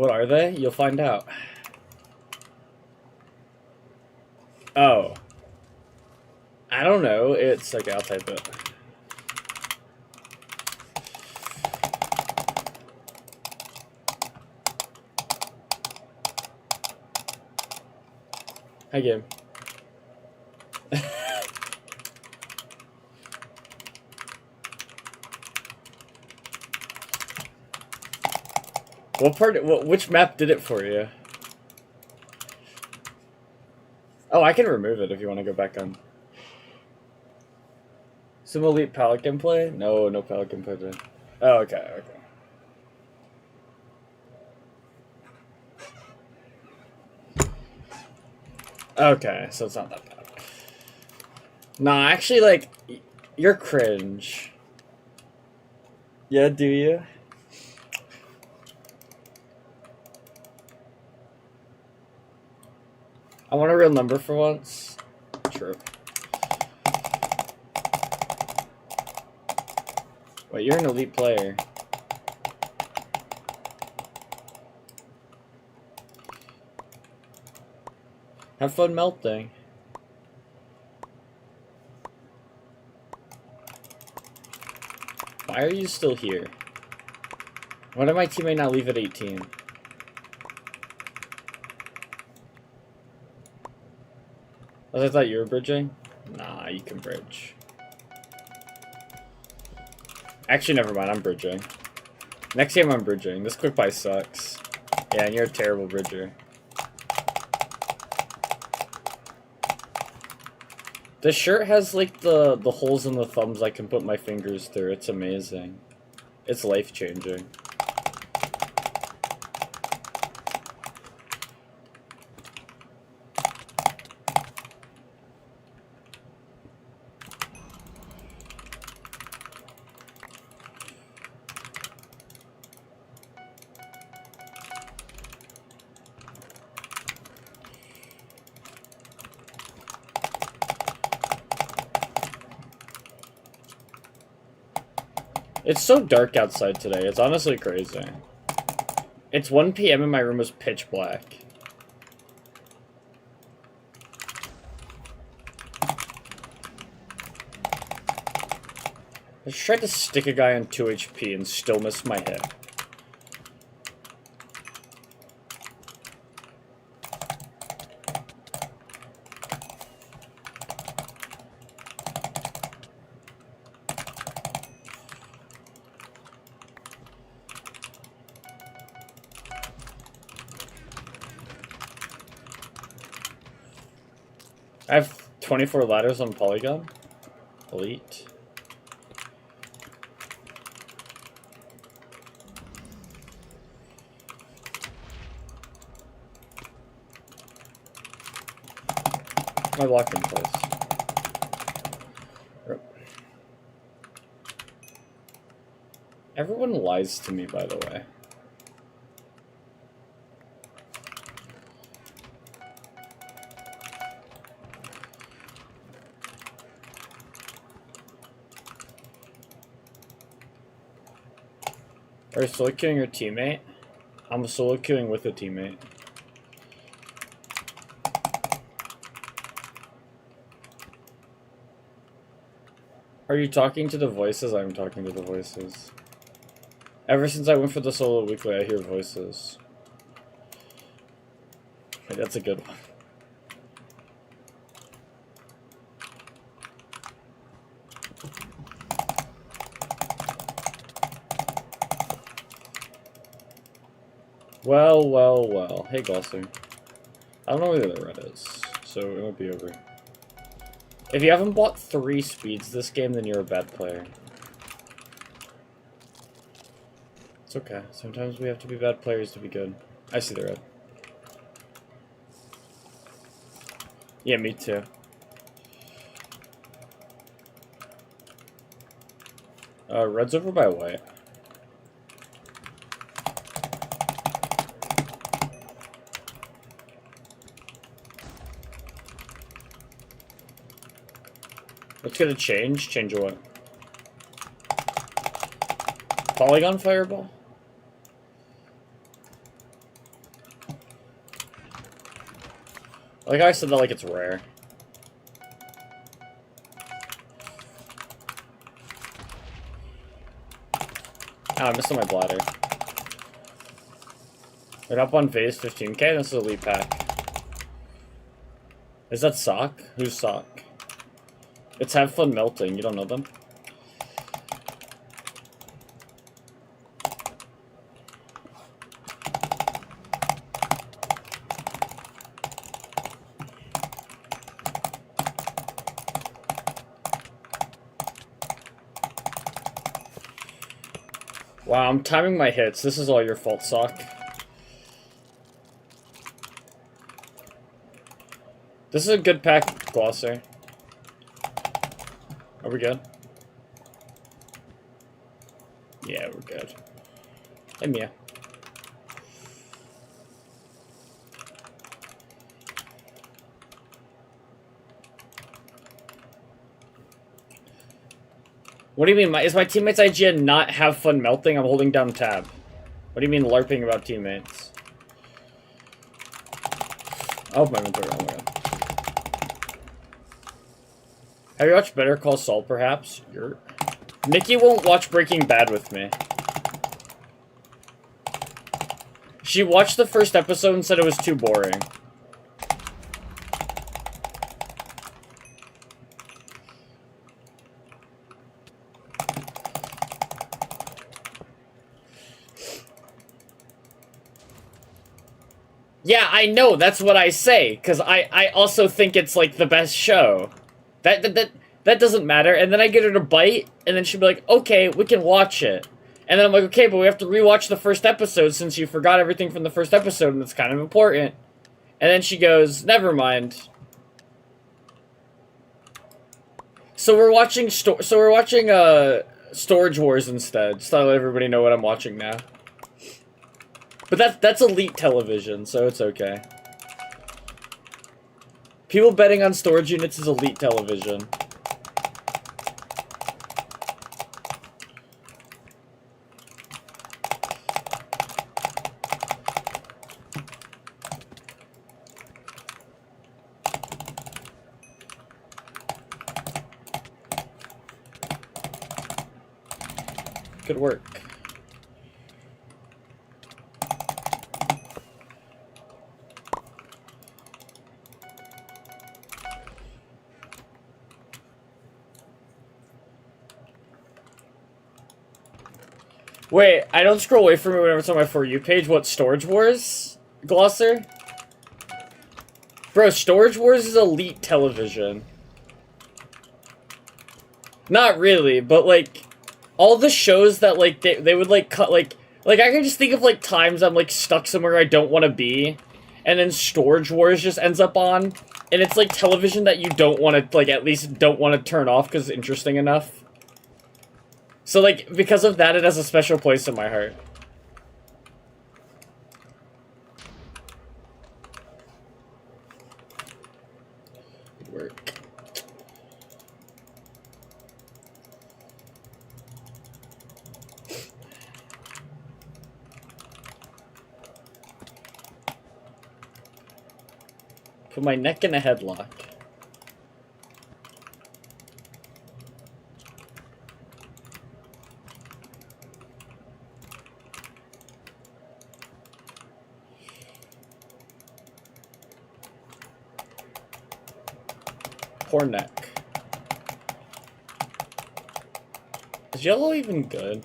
What are they? You'll find out. Oh. I don't know. It's okay, I'll type it. Hi, game. Which map did it for you? Oh, I can remove it if you want to go back on. Some elite pallet gameplay? No, no pallet gameplay today. Oh, okay, okay. Okay, so it's not that bad. Nah, actually, like, you're cringe. Yeah, do you? I want a real number for once. True. Wait, you're an elite player. Have fun melting. Why are you still here? Why did my teammate not leave at 18? I thought you were bridging? Nah, you can bridge. Actually, never mind, I'm bridging. Next game I'm bridging. This quick buy sucks. Yeah, and you're a terrible bridger. This shirt has like the holes in the thumbs I can put my fingers through. It's amazing. It's life-changing. It's so dark outside today. It's honestly crazy. It's 1 PM and my room is pitch black. I just tried to stick a guy on 2 HP and still missed my hit. I have 24 ladders on Polygon. Elite. My locked in place. Everyone lies to me, by the way. Are you solo queuing your teammate? I'm solo queuing with a teammate. Are you talking to the voices? I'm talking to the voices. Ever since I went for the solo weekly, I hear voices. Wait, that's a good one. Well, well, well. Hey, Glosser. I don't know where the red is, so it won't be over. If you haven't bought 3 speeds this game, then you're a bad player. It's okay. Sometimes we have to be bad players to be good. I see the red. Yeah, me too. Red's over by white. What's gonna change? Change what? Polygon fireball? Like I said that like it's rare. Ah, I missed on my bladder. We're up on phase 15k, this is a elite pack. Is that Sock? Who's Sock? It's Have Fun Melting, you don't know them? Wow, I'm timing my hits. This is all your fault, Sock. This is a good pack, Glosser. Are we good? Yeah, we're good. Hey, Mia. What do you mean? Is my teammate's IGN not Have Fun Melting? I'm holding down tab. What do you mean LARPing about teammates? Oh, my inventory. Oh my god. Have you watched Better Call Saul, perhaps? Nikki won't watch Breaking Bad with me. She watched the first episode and said it was too boring. Yeah, I know, that's what I say, because I also think it's, like, the best show. That doesn't matter, and then I get her to bite, and then she'll be like, okay, we can watch it. And then I'm like, okay, but we have to rewatch the first episode since you forgot everything from the first episode, and it's kind of important. And then she goes, never mind. So we're watching, Storage Wars instead, just to let everybody know what I'm watching now. But that's elite television, so it's okay. People betting on storage units is elite television. Good work. Wait, I don't scroll away from it whenever it's on my For You page. What, Storage Wars? Glosser? Bro, Storage Wars is elite television. Not really, but, like, all the shows that, like, they would, like, cut, like, I can just think of, like, times I'm, like, stuck somewhere I don't want to be, and then Storage Wars just ends up on, and it's, like, television that you don't want to, like, at least don't want to turn off because it's interesting enough. So, like, because of that, it has a special place in my heart. Good work. Put my neck in a headlock. Poor neck. Is yellow even good?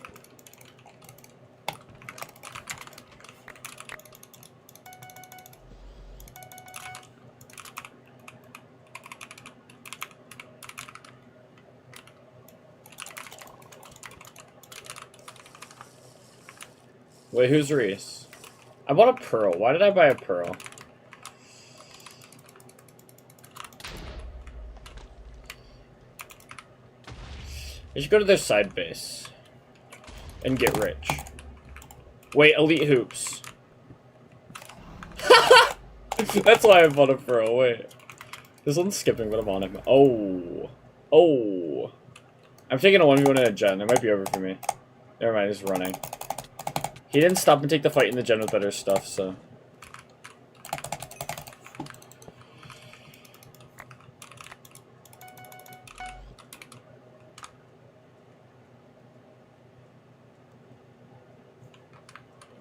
Wait, who's Reese? I bought a pearl. Why did I buy a pearl? I should go to their side base and get rich. Wait, elite hoops. That's why I bought a pearl. Wait, this one's skipping, but I'm on him. Oh, oh! I'm taking a 1v1 in a gen. It might be over for me. Never mind, he's running. He didn't stop and take the fight in the gen with better stuff, so.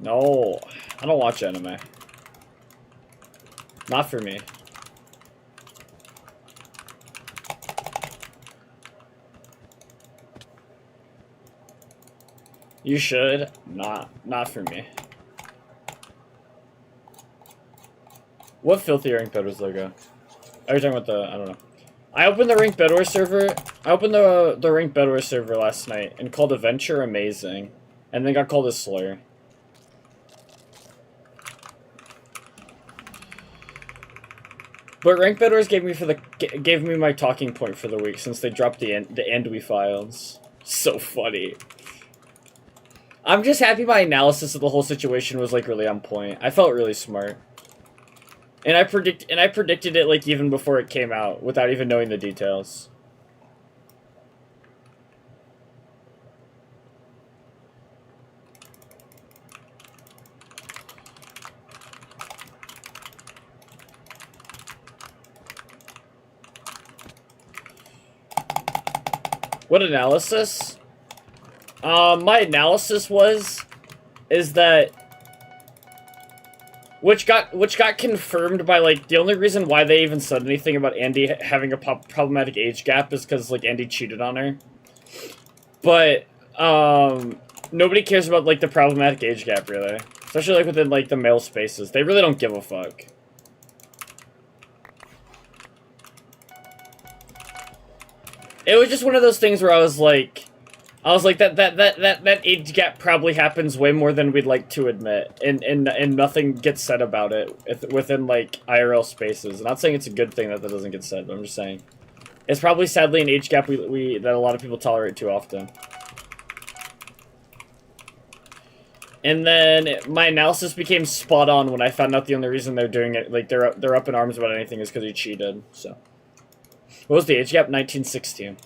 No, I don't watch anime. Not for me. You should. Not for me. What filthy Ranked Bed Wars logo? Are you talking about the... I don't know. I opened the Ranked Bed Wars server. I opened the Ranked Bed Wars server last night and called Adventure Amazing. And then got called a slur. But Ranked Bed Wars gave me my talking point for the week since they dropped the Andwe files. So funny. I'm just happy my analysis of the whole situation was like really on point. I felt really smart. And I predicted it like even before it came out without even knowing the details. What analysis? My analysis is that which got confirmed by like the only reason why they even said anything about Andy having a problematic age gap is because like Andy cheated on her. But nobody cares about like the problematic age gap really, especially like within like the male spaces. They really don't give a fuck. It was just one of those things where I was like that age gap probably happens way more than we'd like to admit, and nothing gets said about it within like IRL spaces. I'm not saying it's a good thing that doesn't get said, but I'm just saying it's probably sadly an age gap that a lot of people tolerate too often. And then my analysis became spot on when I found out the only reason they're doing it, like they're up in arms about anything, is because he cheated. So, what was the age gap? 1916.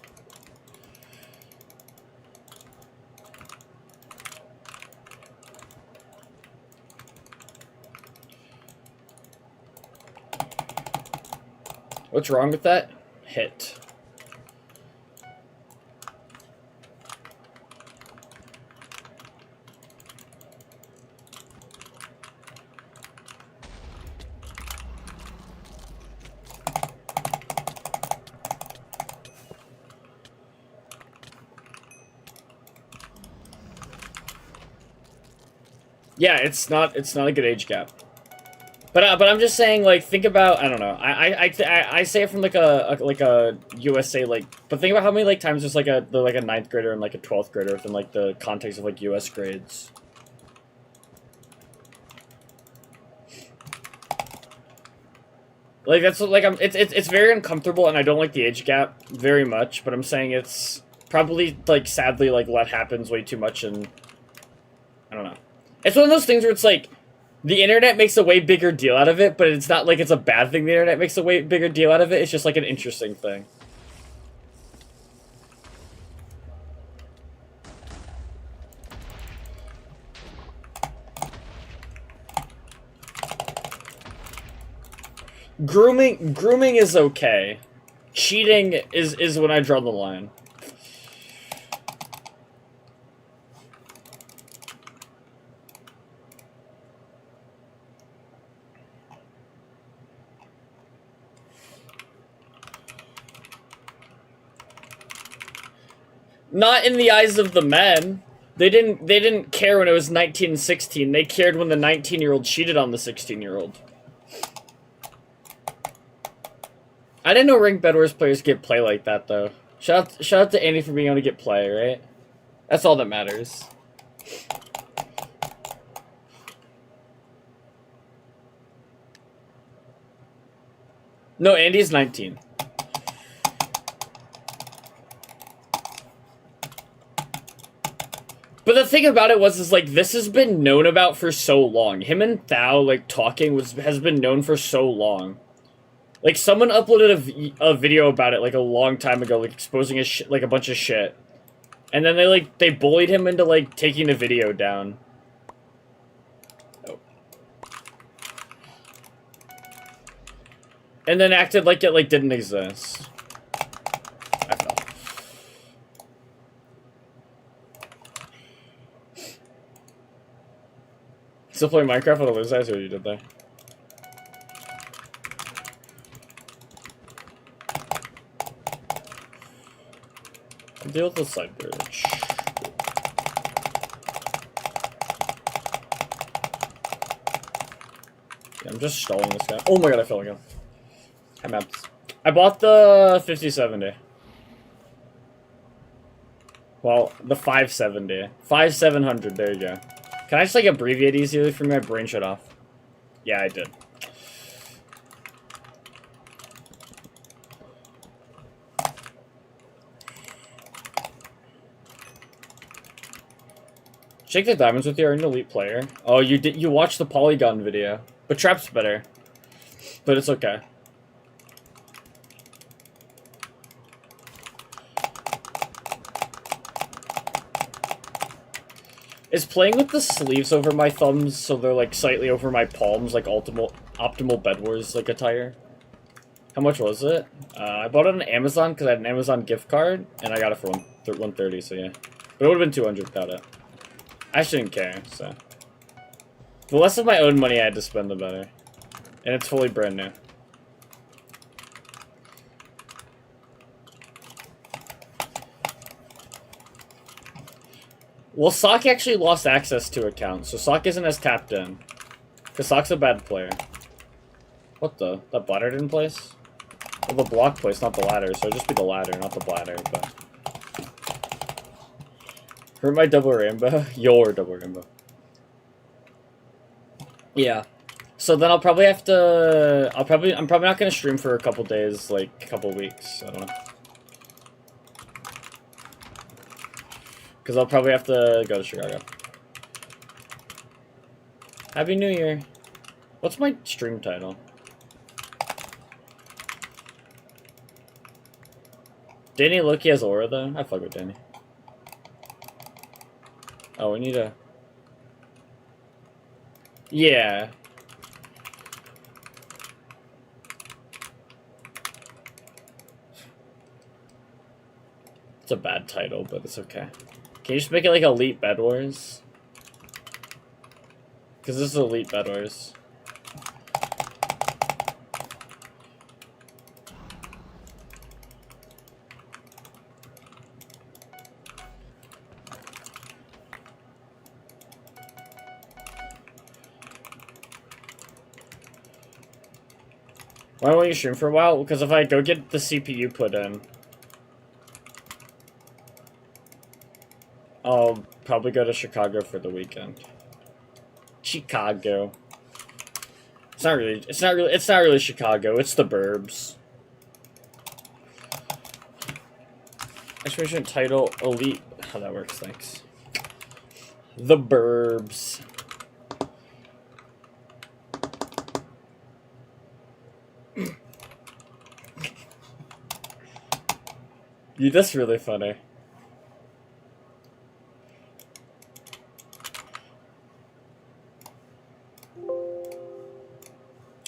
What's wrong with that? Hit. Yeah, it's not a good age gap. But I'm just saying, like, think about, I don't know, I say it from like a USA, like, but think about how many like times there's like a 9th grader and like a 12th grader within like the context of like US grades. Like that's like it's very uncomfortable, and I don't like the age gap very much. But I'm saying it's probably like sadly like what happens way too much, and I don't know. It's one of those things where it's like, the internet makes a way bigger deal out of it, but it's not like it's a bad thing the internet makes a way bigger deal out of it. It's just like an interesting thing. Grooming is okay. Cheating is when I draw the line. Not in the eyes of the men. They didn't care when it was 1916. They cared when the 19-year-old cheated on the 16-year-old. I didn't know Ranked Bed Wars players get play like that though. Shout out to Andy for being able to get play, right? That's all that matters. No, Andy's 19. But the thing about it is like, this has been known about for so long. Him and Thao, like, talking has been known for so long. Like, someone uploaded a video about it, like, a long time ago, like, exposing like, a bunch of shit. And then they bullied him into, like, taking the video down. Oh. And then acted like it, like, didn't exist. I fell. Still playing Minecraft on a lose? I see what you did there. Deal with the side bridge. Yeah, I'm just stalling this guy. Oh my god, I fell again. Hi, maps. I bought the 5070. Well, the 570. 5700, there you go. Can I just, like, abbreviate easily for me? My brain shut off. Yeah, I did. Shake the diamonds with you are an elite player. Oh, you watched the Polygon video. But Trap's better. But it's okay. Is playing with the sleeves over my thumbs so they're like slightly over my palms, like optimal Bed Wars like attire? How much was it? I bought it on Amazon because I had an Amazon gift card and I got it for 130, so yeah. But it would have been 200 without it. I shouldn't care, so. The less of my own money I had to spend, the better. And it's fully brand new. Well, Sock actually lost access to accounts, so Sock isn't as tapped in. Because Sock's a bad player. What the? That bladder didn't place? Well, the block placed, not the ladder, so it'd just be the ladder, not the bladder, but... Hurt my double rainbow? Your double rainbow. Yeah. So then I'll probably have to... I'm probably not going to stream for a couple days, like, a couple weeks. I don't know. Because I'll probably have to go to Chicago. Happy New Year. What's my stream title? Danny Loki has aura, though? I fuck with Danny. Oh, we need a... Yeah. It's a bad title, but it's okay. Can you just make it like Elite Bed Wars? Because this is Elite Bed Wars. Why won't you stream for a while? Because if I go get the CPU put in, I'll probably go to Chicago for the weekend. Chicago. It's not really Chicago. It's the burbs. Exclamation title Elite. How that works? Thanks. The burbs. You just really funny.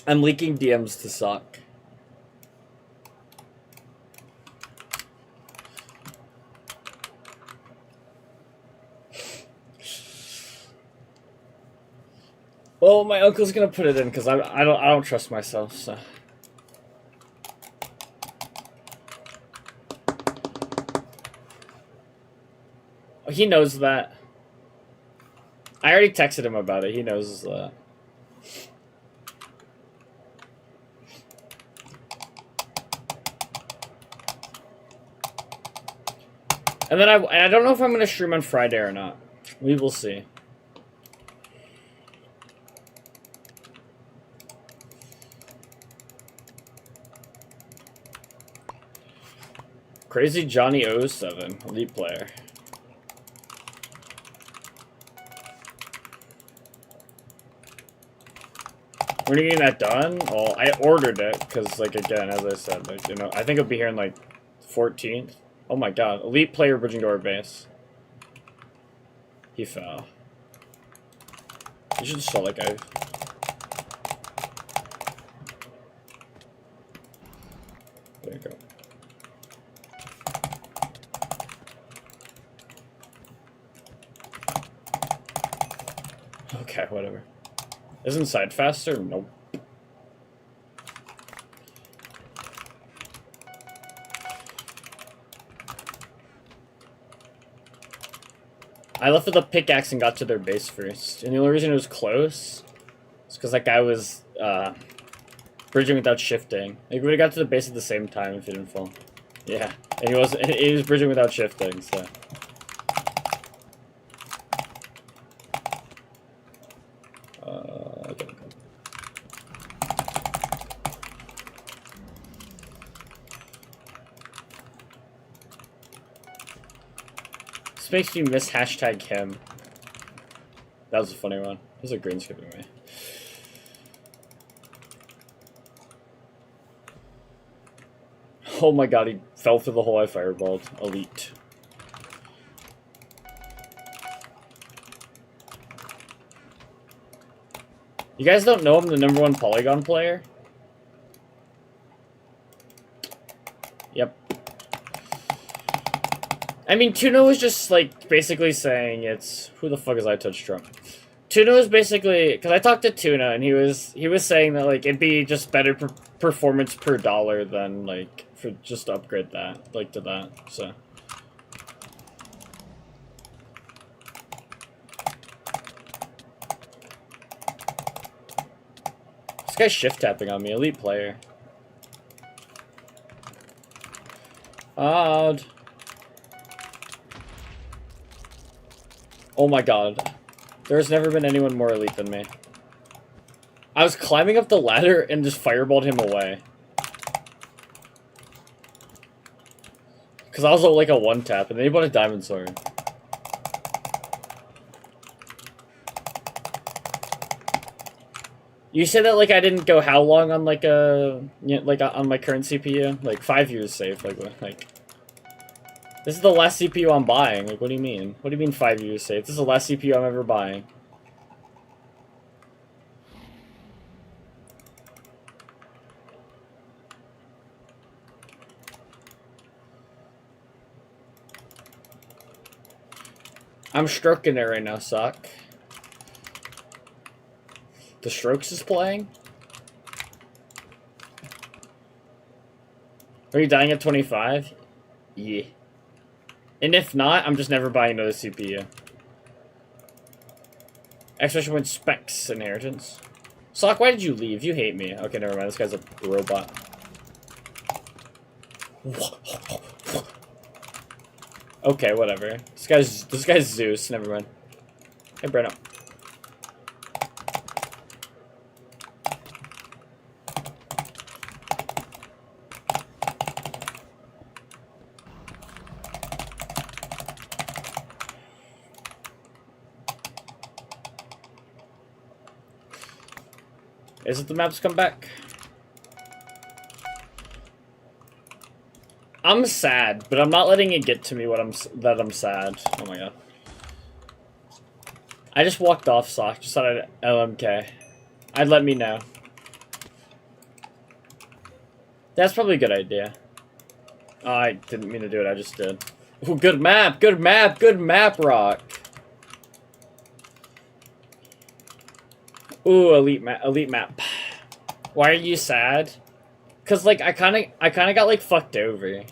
I'm leaking DMs to Sock. Well, my uncle's gonna put it in because I don't trust myself, so. He knows that. I already texted him about it. He knows that. And then I don't know if I'm going to stream on Friday or not. We will see. Crazy Johnny 07, elite player. When are you getting that done? Well, I ordered it because, like, again, as I said, like, you know, I think it'll be here in like 14th. Oh my god, elite player bridging to our base. He fell. You should stall that guy. There you go. Okay, whatever. Isn't side faster? Nope. I left with a pickaxe and got to their base first. And the only reason it was close is because that guy was bridging without shifting. Like, we would have got to the base at the same time if he didn't fall. Yeah. And he was bridging without shifting, so. Okay. This makes me miss hashtag him. That was a funny one. Those are green skipping me. Oh my god, he fell through the hole I fireballed. Elite. You guys don't know I'm the #1 Polygon player? Yep. I mean, Tuna was just, like, basically saying it's... Who the fuck is I Touch Trump? Tuna was basically... Because I talked to Tuna, and he was saying that, like, it'd be just better performance per dollar than, like, for just to upgrade that, like, to that, so... This guy's shift tapping on me, elite player. Odd. Oh my god. There's never been anyone more elite than me. I was climbing up the ladder and just fireballed him away. Because I was like a one-tap, and then he bought a diamond sword. You said that, like, I didn't go how long on, like, on my current CPU? Like, 5 years safe, like... This is the last CPU I'm buying. Like, what do you mean? What do you mean 5 years safe? This is the last CPU I'm ever buying. I'm stroking it right now, Sock. The Strokes is playing? Are you dying at 25? Yeah. And if not, I'm just never buying another CPU. Especially when Specs Inheritance. Sock, why did you leave? You hate me. Okay, never mind. This guy's a robot. Okay, whatever. This guy's Zeus. Never mind. Hey, Breno. Is it the maps come back? I'm sad, but I'm not letting it get to me that I'm sad. Oh my god. I just walked off, Sock. Just thought I'd LMK. I'd let me know. That's probably a good idea. Oh, I didn't mean to do it. I just did. Ooh, good map. Good map. Good map, Rock. Ooh, elite map. Why are you sad? Cause like I kind of got like fucked over,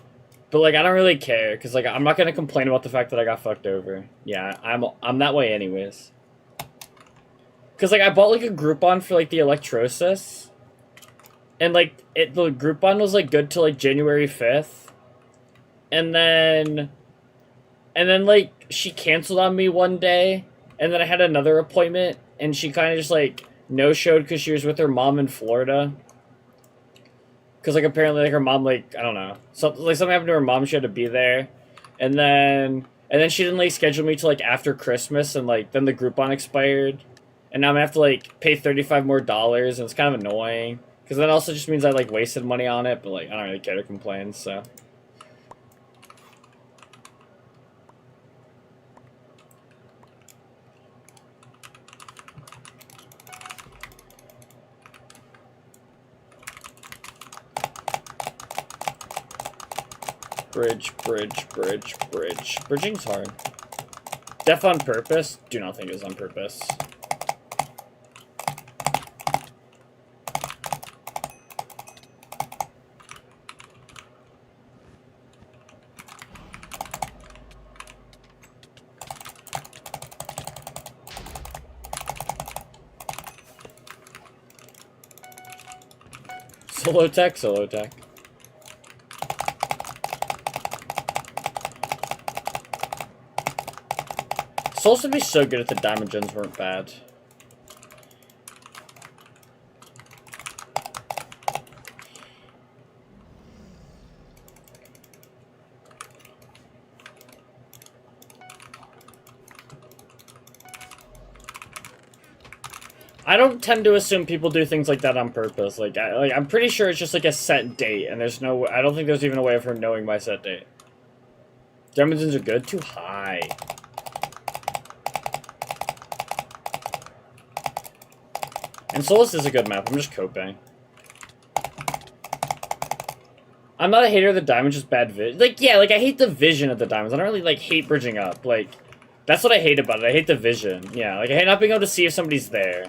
but like I don't really care. Cause like I'm not gonna complain about the fact that I got fucked over. Yeah, I'm that way anyways. Cause like I bought like a Groupon for like the Electrosis, and like the Groupon was like good till like January 5th, and then like she canceled on me one day, and then I had another appointment. And she kind of just, like, no-showed because she was with her mom in Florida. Because, like, apparently, like, her mom, like, I don't know. Something happened to her mom. She had to be there. And then she didn't, like, schedule me till, like, after Christmas. And, like, then the Groupon expired. And now I'm going to have to, like, pay $35 more. And it's kind of annoying. Because that also just means I, like, wasted money on it. But, like, I don't really care to complain, so... Bridge. Bridging's hard. Def on purpose? Do not think it was on purpose. Solo tech, solo tech. Souls would be so good if the diamond gens weren't bad. I don't tend to assume people do things like that on purpose. I'm pretty sure it's just like a set date, and there's no. I don't think there's even a way of her knowing my set date. Diamond gens are good. Too high. And Solus is a good map. I'm just coping. I'm not a hater of the diamonds, just bad vision. Like, yeah, like, I hate the vision of the diamonds. I don't really, like, hate bridging up. Like, that's what I hate about it. I hate the vision. Yeah, like, I hate not being able to see if somebody's there.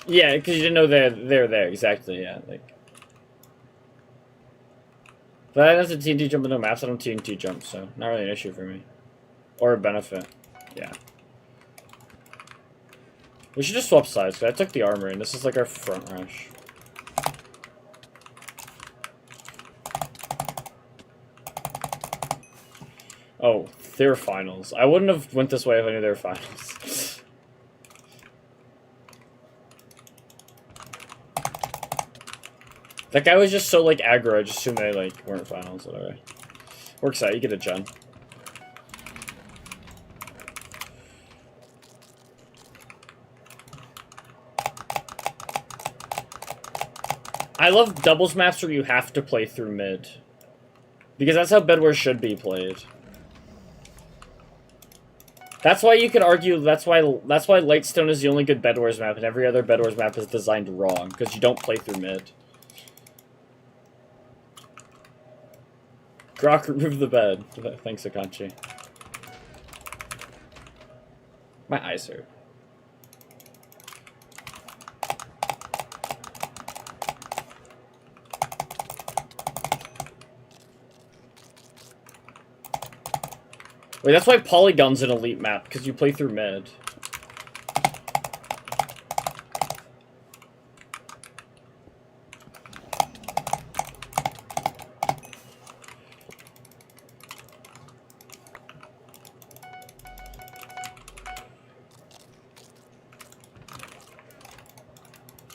Yeah, because you didn't know they're there. Exactly, yeah. Like. But I know the TNT jump in no maps. I don't TNT jump, so not really an issue for me. Or a benefit. Yeah. We should just swap sides, because I took the armor, and this is like our front rush. Oh, they were finals. I wouldn't have went this way if I knew they were finals. That guy was just so, like, aggro, I just assumed they, like, weren't finals, whatever. Works out, you get a gen. I love doubles maps where you have to play through mid. Because that's how Bedwars should be played. That's why you could argue, that's why Lightstone is the only good Bedwars map, and every other Bedwars map is designed wrong, because you don't play through mid. Grok, remove the bed. Thanks, Akanchi. My eyes hurt. Wait, that's why Polygon's an elite map, because you play through mid.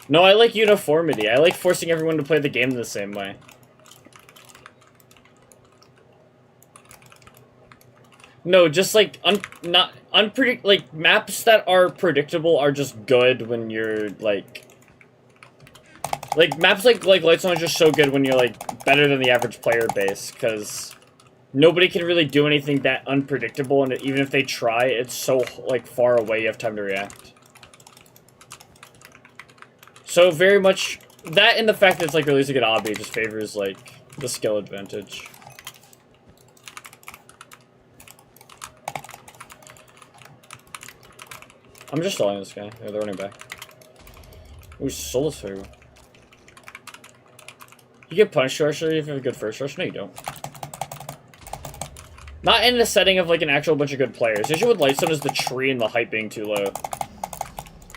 No, I like uniformity. I like forcing everyone to play the game the same way. No, just like like maps that are predictable are just good when you're like maps like Lightstone are just so good when you're like better than the average player base, because nobody can really do anything that unpredictable, and even if they try, it's so like far away you have time to react. So very much that, and the fact that it's like really a good obby just favors like the skill advantage. I'm just stalling this guy. They're running back. Ooh, Solus for you. You get punished actually if you have a good first rush? No, you don't. Not in the setting of like an actual bunch of good players. The issue with Lightstone is the tree and the height being too low.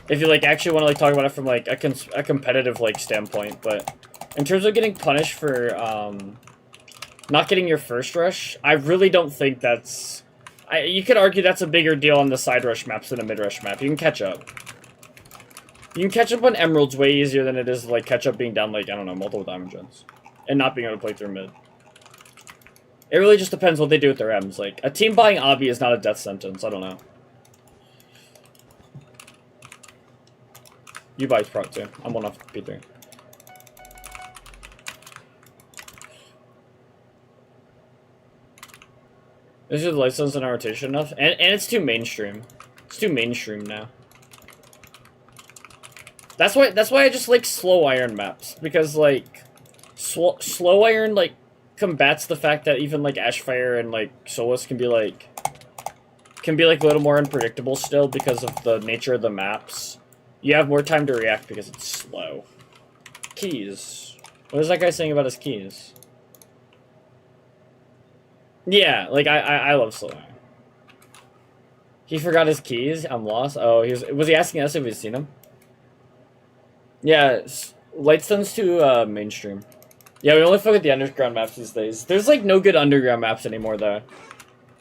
If you like actually want to like talk about it from like a competitive like standpoint, but in terms of getting punished for not getting your first rush, I really don't think that's. You could argue that's a bigger deal on the side rush maps than a mid rush map. You can catch up. You can catch up on Emeralds way easier than it is to like catch up being down like I don't know multiple diamond gens and not being able to play through mid. It really just depends what they do with their M's. Like a team buying obby is not a death sentence. I don't know. You buy Proc too. I'm one off P3. This is the Lightstone's not rotation enough, and it's too mainstream. It's too mainstream now. That's why I just like slow iron maps, because like slow iron like combats the fact that even like Ashfire and like Solus can be like a little more unpredictable still because of the nature of the maps. You have more time to react because it's slow. Keys. What is that guy saying about his keys? Yeah, like I love slow iron. He forgot his keys. I'm lost. Oh, was he asking us if we've seen him? Yeah, Lightstone's too mainstream. Yeah, we only fuck with the underground maps these days. There's like no good underground maps anymore though.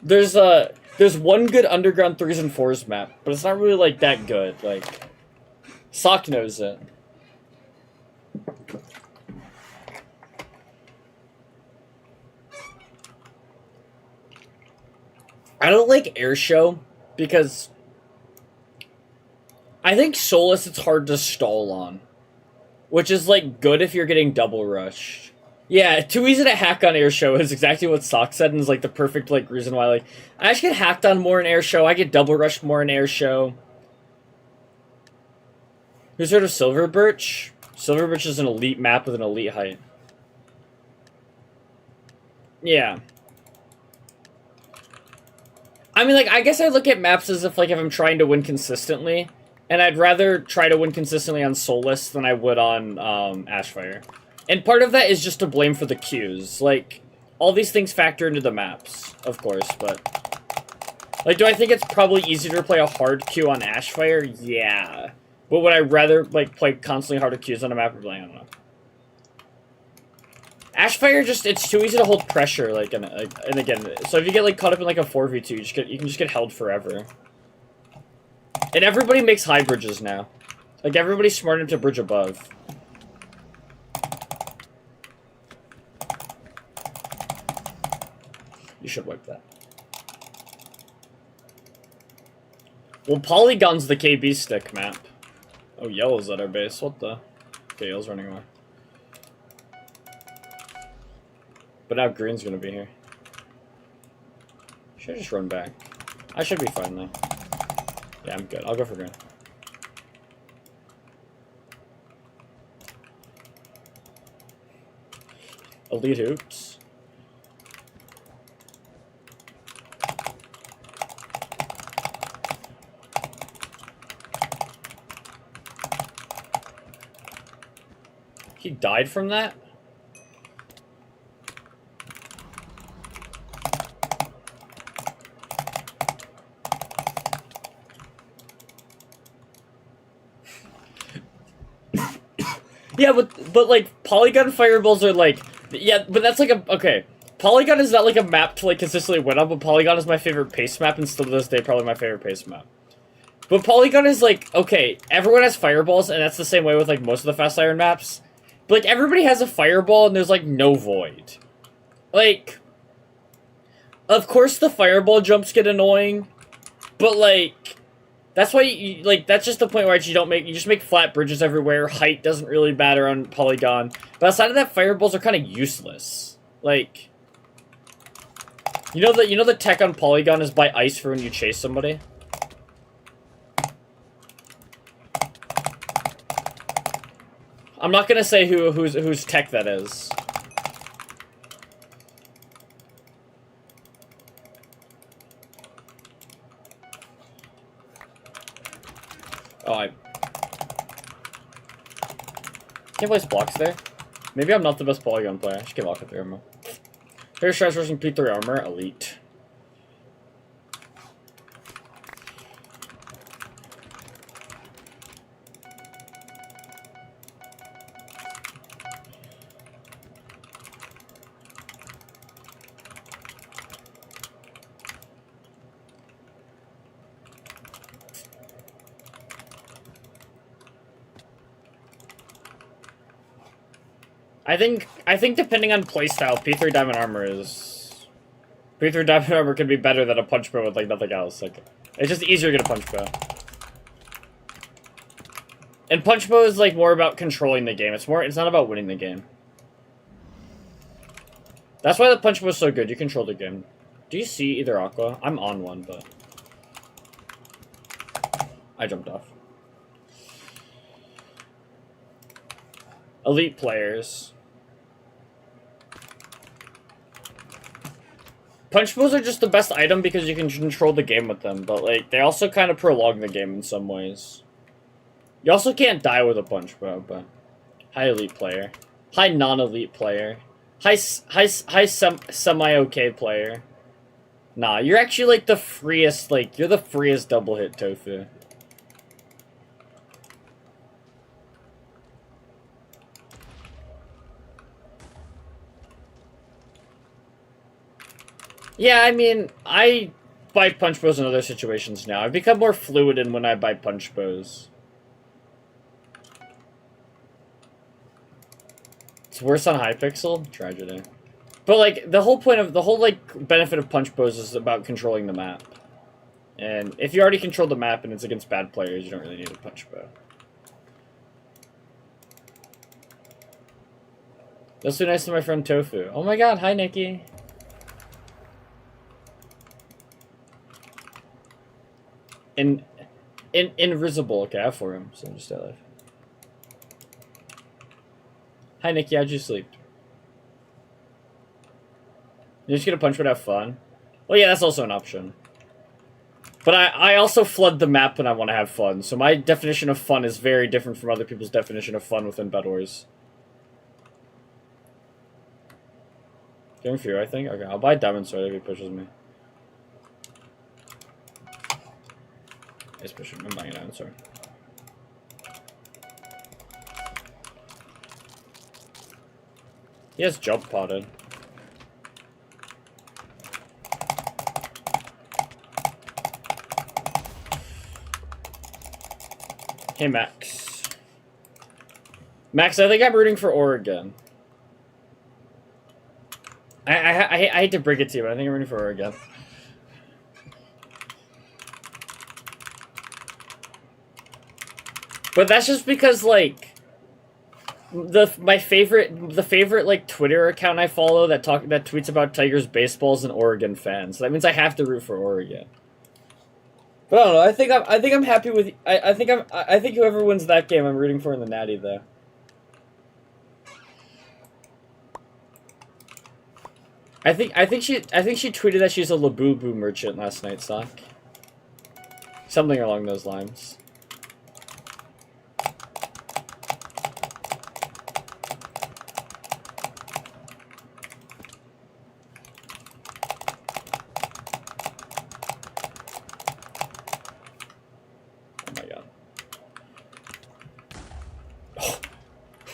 There's one good underground 3s and 4s map, but it's not really like that good. Like Sock knows it. I don't like Airshow because I think Solus it's hard to stall on, which is like good if you're getting double rushed. Yeah, too easy to hack on Airshow is exactly what Sock said, and is like the perfect like reason why like I just get hacked on more in Airshow. I get double rushed more in Airshow. Who's heard of Silver Birch? Silver Birch is an elite map with an elite height. Yeah. I mean, like, I guess I look at maps as if, like, if I'm trying to win consistently, and I'd rather try to win consistently on Solus than I would on, Ashfire. And part of that is just to blame for the queues. Like, all these things factor into the maps, of course, but... Like, do I think it's probably easier to play a hard queue on Ashfire? Yeah. But would I rather, like, play constantly harder queues on a map? Like, I don't know. Ashfire just, it's too easy to hold pressure, like, and again, so if you get, like, caught up in, like, a 4v2, you can just get held forever. And everybody makes high bridges now. Like, everybody's smart enough to bridge above. You should wipe that. Well, Polygon's the KB stick map. Oh, yellow's at our base, what the? Okay, yellow's running away. But now green's gonna be here. Should I just run back? I should be fine though. Yeah, I'm good. I'll go for green. Elite hoops. He died from that? Yeah, but like Polygon fireballs are like, yeah, but that's like a okay. Polygon is not like a map to like consistently win on, but Polygon is my favorite pace map, and still to this day probably my favorite pace map. But Polygon is like, okay, everyone has fireballs, and that's the same way with like most of the Fast Iron maps. But like everybody has a fireball, and there's like no void. Like, of course the fireball jumps get annoying, but like. That's why, like, that's just the point where you just make flat bridges everywhere. Height doesn't really matter on Polygon. But outside of that, fireballs are kind of useless. Like, you know the tech on Polygon is buy ice for when you chase somebody? I'm not gonna say whose tech that is. Oh, I can't place blocks there. Maybe I'm not the best Polygon player. I should get locked with the armor. Fair strikes versus P3 armor, elite. I think depending on playstyle, P3 Diamond Armor is... P3 Diamond Armor could be better than a Punch Bow with, like, nothing else. Like, it's just easier to get a Punch Bow. And Punch Bow is, like, more about controlling the game. It's not about winning the game. That's why the Punch Bow is so good. You control the game. Do you see either Aqua? I'm on one, but... I jumped off. Elite players. Punch bows are just the best item because you can control the game with them, but like they also kind of prolong the game in some ways. You also can't die with a punch bow, but high elite player, high non-elite player, high semi-okay player. Nah, you're actually like the freest, like you're the freest double hit tofu. Yeah, I mean, I buy punch bows in other situations now. I've become more fluid in when I buy punch bows. It's worse on Hypixel? Tragedy. But, like, the whole point of, the whole, like, benefit of punch bows is about controlling the map. And if you already control the map and it's against bad players, you don't really need a punch bow. That's so nice to my friend Tofu. Oh my god, hi Nikki. Invisible. Okay, I have for him, so just stay alive. Hi Nikki, how'd you sleep? You're just gonna punch but have fun? Well, yeah, that's also an option. But I also flood the map when I want to have fun, so my definition of fun is very different from other people's definition of fun within Bed Wars. Game Fear, I think? Okay, I'll buy Diamond Sword if he pushes me. He's pushing me, I'm buying a Diamond Sword. He has jump potted. Hey, Max. Max, I think I'm rooting for Oregon. I hate to break it to you, but I think I'm rooting for Oregon. But that's just because, like, the favorite like Twitter account I follow that tweets about Tigers baseball is an Oregon fan. So that means I have to root for Oregon. But I don't know. I think I'm happy with. I think whoever wins that game, I'm rooting for in the Natty though. I think she tweeted that she's a Labubu merchant last night, Sock. Something along those lines.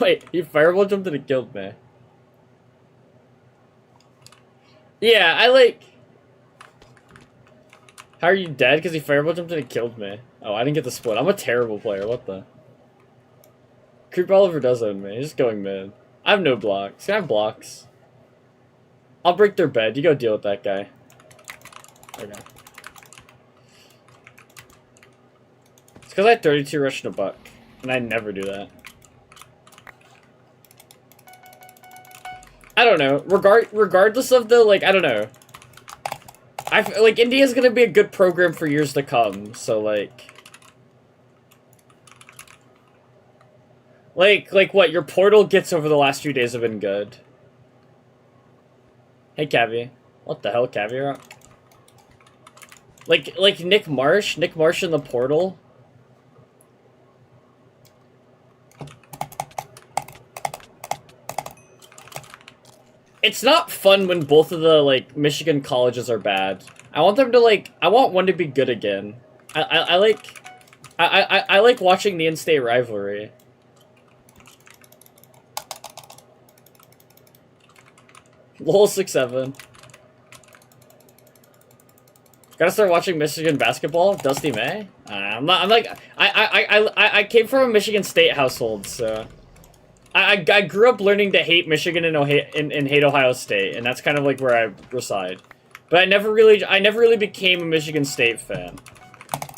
Wait, he fireball jumped and it killed me. Yeah, I like... How are you dead? Because he fireball jumped and it killed me. Oh, I didn't get the split. I'm a terrible player. What the? Creep Oliver does own me. He's just going mid. I have no blocks. Can I have blocks? I'll break their bed. You go deal with that guy. Okay. It's because I had 32 rush and a buck. And I never do that. I don't know. Regardless of the, like, I don't know. Like, India's gonna be a good program for years to come, so, like... Like what? Your portal gets over the last few days have been good. Hey, Cavi. What the hell, Cavi? Like Nick Marsh? Nick Marsh in the portal? It's not fun when both of the, like, Michigan colleges are bad. I want them to, like... I want one to be good again. I like watching the in-state rivalry. Lol 6-7. Gotta start watching Michigan basketball. Dusty May. I came from a Michigan State household, so I grew up learning to hate Michigan and hate Ohio State, and that's kind of like where I reside. But I never really became a Michigan State fan.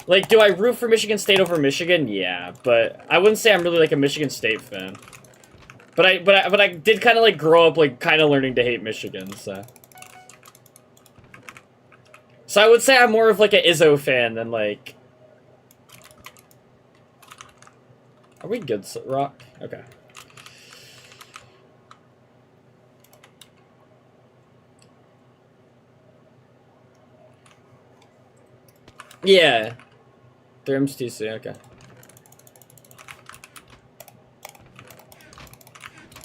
Like, do I root for Michigan State over Michigan? Yeah, but I wouldn't say I'm really like a Michigan State fan. But I did kind of like grow up like kind of learning to hate Michigan, so. So I would say I'm more of like an Izzo fan than like. Are we good, Rock? Okay. Yeah. Dreams TC, okay.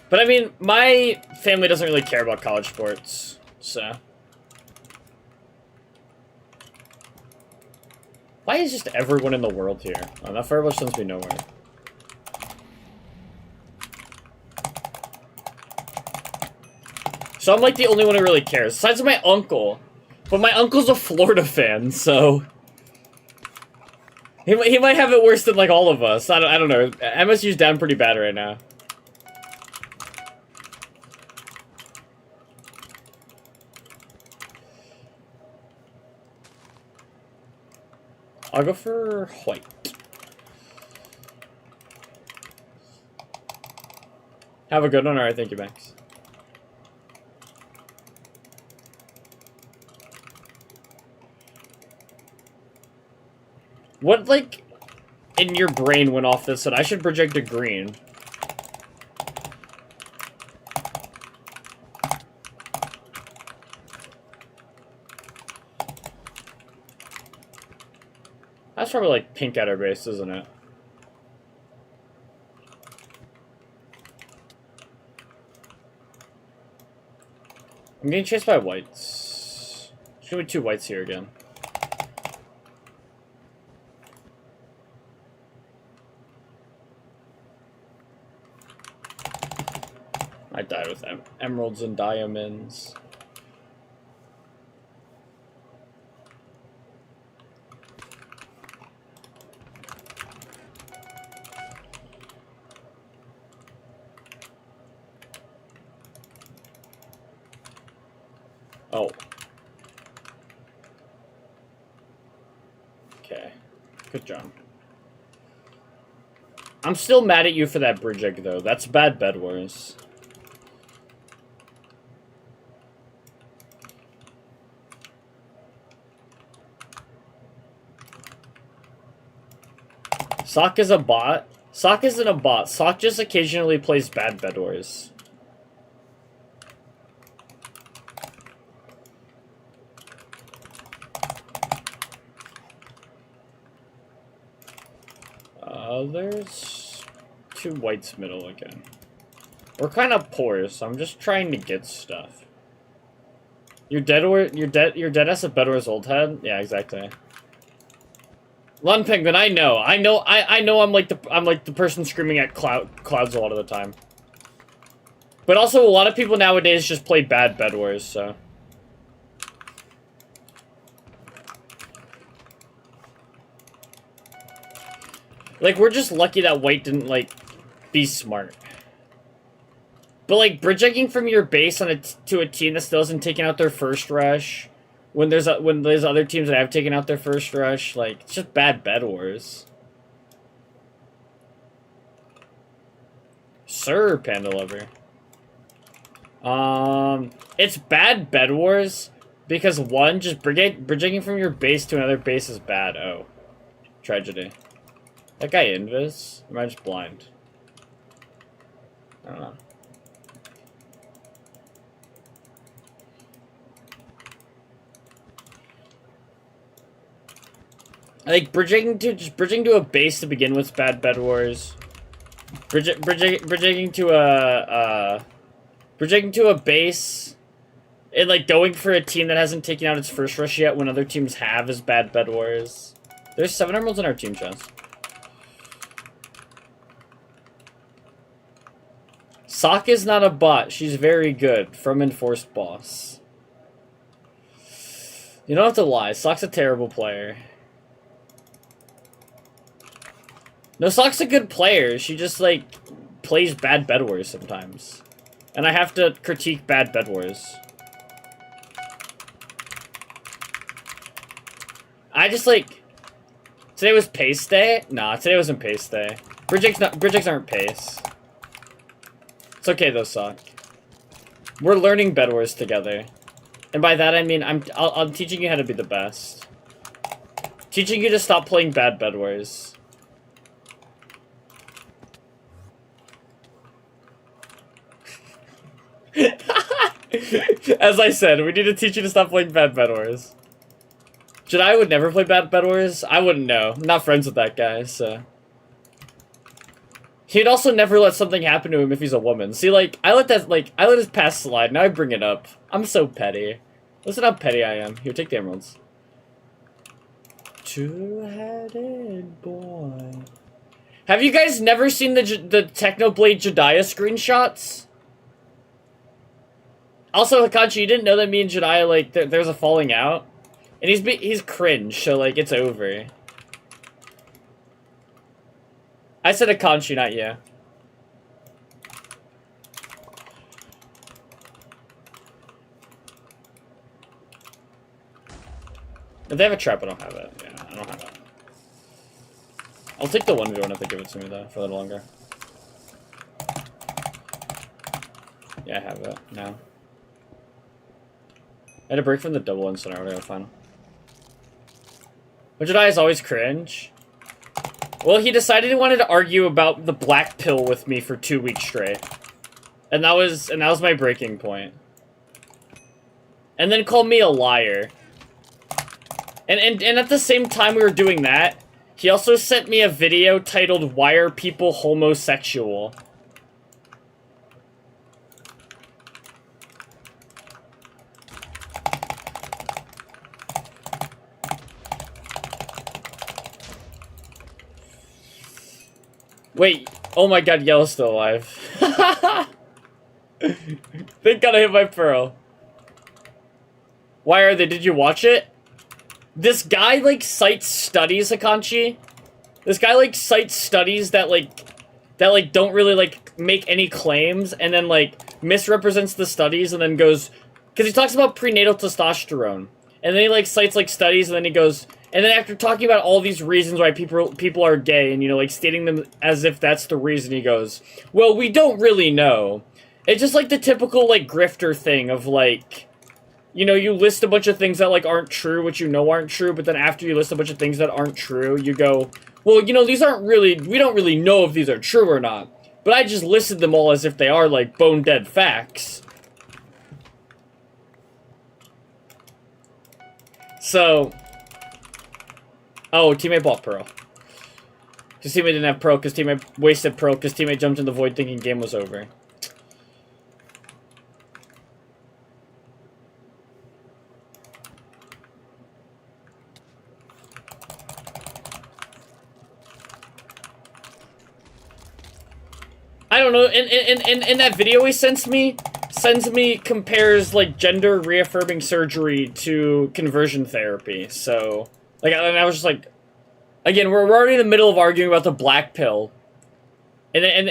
But I mean, my family doesn't really care about college sports, so. Why is just everyone in the world here? Oh, that fireball sends me nowhere. So I'm like the only one who really cares. Besides my uncle. But my uncle's a Florida fan, so... He might have it worse than, like, all of us. I don't know. MSU's down pretty bad right now. I'll go for white. Have a good one. Alright, thank you, Max. What, like, in your brain went off this said I should project a green? That's probably, like, pink outer base, isn't it? I'm getting chased by whites. There's gonna be 2 whites here again. I died with them. Emeralds and diamonds. Oh. Okay. Good job. I'm still mad at you for that bridge egg, though. That's bad Bed Wars. Sock is a bot. Sock isn't a bot. Sock just occasionally plays bad Bed Wars. There's 2 whites middle again. We're kind of poor, so I'm just trying to get stuff. You're dead as a Bed Wars old head? Yeah, exactly. Lun Penguin, I know I'm like the person screaming at clouds a lot of the time. But also a lot of people nowadays just play bad Bed Wars, so. Like, we're just lucky that white didn't, like, be smart. But, like, bridge egging from your base on to a team that still hasn't taken out their first rush, when there's other teams that have taken out their first rush, like, it's just bad Bed Wars. Sir, Panda Lover. It's bad Bed Wars because, one, just bridge egging from your base to another base is bad. Oh. Tragedy. That guy invis? Or am I just blind? I don't know. I think bridging to a base to begin with is bad Bed Wars. Bridging to a base and like going for a team that hasn't taken out its first rush yet when other teams have is bad Bed Wars. There's 7 emeralds in our team chest. Sock is not a bot. She's very good. From Enforced Boss. You don't have to lie. Sock's a terrible player. No, Sock's a good player. She just, like, plays bad Bed Wars sometimes. And I have to critique bad Bed Wars. I just, like... Today was pace day? Nah, today wasn't pace day. Bridge eggs aren't pace. It's okay though, Sock. We're learning Bed Wars together. And by that I mean I'm teaching you how to be the best. Teaching you to stop playing bad Bed Wars. As I said, we need to teach you to stop playing bad Bed Wars. Jedi would never play bad Bed Wars? I wouldn't know. I'm not friends with that guy, so... He'd also never let something happen to him if he's a woman. See, like, I let his past slide, now I bring it up. I'm so petty. Listen how petty I am. Here, take the emeralds. Two-headed boy. Have you guys never seen the Technoblade Jediah screenshots? Also, Hikachi, you didn't know that me and Jedi, like, there's a falling out? And he's cringe, so, like, it's over. I said Hikachi, not you. If they have a trap, I don't have it. Yeah, I don't have it. I'll take the 1v1 if they give it to me, though, for a little longer. Yeah, I have it now. I had a break from the double incident. We're gonna final. But Jedi is always cringe. Well, he decided he wanted to argue about the black pill with me for 2 weeks straight. And that was my breaking point. And then called me a liar. And at the same time we were doing that, he also sent me a video titled, "Why Are People Homosexual?" Wait, oh my god, Yellow's still alive. Thank god I hit my pearl. Why are they? Did you watch it? This guy, like, cites studies, Akanchi. This guy, like, cites studies that, don't really, like, make any claims, and then, like, misrepresents the studies, and then goes... Because he talks about prenatal testosterone. And then he, like, cites, like, studies, and then he goes... And then after talking about all these reasons why people are gay, and, you know, like, stating them as if that's the reason, he goes, well, we don't really know. It's just, like, the typical, like, grifter thing of, like... You know, you list a bunch of things that, like, aren't true, which you know aren't true, but then after you list a bunch of things that aren't true, you go, well, you know, these aren't really, we don't really know if these are true or not. But I just listed them all as if they are, like, bone-dead facts. So... Oh, teammate bought Pearl. Because teammate didn't have Pearl, because teammate wasted Pearl, because teammate jumped in the void thinking game was over. I don't know, in that video he sends me, compares, like, gender reaffirming surgery to conversion therapy, so, like, and I was just like, again, we're already in the middle of arguing about the black pill, and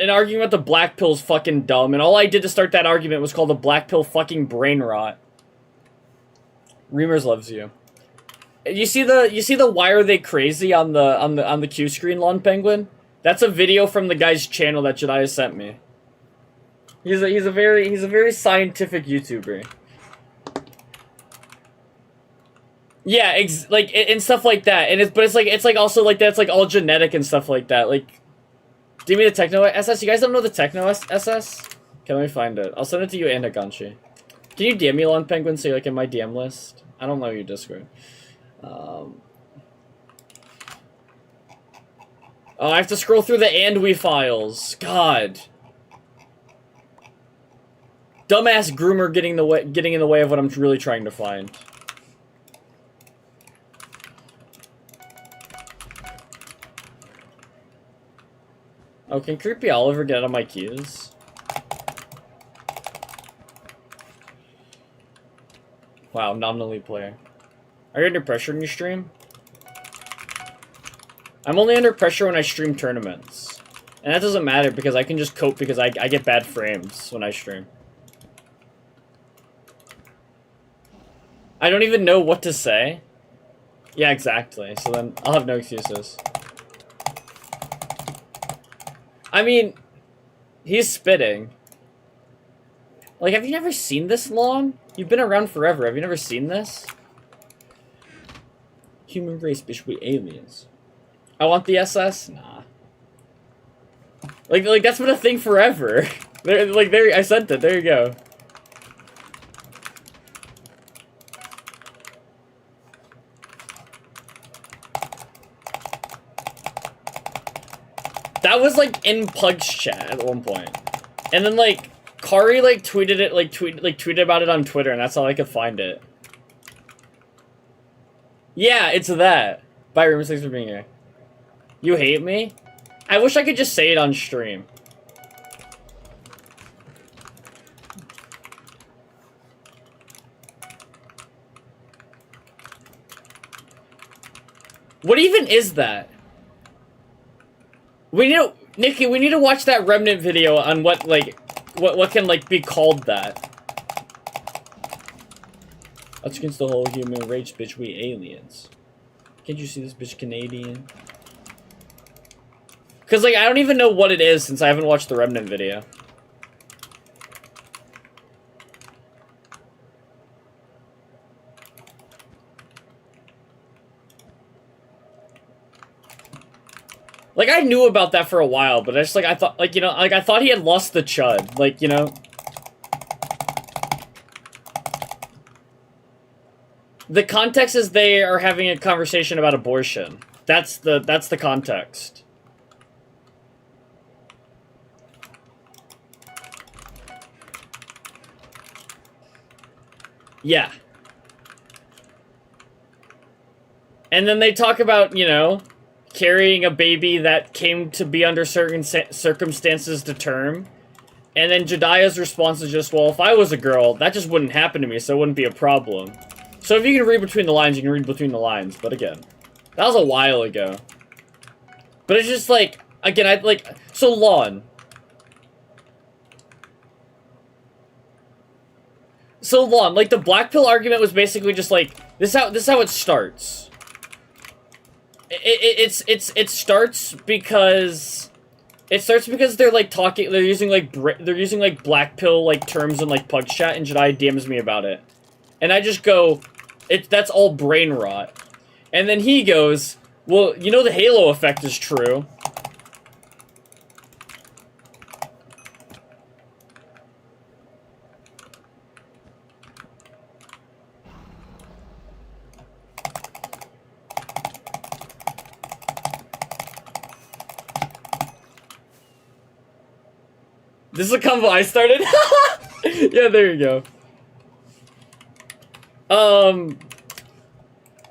arguing about the black pill is fucking dumb, and all I did to start that argument was call the black pill fucking brain rot. Reamers loves you. You see the why are they crazy on the Q screen, Lawn Penguin? That's a video from the guy's channel that Jedi sent me. He's a very scientific YouTuber. Yeah, and stuff like that. And it's like also like that's like all genetic and stuff like that. Like, do you mean the Techno SS? You guys don't know the Techno SS? Okay, let me find it. I'll send it to you and Aganshi. Can you DM me, Lawn Penguin, so you're like in my DM list? I don't know your Discord. Oh, I have to scroll through the andwe files. God. Dumbass groomer getting in the way of what I'm really trying to find. Oh, can Creepy Oliver get out of my queues? Wow, nominally player. Are you under pressure in your stream? I'm only under pressure when I stream tournaments. And that doesn't matter because I can just cope because I get bad frames when I stream. I don't even know what to say. Yeah, exactly. So then I'll have no excuses. I mean, he's spitting. Like, have you never seen this long? You've been around forever. Have you never seen this? Human race, bitch, we aliens. I want the SS? Nah. Like that's been a thing forever. There, I sent it. There you go. That was like in Pug's chat at one point, and then like Kari like tweeted it, tweeted about it on Twitter, and that's how I could find it. Yeah, it's that. Bye, Rumors. Thanks for being here. You hate me? I wish I could just say it on stream. What even is that? We need to, Nikki, we need to watch that Remnant video on what, like, what can, like, be called that. That's against the whole human race, bitch, we aliens. Can't you see this bitch Canadian? Because, like, I don't even know what it is since I haven't watched the Remnant video. Like, I knew about that for a while, but I just, like, I thought, like, you know, like, I thought he had lost the chud. Like, you know? The context is they are having a conversation about abortion. That's the context. Yeah. And then they talk about, you know, carrying a baby that came to be under certain circumstances to term. And then Jediah's response is just, well, if I was a girl, that just wouldn't happen to me, so it wouldn't be a problem. So if you can read between the lines, you can read between the lines. But again, that was a while ago. But it's just like, again, so Lon. So Lon, like, the black pill argument was basically just like, this is how it starts. It starts because they're like talking, they're using like black pill like terms in like pug chat, and Jedi DMs me about it, and I just go, that's all brain rot, and then he goes, well, you know, the halo effect is true. This is a combo I started? Yeah, there you go.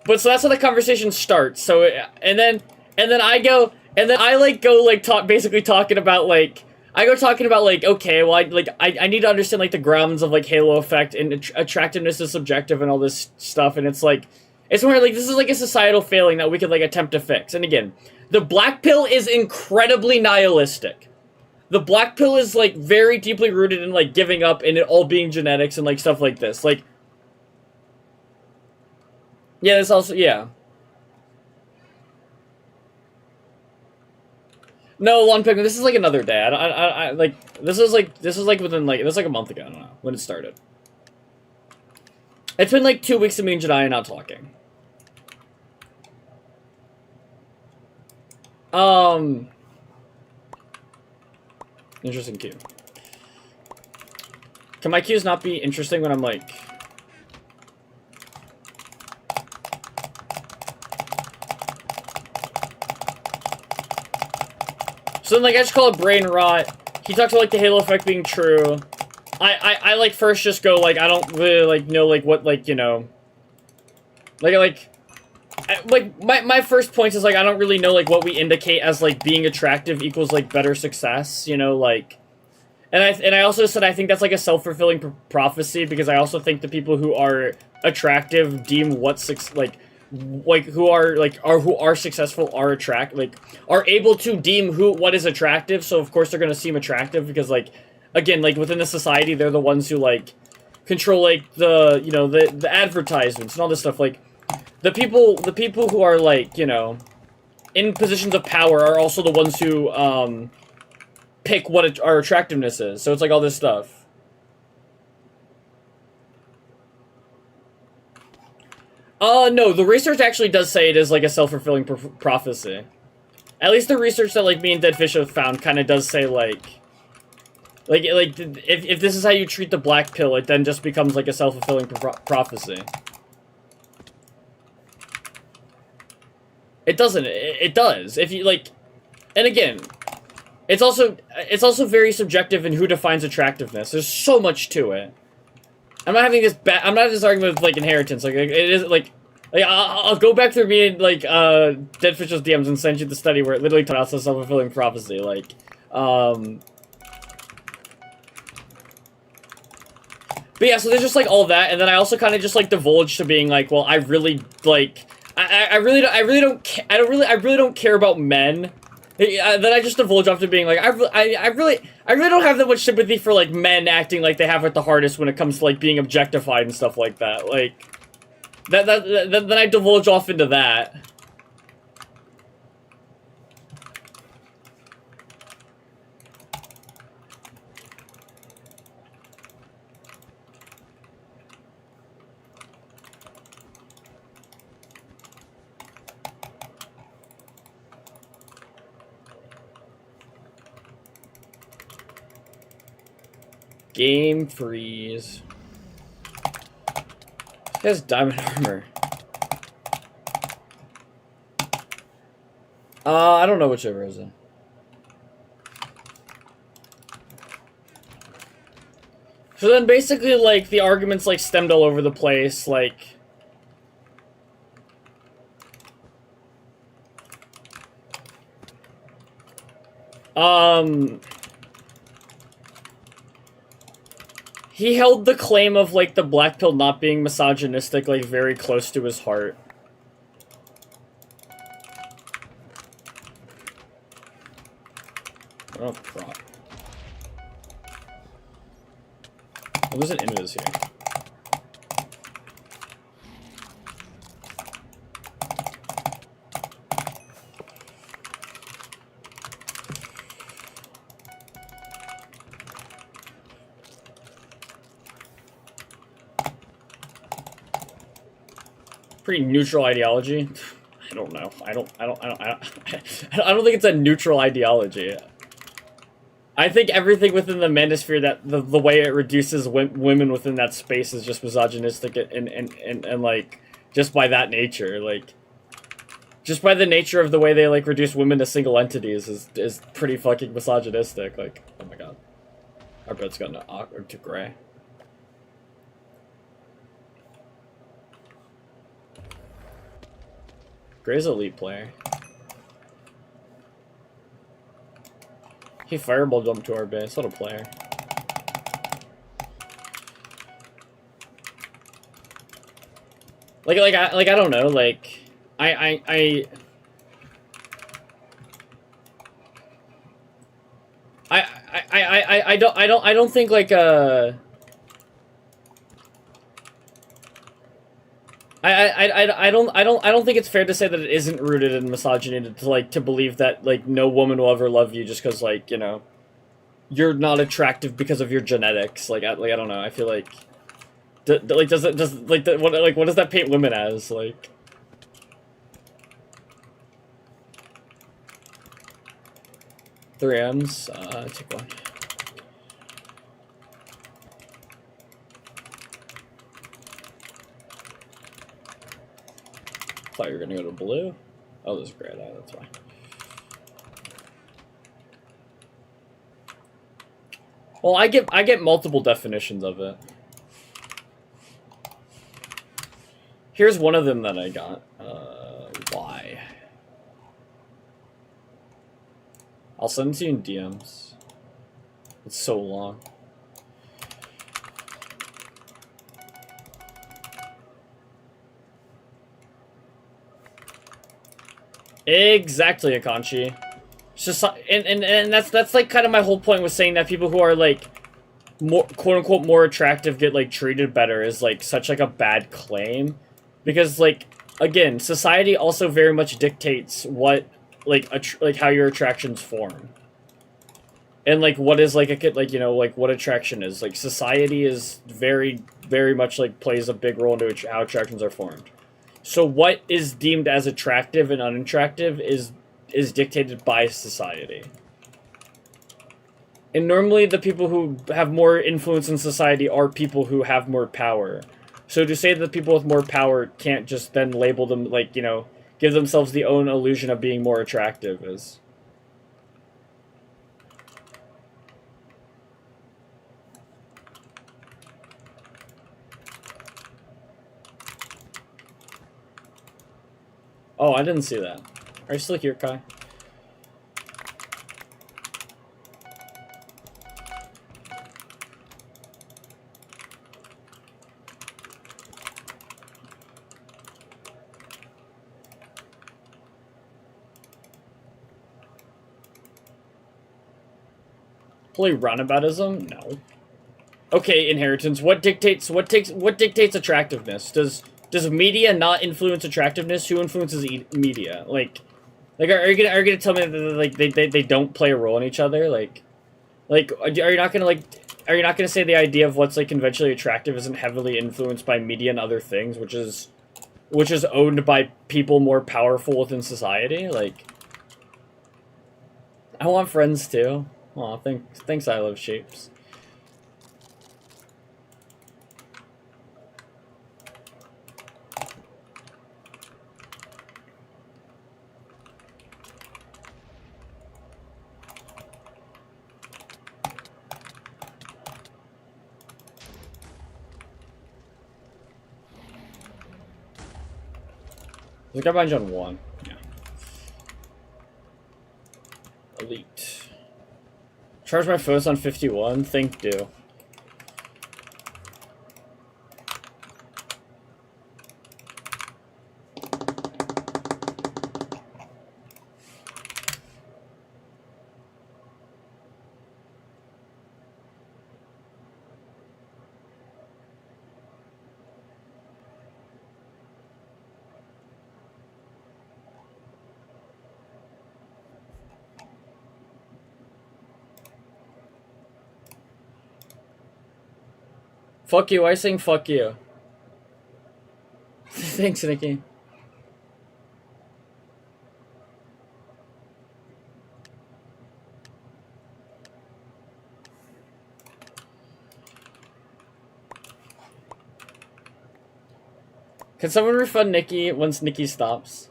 But so that's how the conversation starts. So, and then I go, and then I, like, go, like, basically talking about, like, okay, well, I need to understand, like, the grounds of, like, halo effect, and attractiveness is subjective and all this stuff, and it's, like, it's where, like, this is, like, a societal failing that we could, like, attempt to fix. And again, the black pill is incredibly nihilistic. The black pill is, like, very deeply rooted in, like, giving up and it all being genetics and, like, stuff like this. Like, yeah, this also, yeah. No, Lon Pigman, this is, like, another day. I like, this is, like, within, like, this is, like, a month ago, I don't know, when it started. It's been, like, 2 weeks of me and Jedi not talking. Interesting cue. Can my cues not be interesting when I'm like... So then, like, I just call it brain rot. He talks about, like, the halo effect being true. I like, first just go, like, I don't really, like, know, like, what, like, you know... my first point is, like, I don't really know, like, what we indicate as, like, being attractive equals, like, better success, you know, like... And I also said I think that's, like, a self-fulfilling prophecy, because I also think the people who are attractive deem what's, who are successful are are able to deem what is attractive, so of course they're gonna seem attractive, because, like, again, like, within the society, they're the ones who, like, control, like, the, you know, the advertisements and all this stuff, like... The people who are, like, you know, in positions of power are also the ones who, pick what our attractiveness is. So it's, like, all this stuff. No, the research actually does say it is, like, a self-fulfilling prophecy. At least the research that, like, me and Deadfish have found kind of does say, like, if this is how you treat the black pill, it then just becomes, like, a self-fulfilling prophecy. It doesn't. It does. If you, like... And again, it's also very subjective in who defines attractiveness. There's so much to it. I'm not having this argument with, like, inheritance. Like, it is, like I'll go back through me and, like, Deadfish's DMs and send you the study where it literally talks about self-fulfilling prophecy. Like, But yeah, so there's just, like, all that, and then I also kind of just, like, divulge to being like, well, I really, like... I really don't care about men. Then I just divulge off to being like, I really don't have that much sympathy for like men acting like they have it the hardest when it comes to like being objectified and stuff like that. Like, then I divulge off into that. Game freeze. He has diamond armor. I don't know whichever is it. So then basically, like, the arguments, like, stemmed all over the place, like... He held the claim of, like, the black pill not being misogynistic, like, very close to his heart. Oh, prop. Oh, there's an invis here. Pretty neutral ideology. I don't know. I don't think it's a neutral ideology. I think everything within the manosphere, that the way it reduces women within that space is just misogynistic and like, just by that nature, like, just by the nature of the way they like reduce women to single entities is pretty fucking misogynistic. Like, oh my god, our bed's gotten awkward to gray. Gray's an elite player. He fireball jumped to our base. What a player. I don't know. Like, I don't think like I don't think it's fair to say that it isn't rooted in misogyny to believe that like no woman will ever love you just because like, you know, you're not attractive because of your genetics. Like I don't know. I feel like what does that paint women as? Like, three M's. Take one. Thought you were gonna go to blue. Oh, there's a gray eye, that's why. Well, I get multiple definitions of it. Here's one of them that I got. Why? I'll send it to you in DMs. It's so long. Exactly, Akanchi. It's just, and that's like kind of my whole point with saying that people who are like more quote unquote more attractive get like treated better is like such like a bad claim, because like again, society also very much dictates what like how your attractions form, and like what is like a like, you know, like what attraction is. Like society is very much like plays a big role into how attractions are formed. So what is deemed as attractive and unattractive is dictated by society. And normally the people who have more influence in society are people who have more power. So to say that people with more power can't just then label them, like, you know, give themselves the own illusion of being more attractive is... Oh, I didn't see that. Are you still here, Kai? Holy roundaboutism? No. Okay, inheritance. What dictates attractiveness? Does media not influence attractiveness? Who influences media? Like are you gonna tell me that like they don't play a role in each other? Like are you not gonna say the idea of what's like conventionally attractive isn't heavily influenced by media and other things, which is owned by people more powerful within society? Like, I want friends too. Aw, thanks I love shapes. There's a garbage on 1. Yeah. Elite. Charge my phones on 51. Think do. Fuck you, I sing fuck you. Thanks, Nikki. Can someone refund Nikki once Nikki stops?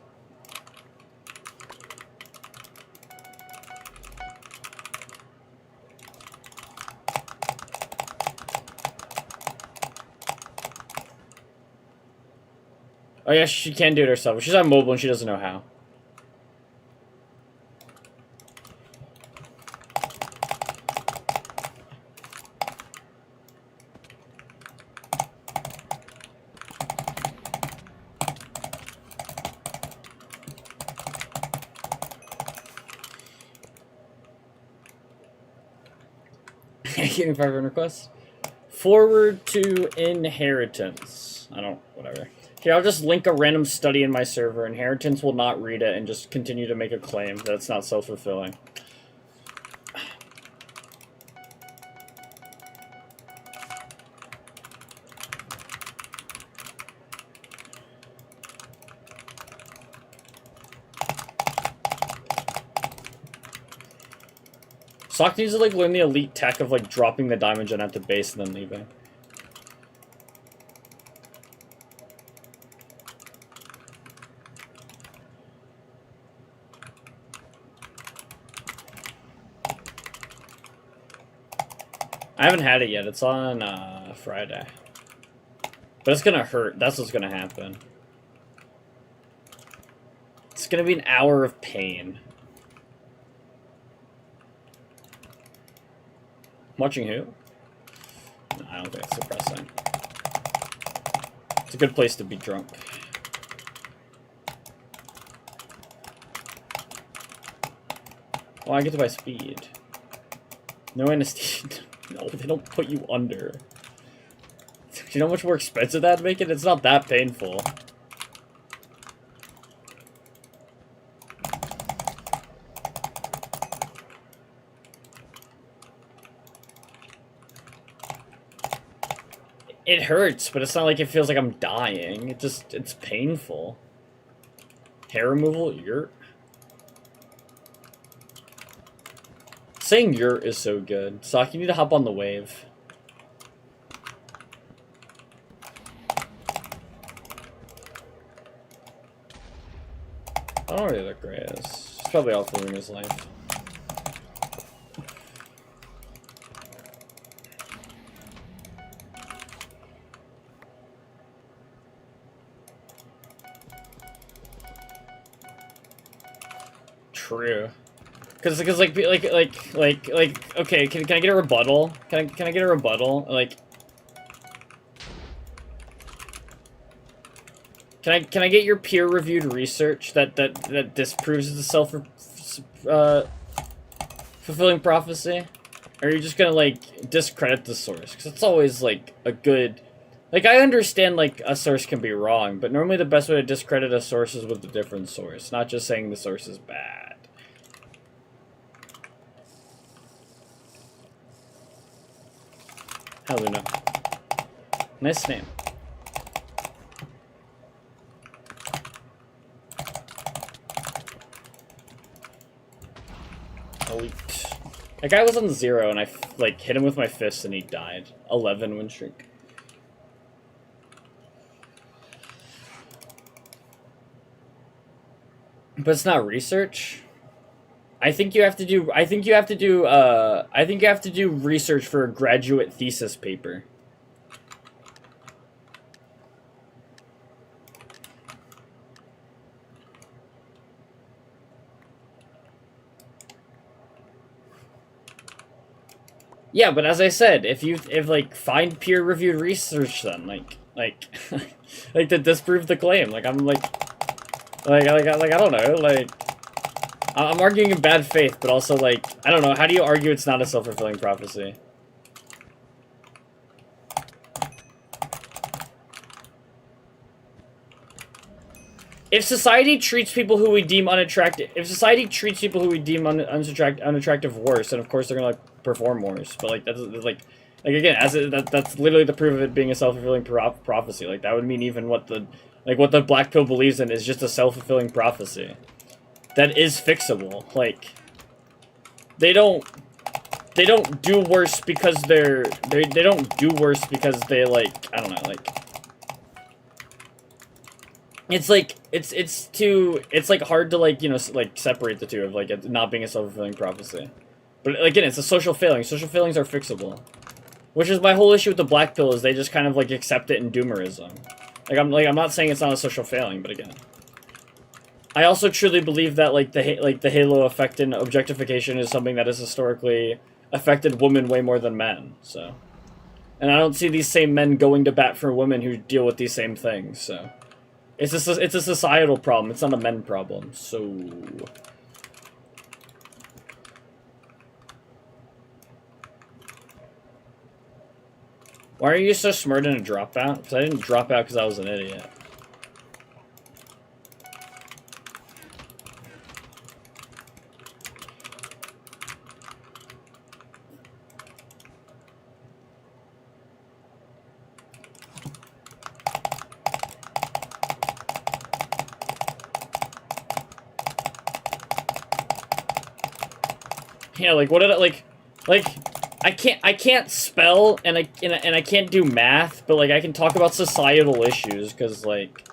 Oh yeah, she can do it herself. She's on mobile and she doesn't know how. Getting 500 requests. Forward to inheritance. I don't, whatever. Here, I'll just link a random study in my server. Inheritance will not read it and just continue to make a claim that it's not self-fulfilling. Sock needs to like learn the elite tech of like dropping the diamond gen at the base and then leaving. I haven't had it yet. It's on Friday. But it's gonna hurt. That's what's gonna happen. It's gonna be an hour of pain. Watching who? No, I don't think it's depressing. It's a good place to be drunk. Oh, I get to buy speed. No anesthesia. No, they don't put you under. Do you know how much more expensive that'd make it? It's not that painful. It hurts, but it's not like it feels like I'm dying. It's painful. Hair removal, yurt. Saying yurt is so good. Sock, you need to hop on the wave. I don't know where the other gray is. It's probably off living his life. True. Cause like okay, can I get a rebuttal? Can I get a rebuttal? Like, can I get your peer-reviewed research that disproves the fulfilling prophecy? Or are you just gonna, like, discredit the source? Because it's always, like, a good... Like, I understand, like, a source can be wrong, but normally the best way to discredit a source is with a different source, not just saying the source is bad. Hi, Luna. Nice name. Elite. That guy was on 0, and I, like, hit him with my fist, and he died. 11 win streak. But it's not research. I think you have to do research for a graduate thesis paper. Yeah, but as I said, if like find peer-reviewed research, then like like to disprove the claim. Like I'm like I don't know, like I'm arguing in bad faith, but also like I don't know. How do you argue it's not a self-fulfilling prophecy? If society treats people who we deem unattractive, unattractive worse, then of course they're gonna like perform worse. But like that's like again, that's literally the proof of it being a self-fulfilling prophecy. Like that would mean even what the black pill believes in is just a self-fulfilling prophecy that is fixable. Like they don't do worse because they don't do worse because they like I don't know like. It's like it's like hard to like like separate the two of like it not being a self-fulfilling prophecy, but again it's a social failing. Social failings are fixable, which is my whole issue with the black pill is they just kind of like accept it in doomerism. I'm not saying it's not a social failing, but again, I also truly believe that like the halo effect in objectification is something that has historically affected women way more than men. So, and I don't see these same men going to bat for women who deal with these same things. So. It's a societal problem. It's not a men problem. So, why are you so smart in a dropout? Because I didn't drop out because I was an idiot. Yeah, like what did I like I can't spell and I can't do math, but like I can talk about societal issues because like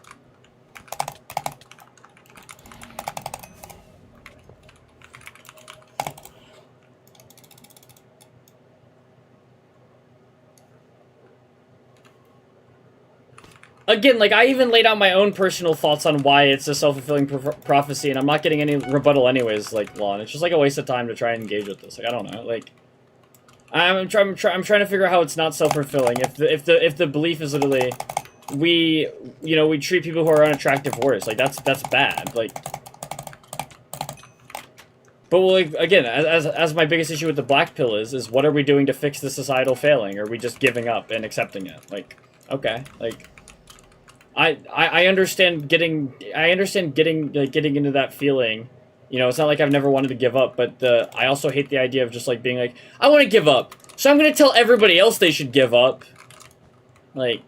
again, like, I even laid out my own personal thoughts on why it's a self-fulfilling prophecy, and I'm not getting any rebuttal anyways, like, Lon. It's just, like, a waste of time to try and engage with this. Like, I don't know. Like, I'm trying to figure out how it's not self-fulfilling. If the belief is literally, we treat people who are unattractive worse. Like, that's bad. Like, but, like, again, as my biggest issue with the black pill is what are we doing to fix the societal failing? Are we just giving up and accepting it? Like, okay, like... I understand getting into that feeling. You know, it's not like I've never wanted to give up, but I also hate the idea of just like being like, I want to give up, so I'm gonna tell everybody else they should give up. Like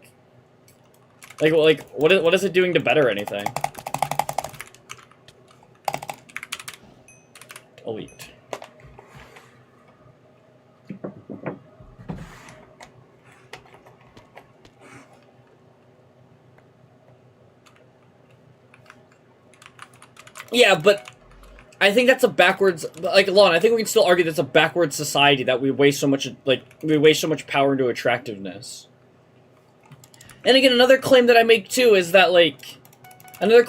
what is it doing to better anything? Elite. Yeah, but I think that's a backwards, like, Lon, I think we can still argue that's a backwards society that we waste so much, like, power into attractiveness. And again, another claim that I make, too, is that, like, that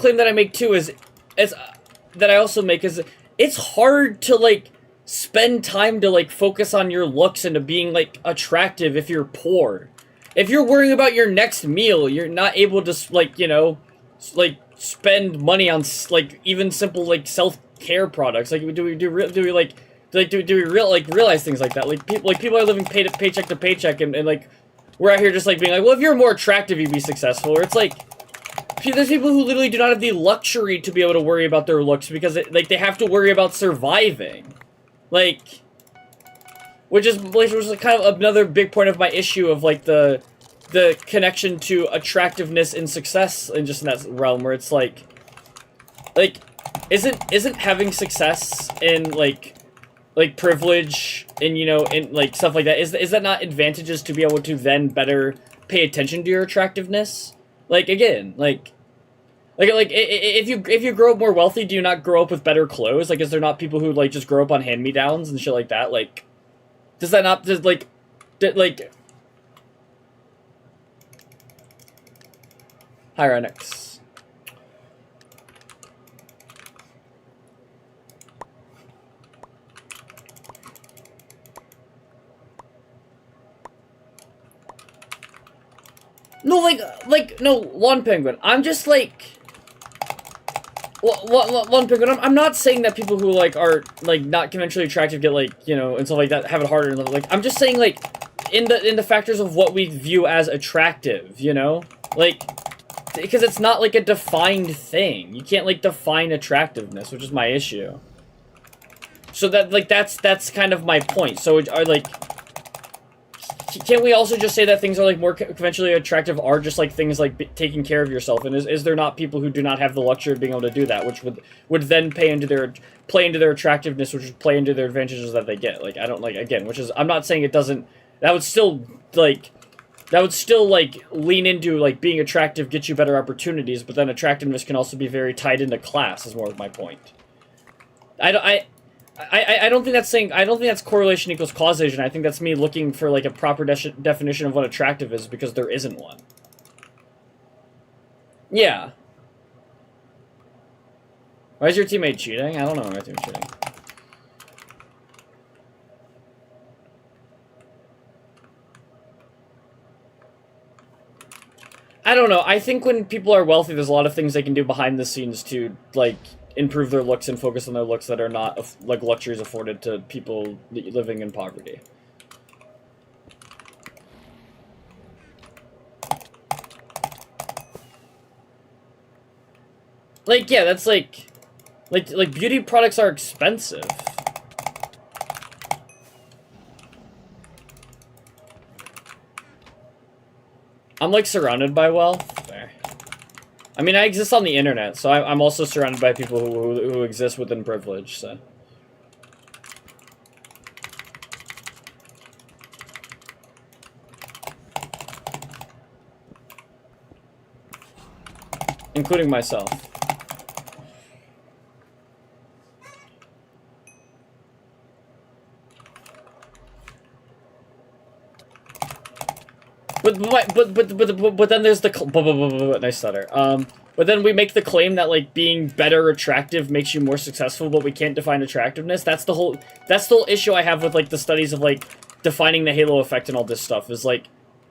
I also make is, it's hard to, like, spend time to, like, focus on your looks and to being, like, attractive if you're poor. If you're worrying about your next meal, you're not able to, like, you know, like, spend money on, like, even simple, like, self-care products. Like, do we, like, Like, do we realize things like that? Like, people are living paycheck to paycheck, and like, we're out here just, like, being like, well, if you're more attractive, you'd be successful. Or it's like, there's people who literally do not have the luxury to be able to worry about their looks because, they have to worry about surviving. Like, which is kind of another big point of my issue of, like, the connection to attractiveness and success in just in that realm, where it's like, isn't having success in, like privilege and, you know, and, like, stuff like that, is that not advantages to be able to then better pay attention to your attractiveness? Like, again, like if you grow up more wealthy, do you not grow up with better clothes? Like, is there not people who, like, just grow up on hand-me-downs and shit like that? Like, does that not, Hi, Renix. No, no, Lawn Penguin. I'm just, like... Lawn Penguin, I'm not saying that people who, like, are, like, not conventionally attractive get, like, you know, and stuff like that, have it harder. Like, I'm just saying, like, in the factors of what we view as attractive, you know? Like, because it's not, like, a defined thing. You can't, like, define attractiveness, which is my issue. So that, like, that's kind of my point. So, like... Can't we also just say that things are, like, more conventionally attractive are just, like, things like taking care of yourself? And is there not people who do not have the luxury of being able to do that, which would then play into their attractiveness, which would play into their advantages that they get? Like, I don't, like, again, which is, I'm not saying it doesn't, that would still, like, lean into, like, being attractive gets you better opportunities, but then attractiveness can also be very tied into class, is more of my point. I don't think that's saying, I don't think that's correlation equals causation. I think that's me looking for, like, a proper definition of what attractive is, because there isn't one. Yeah. Why is your teammate cheating? I don't know why my teammate's cheating. I don't know. I think when people are wealthy, there's a lot of things they can do behind the scenes to, like, improve their looks and focus on their looks that are not, like, luxuries afforded to people living in poverty. Like, yeah, that's like beauty products are expensive. I'm, like, surrounded by wealth. There. I mean, I exist on the internet, so I'm also surrounded by people who exist within privilege, so. Including myself. But then there's the nice stutter. But then we make the claim that, like, being better attractive makes you more successful, but we can't define attractiveness. That's the whole issue I have with, like, the studies of, like, defining the halo effect and all this stuff. Is, like,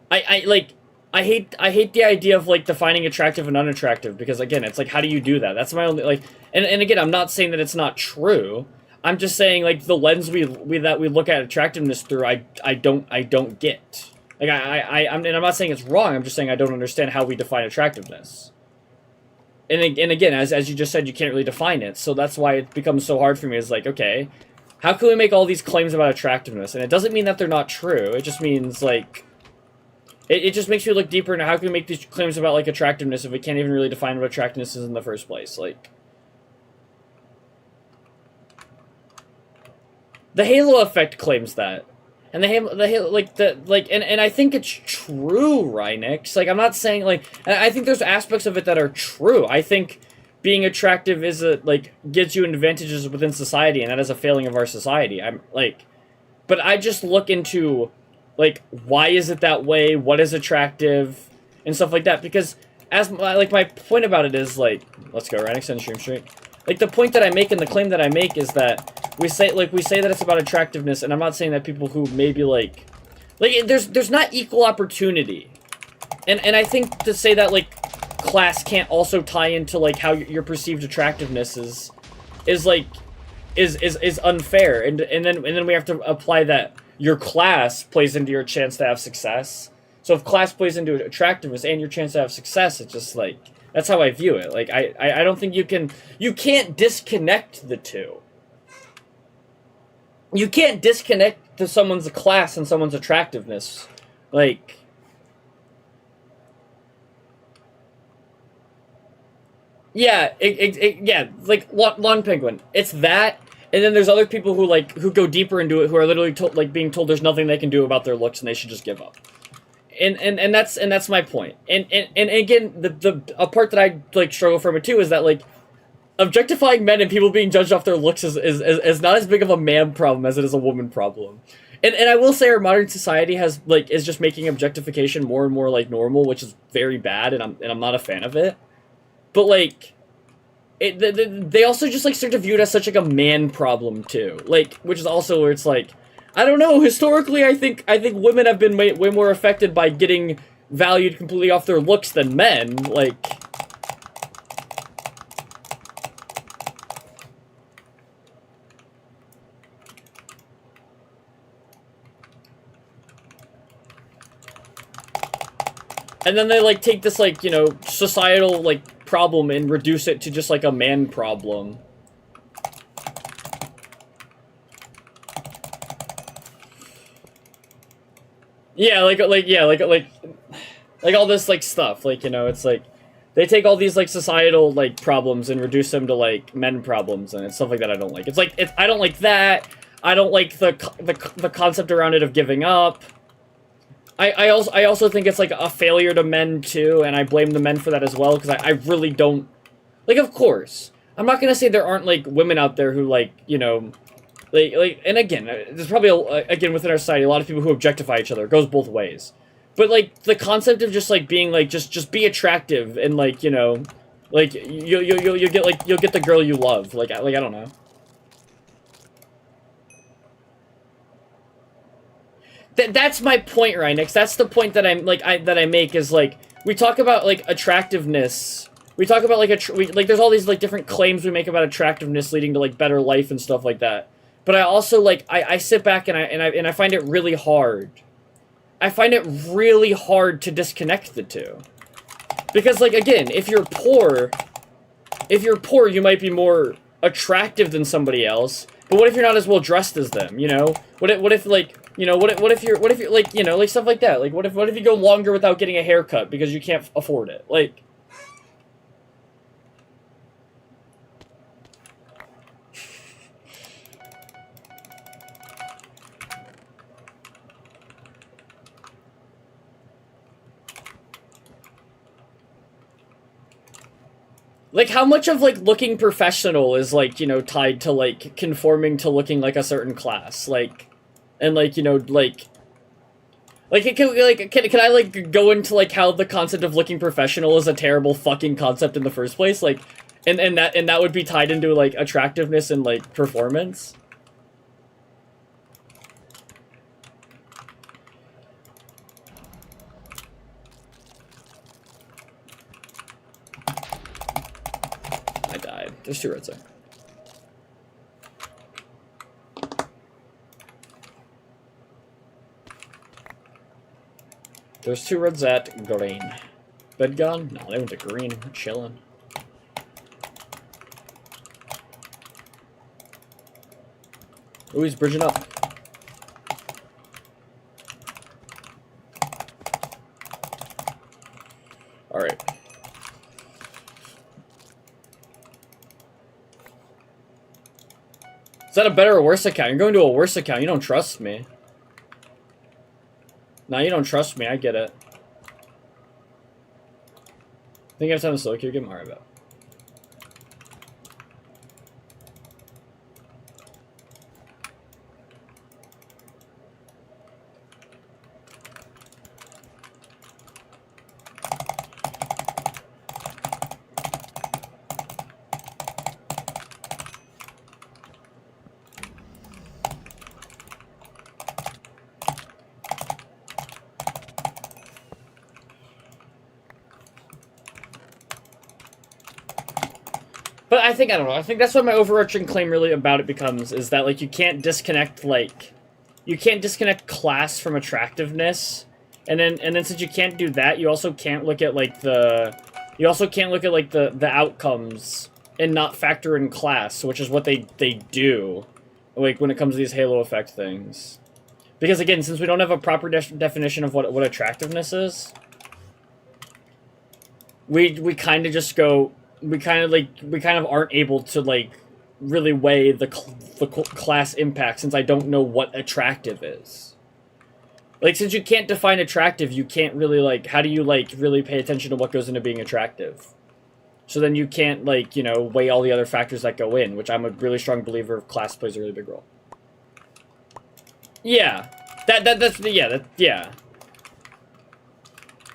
I hate the idea of, like, defining attractive and unattractive, because, again, it's like, how do you do that? That's my only, like, and again, I'm not saying that it's not true. I'm just saying, like, the lens we look at attractiveness through, I don't get. Like, I'm not saying it's wrong, I'm just saying I don't understand how we define attractiveness. And again, as you just said, you can't really define it, so that's why it becomes so hard for me, is like, okay, how can we make all these claims about attractiveness? And it doesn't mean that they're not true, it just means, like, it just makes me look deeper into how can we make these claims about, like, attractiveness if we can't even really define what attractiveness is in the first place, like. The halo effect claims that. And and I think it's true, Rynix. Like, I'm not saying, like, I think there's aspects of it that are true. I think being attractive is gives you advantages within society, and that is a failing of our society. But I just look into, like, why is it that way? What is attractive? And stuff like that. Because, my point about it is, like, let's go, Rynix and Stream Street. Like, the point that I make and the claim that I make is that we say that it's about attractiveness, and I'm not saying that people who maybe, like, there's not equal opportunity. And I think to say that, like, class can't also tie into, like, how your perceived attractiveness is, like, is unfair, and then we have to apply that your class plays into your chance to have success. So if class plays into attractiveness and your chance to have success, it's just like, that's how I view it. Like I don't think you can't disconnect the two. You can't disconnect to someone's class and someone's attractiveness. Like, yeah, yeah, like Lawn Penguin. It's that, and then there's other people who go deeper into it, who are literally being told there's nothing they can do about their looks and they should just give up. And that's my point. And again, a part that I like struggle from it too is that like objectifying men and people being judged off their looks is not as big of a man problem as it is a woman problem. And I will say our modern society is just making objectification more and more like normal, which is very bad, and I'm not a fan of it. But like, they also just like start to view it as such like a man problem too, like, which is also where it's like, I don't know. Historically, I think women have been way more affected by getting valued completely off their looks than men. Like, and then they like take this like, you know, societal like problem and reduce it to just like a man problem. Yeah, like all this like stuff, like, you know, it's like they take all these like societal like problems and reduce them to like men problems, and it's stuff like that I don't like. It's like I don't like that. I don't like the concept around it of giving up. I also think it's like a failure to men too, and I blame the men for that as well, because I really don't like. Of course, I'm not gonna say there aren't like women out there who like, you know. Like, and again, there's probably, again, within our society, a lot of people who objectify each other. It goes both ways. But, like, the concept of just, like, being, like, just be attractive and, like, you know, like, you'll get the girl you love. Like, I don't know. That's my point, Rhinix. That's the point that I make is, like, we talk about, like, attractiveness. We talk about, like, there's all these, like, different claims we make about attractiveness leading to, like, better life and stuff like that. But I also, like, I sit back and I find it really hard. I find it really hard to disconnect the two. Because, like, again, if you're poor, you might be more attractive than somebody else. But what if you're not as well dressed as them, you know? What if like, you know, what if you're like, you know, like stuff like that. Like, what if you go longer without getting a haircut because you can't afford it? Like, like, how much of, like, looking professional is, like, you know, tied to, like, conforming to looking like a certain class? Like, and, like, you know, like, can I, like, go into, like, how the concept of looking professional is a terrible fucking concept in the first place? Like, and that would be tied into, like, attractiveness and, like, performance? I died. There's two reds there. There's two reds at green. Bed gone? No, they went to green. We're chilling. Ooh, he's bridging up. Alright. Is that a better or worse account? You're going to a worse account. You don't trust me. No, you don't trust me. I get it. Think I have time to slow queue? Give him alright about. But I don't know, I think that's what my overarching claim really about it becomes, is that, like, you can't disconnect, like, you can't disconnect class from attractiveness, and then since you can't do that, you also can't look at, like, the outcomes and not factor in class, which is what they do, like, when it comes to these Halo effect things. Because, again, since we don't have a proper definition of what attractiveness is, we kind of just go, we kind of aren't able to, like, really weigh the class impact, since I don't know what attractive is. Like, since you can't define attractive, you can't really, like, how do you, like, really pay attention to what goes into being attractive? So then you can't, like, you know, weigh all the other factors that go in, which I'm a really strong believer of class plays a really big role. Yeah. Yeah.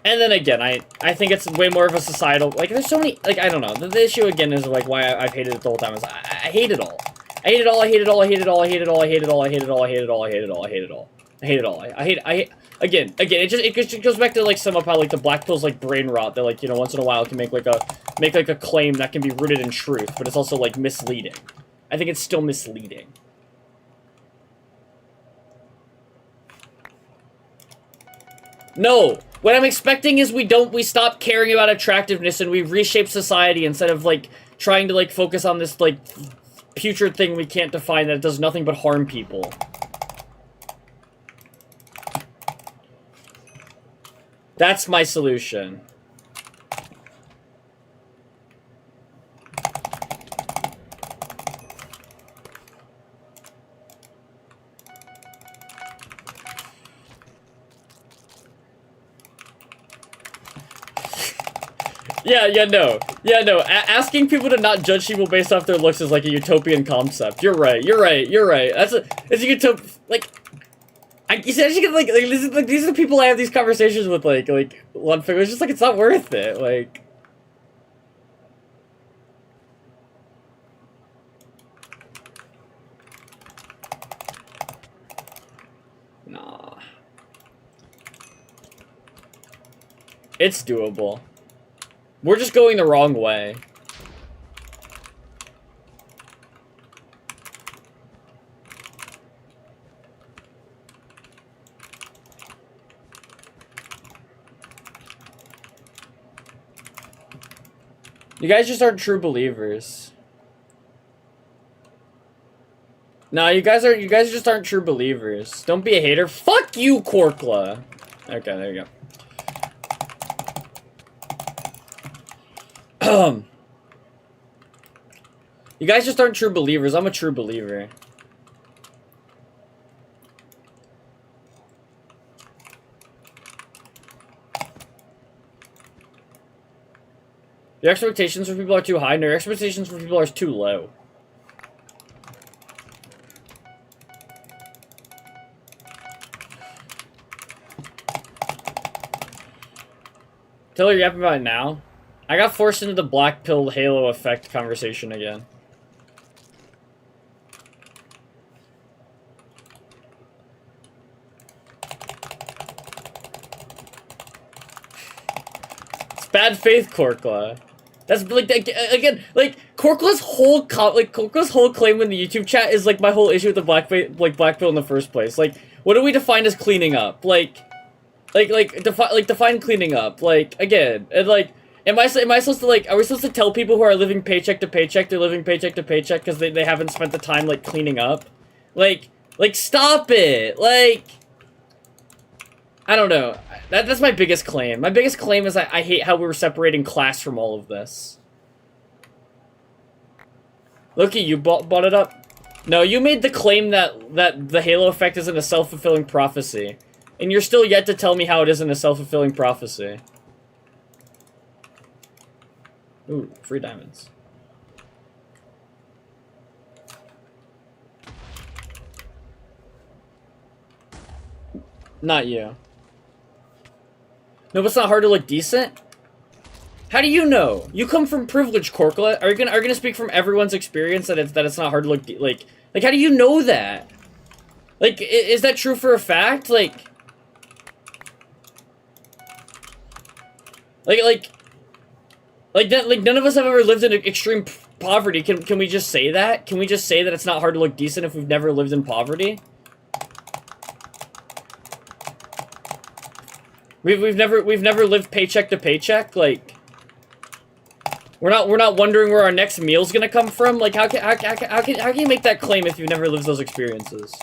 And then again, I think it's way more of a societal, like, there's so many, like, I don't know. The issue, again, is, like, why I've hated it the whole time is I hate it all. I hate it all, I hate it all, I hate it all, I hate it all, I hate it all, I hate it all, I hate it all, I hate it all, I hate it all. I hate it all. I hate, again, it goes back to, like, some of how, like, the black pill's, like, brain rot that, like, you know, once in a while can make a claim that can be rooted in truth, but it's also, like, misleading. I think it's still misleading. No! What I'm expecting is we stop caring about attractiveness and we reshape society instead of, like, trying to, like, focus on this, like, putrid thing we can't define that does nothing but harm people. That's my solution. No. Asking people to not judge people based off their looks is like a utopian concept. You're right. It's a utopia. Like, you see, I just get, like these are the people I have these conversations with, like one figure. It's just like, it's not worth it. Like, nah, it's doable. We're just going the wrong way. You guys just aren't true believers. No, you guys just aren't true believers. Don't be a hater. Fuck you, Korkla. Okay, there you go. You guys just aren't true believers. I'm a true believer. Your expectations for people are too high, and your expectations for people are too low. Taylor, you yapping about it now? I got forced into the black pill Halo effect conversation again. It's bad faith, Korkla. That's, like, again, like, Korkla's whole claim in the YouTube chat is, like, my whole issue with the black pill in the first place. Like, what do we define as cleaning up? Define cleaning up. Like, again, and, like, am I supposed to, like, are we supposed to tell people who are living paycheck to paycheck they're living paycheck to paycheck because they haven't spent the time, like, cleaning up? Like, stop it! Like, I don't know. That's my biggest claim. My biggest claim is I hate how we're separating class from all of this. Loki, you brought it up? No, you made the claim that the Halo effect isn't a self-fulfilling prophecy. And you're still yet to tell me how it isn't a self-fulfilling prophecy. Ooh, free diamonds. Not you. No, but it's not hard to look decent? How do you know? You come from privilege, Korkla. Are you gonna speak from everyone's experience that it's not hard to look like how do you know that? Like, is that true for a fact? Like none of us have ever lived in extreme poverty. Can we just say that? Can we just say that it's not hard to look decent if we've never lived in poverty? We've never lived paycheck to paycheck. Like, we're not wondering where our next meal's gonna come from. Like, how can you make that claim if you've never lived those experiences?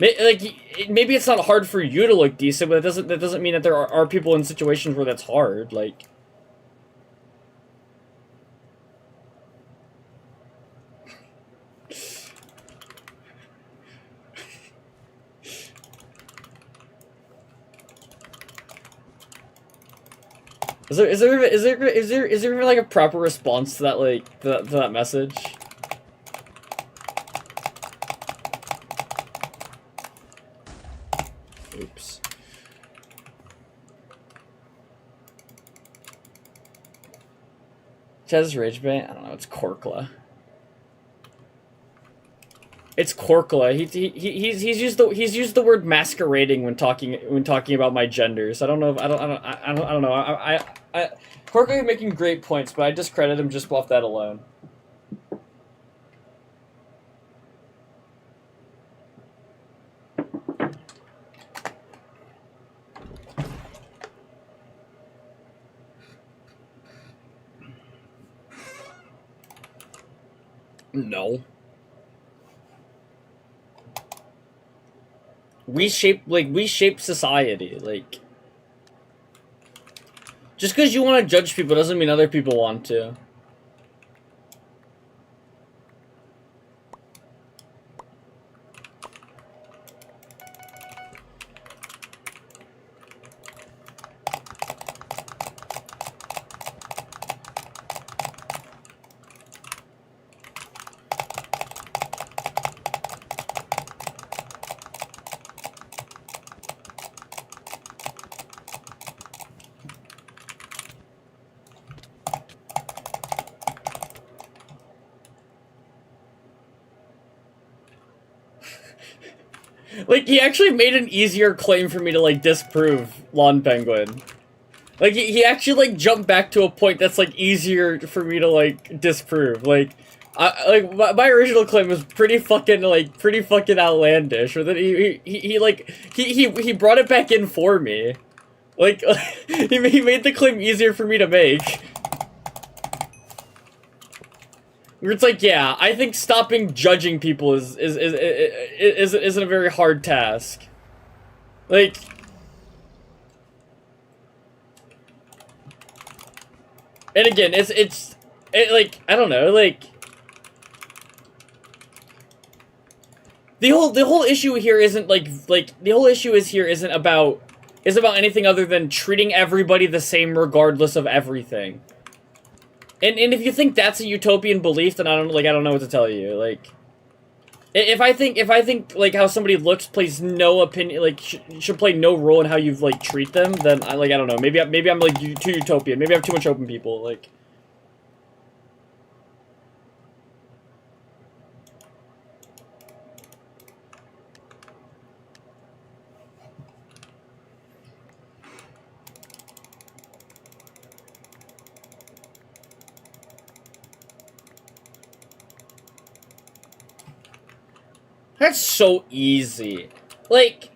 Like, maybe it's not hard for you to look decent, but that doesn't mean that there are people in situations where that's hard. Like, is there like a proper response to that, like, to that message? Oops. Chaz Rage Bait? I don't know, it's Korkla. It's Korkla. He's used the word masquerading when talking about my gender. So I don't know if I don't know. Korkla making great points, but I discredit him just off that alone. No. We shape society, like, just because you want to judge people doesn't mean other people want to. Like, he actually made an easier claim for me to, like, disprove Lawn Penguin. Like, he actually, like, jumped back to a point that's, like, easier for me to, like, disprove. Like, my original claim was pretty fucking outlandish. But then he brought it back in for me. Like, he made the claim easier for me to make. Where it's like, yeah, I think stopping judging people isn't a very hard task. Like, and again, it's like, I don't know, like, the whole issue here isn't the whole issue isn't about anything other than treating everybody the same regardless of everything. And if you think that's a utopian belief, then I don't know what to tell you. Like, if I think like how somebody looks plays no opinion, like should play no role in how you like treat them, then I don't know. Maybe I'm like too utopian. Maybe I have too much open people. Like, that's so easy. Like,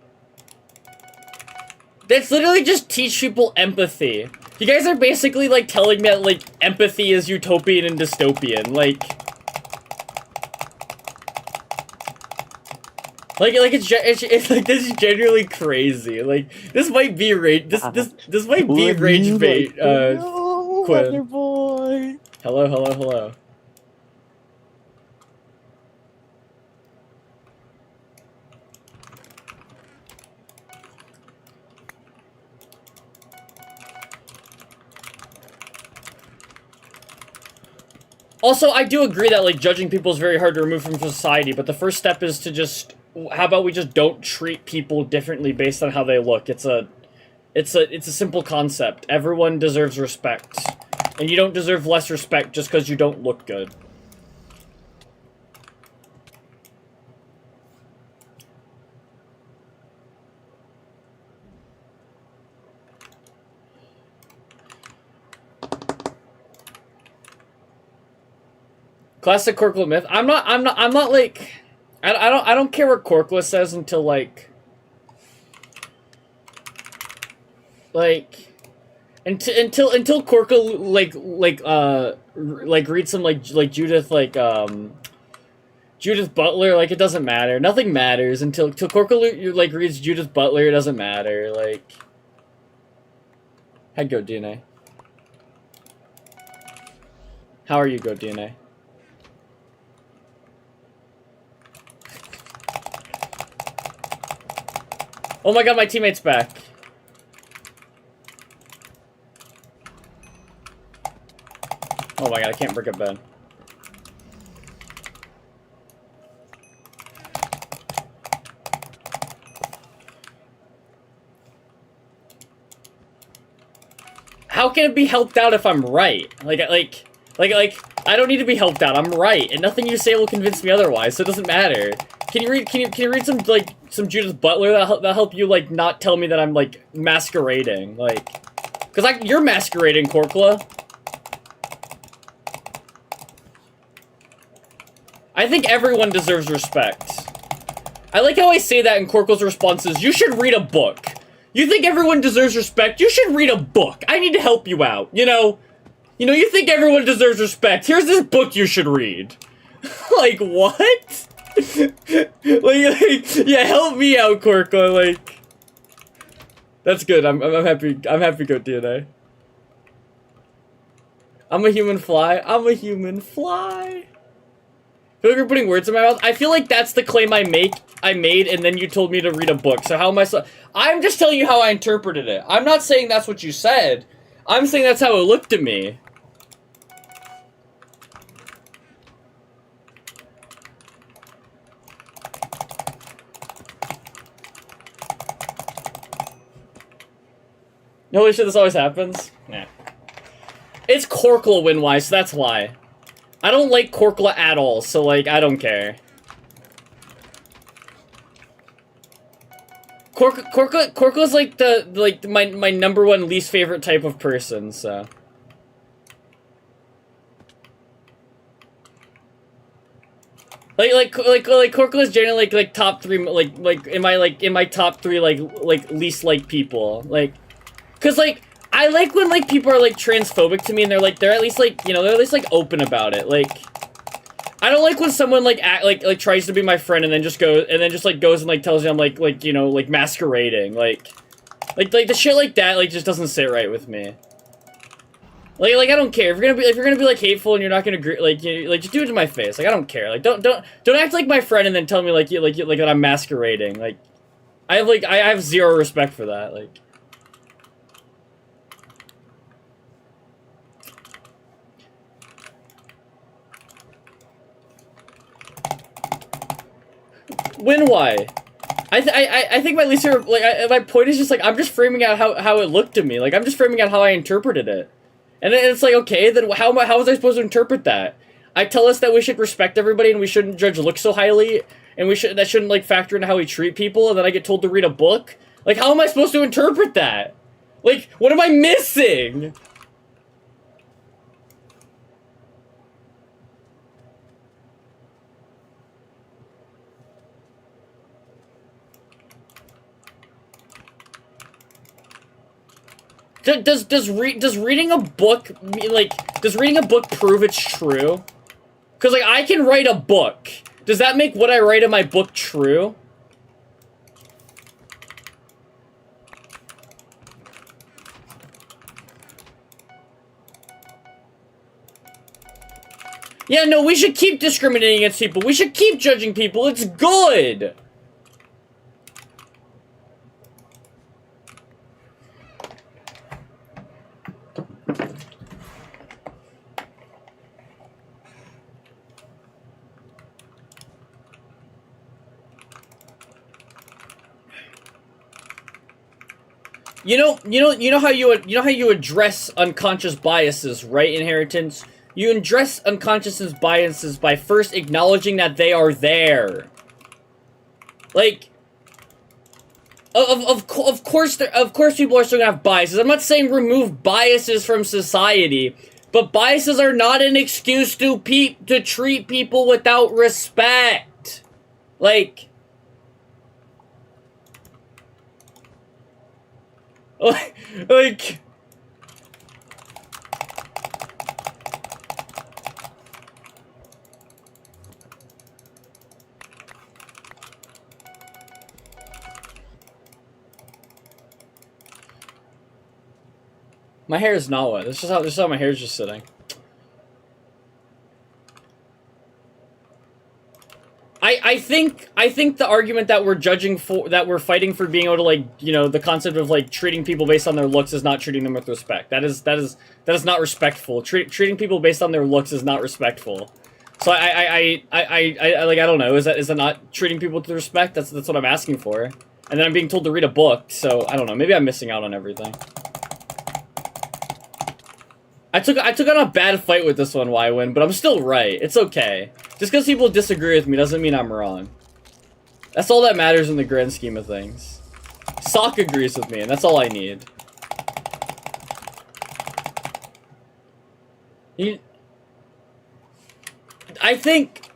that's literally just teach people empathy. You guys are basically, like, telling me that, like, empathy is utopian and dystopian. Like, it's like, this is genuinely crazy. Like, this might be this might be rage bait, Quinn. Boy. Hello. Also, I do agree that, like, judging people is very hard to remove from society, but the first step is to just, how about we just don't treat people differently based on how they look? It's a simple concept. Everyone deserves respect. And you don't deserve less respect just because you don't look good. Classic Korkla myth. I'm not like, I don't care what Korkla says until like until Korkla like reads some like Judith Judith Butler. Like, it doesn't matter. Nothing matters until Korkla like reads Judith Butler. It doesn't matter. Like, hi, Go DNA. How are you, Go DNA? Oh my god, my teammate's back. Oh my god, I can't break a bed. How can it be helped out if I'm right? Like, I don't need to be helped out. I'm right, and nothing you say will convince me otherwise, so it doesn't matter. Can you read some, like, some Judith Butler that'll help you, like, not tell me that I'm, like, masquerading, like... Because, like, you're masquerading, Korkla. I think everyone deserves respect. I like how I say that in Korkla's response is, you should read a book. You think everyone deserves respect? You should read a book. I need to help you out, you know? You think everyone deserves respect. Here's this book you should read. Like, what? like, yeah, help me out, Korkla, like... That's good, I'm happy, Go DNA. I'm a human fly. I'm a human fly. I feel like you're putting words in my mouth. I feel like that's the claim I made, and then you told me to read a book. So how am I I'm just telling you how I interpreted it. I'm not saying that's what you said. I'm saying that's how it looked to me. Holy shit, this always happens? Nah. It's Korkla win-wise, so that's why. I don't like Korkla at all, so, like, I don't care. Korkla's, like, my number one least favorite type of person, so... Like Korkla's generally, like, top 3, in my top 3, least liked people, like... Cause, like, I like when, like, people are, like, transphobic to me and they're at least, like, you know, they're at least, like, open about it. Like, I don't like when someone, like, tries to be my friend and then just goes and, like, tells me I'm, like, you know, like, masquerading. Like, the shit like that, like, just doesn't sit right with me. Like, I don't care. If you're gonna be, like, hateful and you're not gonna agree, like, just do it to my face. Like, I don't care. Like, don't act like my friend and then tell me, like, that I'm masquerading. Like, I have zero respect for that, like. Win why? I think my least favorite, like, my point is just, like, I'm just framing out how it looked to me. Like, I'm just framing out how I interpreted it. And it's like, okay, then how was I supposed to interpret that? I tell us that we should respect everybody and we shouldn't judge looks so highly, and that shouldn't, like, factor into how we treat people, and then I get told to read a book? Like, how am I supposed to interpret that? Like, what am I missing? Does reading a book does reading a book prove it's true? Cause, like, I can write a book. Does that make what I write in my book true? Yeah, no, we should keep discriminating against people. We should keep judging people. It's good. You know how you address unconscious biases, right, Inheritance? You address unconscious biases by first acknowledging that they are there. Like, of course people are still gonna have biases. I'm not saying remove biases from society, But biases are not an excuse to treat people without respect. Like... like... My hair is not wet. This is how my hair is just sitting. I think the argument that we're fighting for being able to, like, you know, the concept of, like, treating people based on their looks is not treating them with respect. That is not respectful. Treating people based on their looks is not respectful. So I don't know. Is that not treating people with respect? That's what I'm asking for. And then I'm being told to read a book. So I don't know. Maybe I'm missing out on everything. I took on a bad fight with this one, Wywin, but I'm still right. It's okay. Just because people disagree with me doesn't mean I'm wrong. That's all that matters in the grand scheme of things. Sock agrees with me, and that's all I need. I think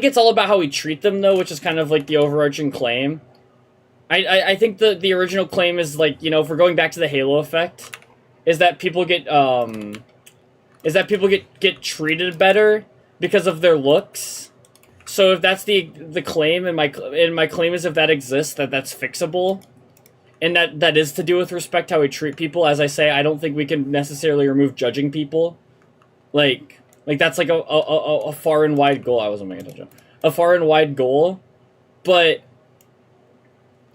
it's all about how we treat them, though, which is kind of like the overarching claim. I think the original claim is, like, you know, if we're going back to the Halo effect, is that people get get treated better because of their looks. So if that's the claim, and my claim is if that exists, that's fixable, and that is to do with respect, how we treat people. As I say, I don't think we can necessarily remove judging people. Like that's like a far and wide goal. I wasn't making a joke. A far and wide goal, but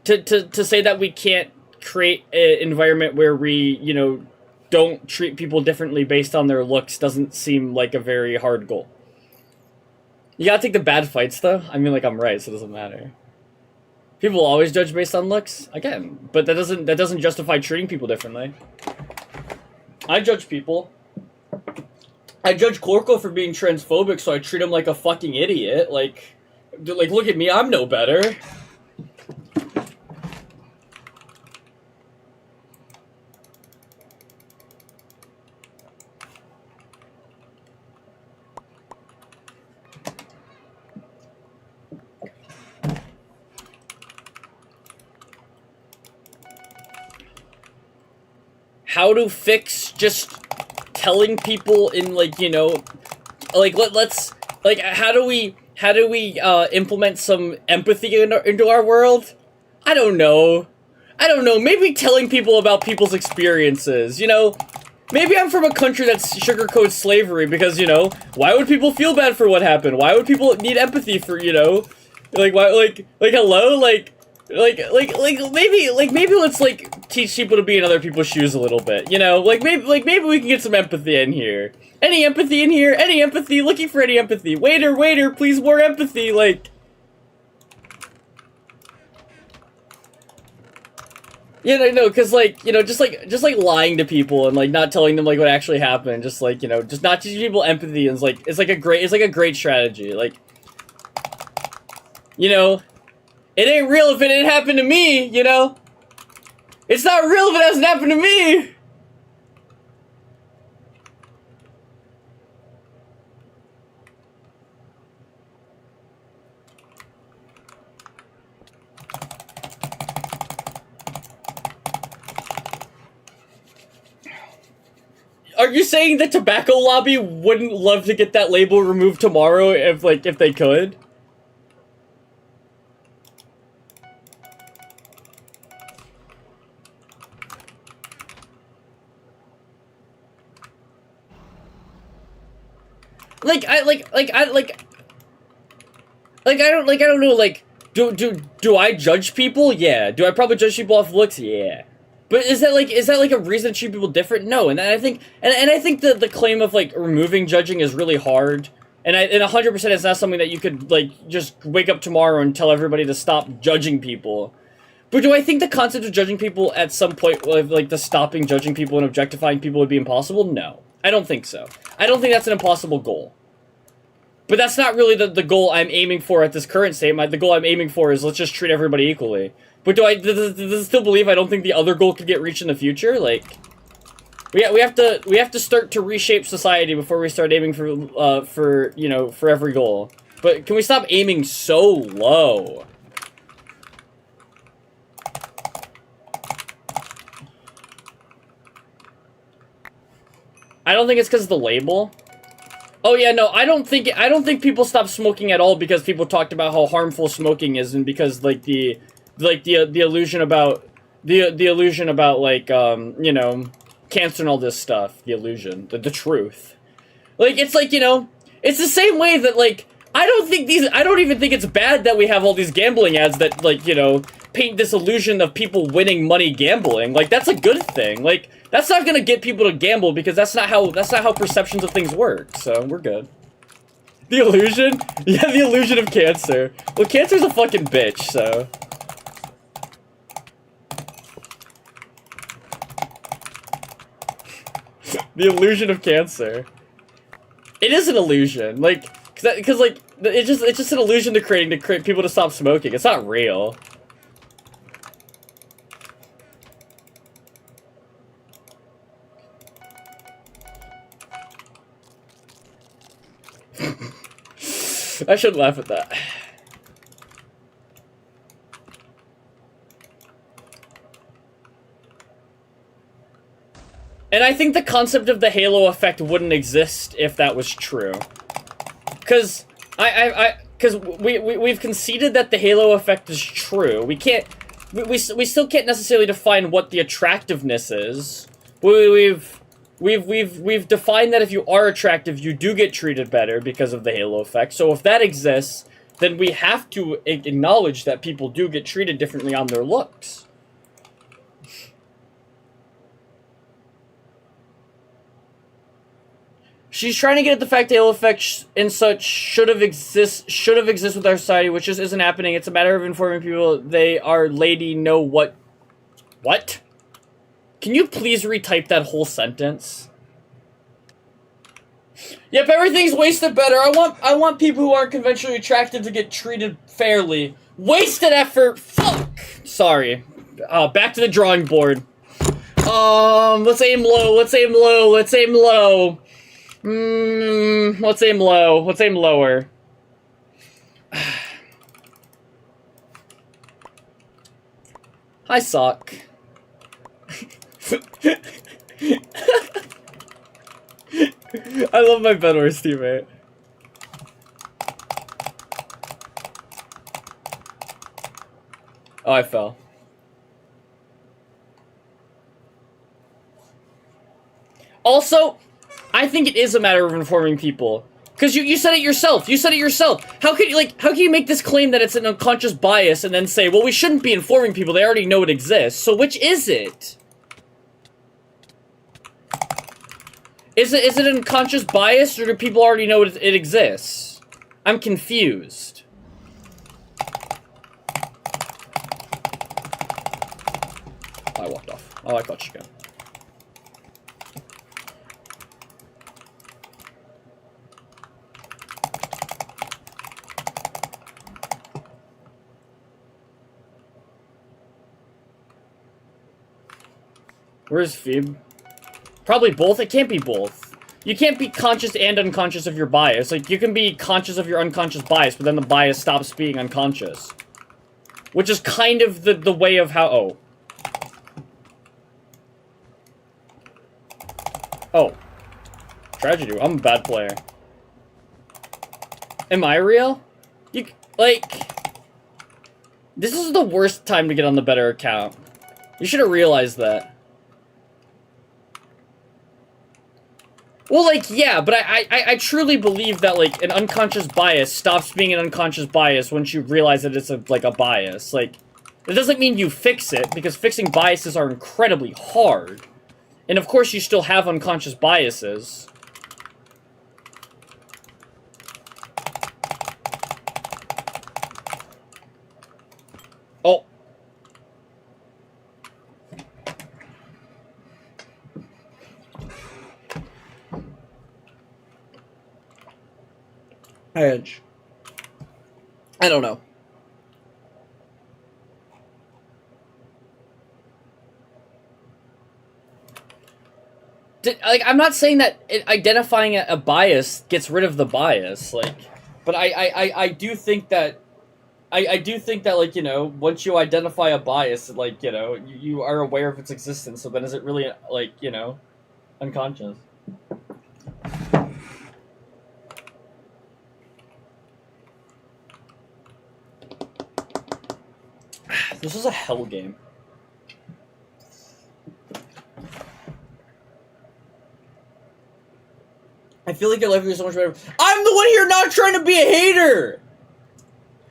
to say that we can't create an environment where we, you know, don't treat people differently based on their looks doesn't seem like a very hard goal. You gotta take the bad fights, though. I mean, like, I'm right, so it doesn't matter. People always judge based on looks, again, but that doesn't justify treating people differently. I judge people. I judge Corco for being transphobic, so I treat him like a fucking idiot. Like, look at me, I'm no better. How to fix just telling people in, like, you know, like, let's like, how do we implement some empathy into our world? I don't know. Maybe telling people about people's experiences, you know? Maybe I'm from a country that sugarcoats slavery because, you know, why would people feel bad for what happened? Why would people need empathy for, you know? Like, why, hello? Maybe let's, like, teach people to be in other people's shoes a little bit, you know? Maybe we can get some empathy in here. Any empathy in here? Any empathy? Looking for any empathy. Waiter, please, more empathy, like... You know, no, because, like, you know, just like lying to people and, like, not telling them, like, what actually happened, just, like, you know, just not teaching people empathy is, like, it's like a great strategy, like... You know... It ain't real if it didn't happen to me, you know? It's not real if it hasn't happened to me! Are you saying the tobacco lobby wouldn't love to get that label removed tomorrow if they could? I don't know, like, do I judge people? Yeah. Do I probably judge people off looks? Yeah. But is that like a reason to treat people different? No. And I think that the claim of, like, removing judging is really hard. And 100% it's not something that you could, like, just wake up tomorrow and tell everybody to stop judging people. But do I think the concept of judging people at some point, like, the stopping judging people and objectifying people would be impossible? No. I don't think so. I don't think that's an impossible goal. But that's not really the goal I'm aiming for at this current state. The goal I'm aiming for is let's just treat everybody equally. But does it still believe I don't think the other goal could get reached in the future? Like... we have to start to reshape society before we start aiming for you know, for every goal. But can we stop aiming so low? I don't think it's because of the label. Oh yeah, no, I don't think people stopped smoking at all because people talked about how harmful smoking is, and because like the illusion about the illusion about like you know, cancer and all this stuff, the illusion, the truth. Like, it's like, you know, it's the same way that like I don't even think it's bad that we have all these gambling ads that, like, you know, paint this illusion of people winning money gambling. Like, that's a good thing. Like, that's not gonna get people to gamble because that's not how perceptions of things work. So we're good. The illusion? Yeah, the illusion of cancer. Well, cancer's a fucking bitch, so. The illusion of cancer. It is an illusion, like, cause like, it's just an illusion to create people to stop smoking. It's not real. I shouldn't laugh at that. And I think the concept of the halo effect wouldn't exist if that was true. Cause cause we've conceded that the halo effect is true. We still can't necessarily define what the attractiveness is. We've defined that if you are attractive, you do get treated better because of the halo effect. So if that exists, then we have to acknowledge that people do get treated differently on their looks. She's trying to get at the fact the halo effect and such should have exist with our society, which just isn't happening. It's a matter of informing people they are lady know what. What? Can you please retype that whole sentence? Yep, everything's wasted better. I want people who aren't conventionally attractive to get treated fairly. Wasted effort. Fuck. Sorry. Back to the drawing board. Let's aim low. Let's aim low. Let's aim low. Let's aim low. Let's aim lower. Hi, Sock. I love my Bedwars teammate. Oh, I fell. Also, I think it is a matter of informing people. Because you said it yourself. You said it yourself. How can you make this claim that it's an unconscious bias and then say, well, we shouldn't be informing people, they already know it exists. So which is it? Is it an unconscious bias, or do people already know it exists? I'm confused. I walked off. Oh, I thought you could. Where's Phoebe? Probably both. It can't be both. You can't be conscious and unconscious of your bias. Like, you can be conscious of your unconscious bias, but then the bias stops being unconscious. Which is kind of the way of how... Oh. Oh. Tragedy. I'm a bad player. Am I real? You... Like... This is the worst time to get on the better account. You should have realized that. Well, like, yeah, but I truly believe that, like, an unconscious bias stops being an unconscious bias once you realize that it's, like, a bias. Like, it doesn't mean you fix it, because fixing biases are incredibly hard. And, of course, you still have unconscious biases. Oh. Edge. I don't know. like, I'm not saying that identifying a bias gets rid of the bias, like, but I do think that, I do think that, like, you know, once you identify a bias, like, you know, you are aware of its existence, so then is it really, like, you know, unconscious? This is a hell game. I feel like your life would be so much better. I'm the one here not trying to be a hater!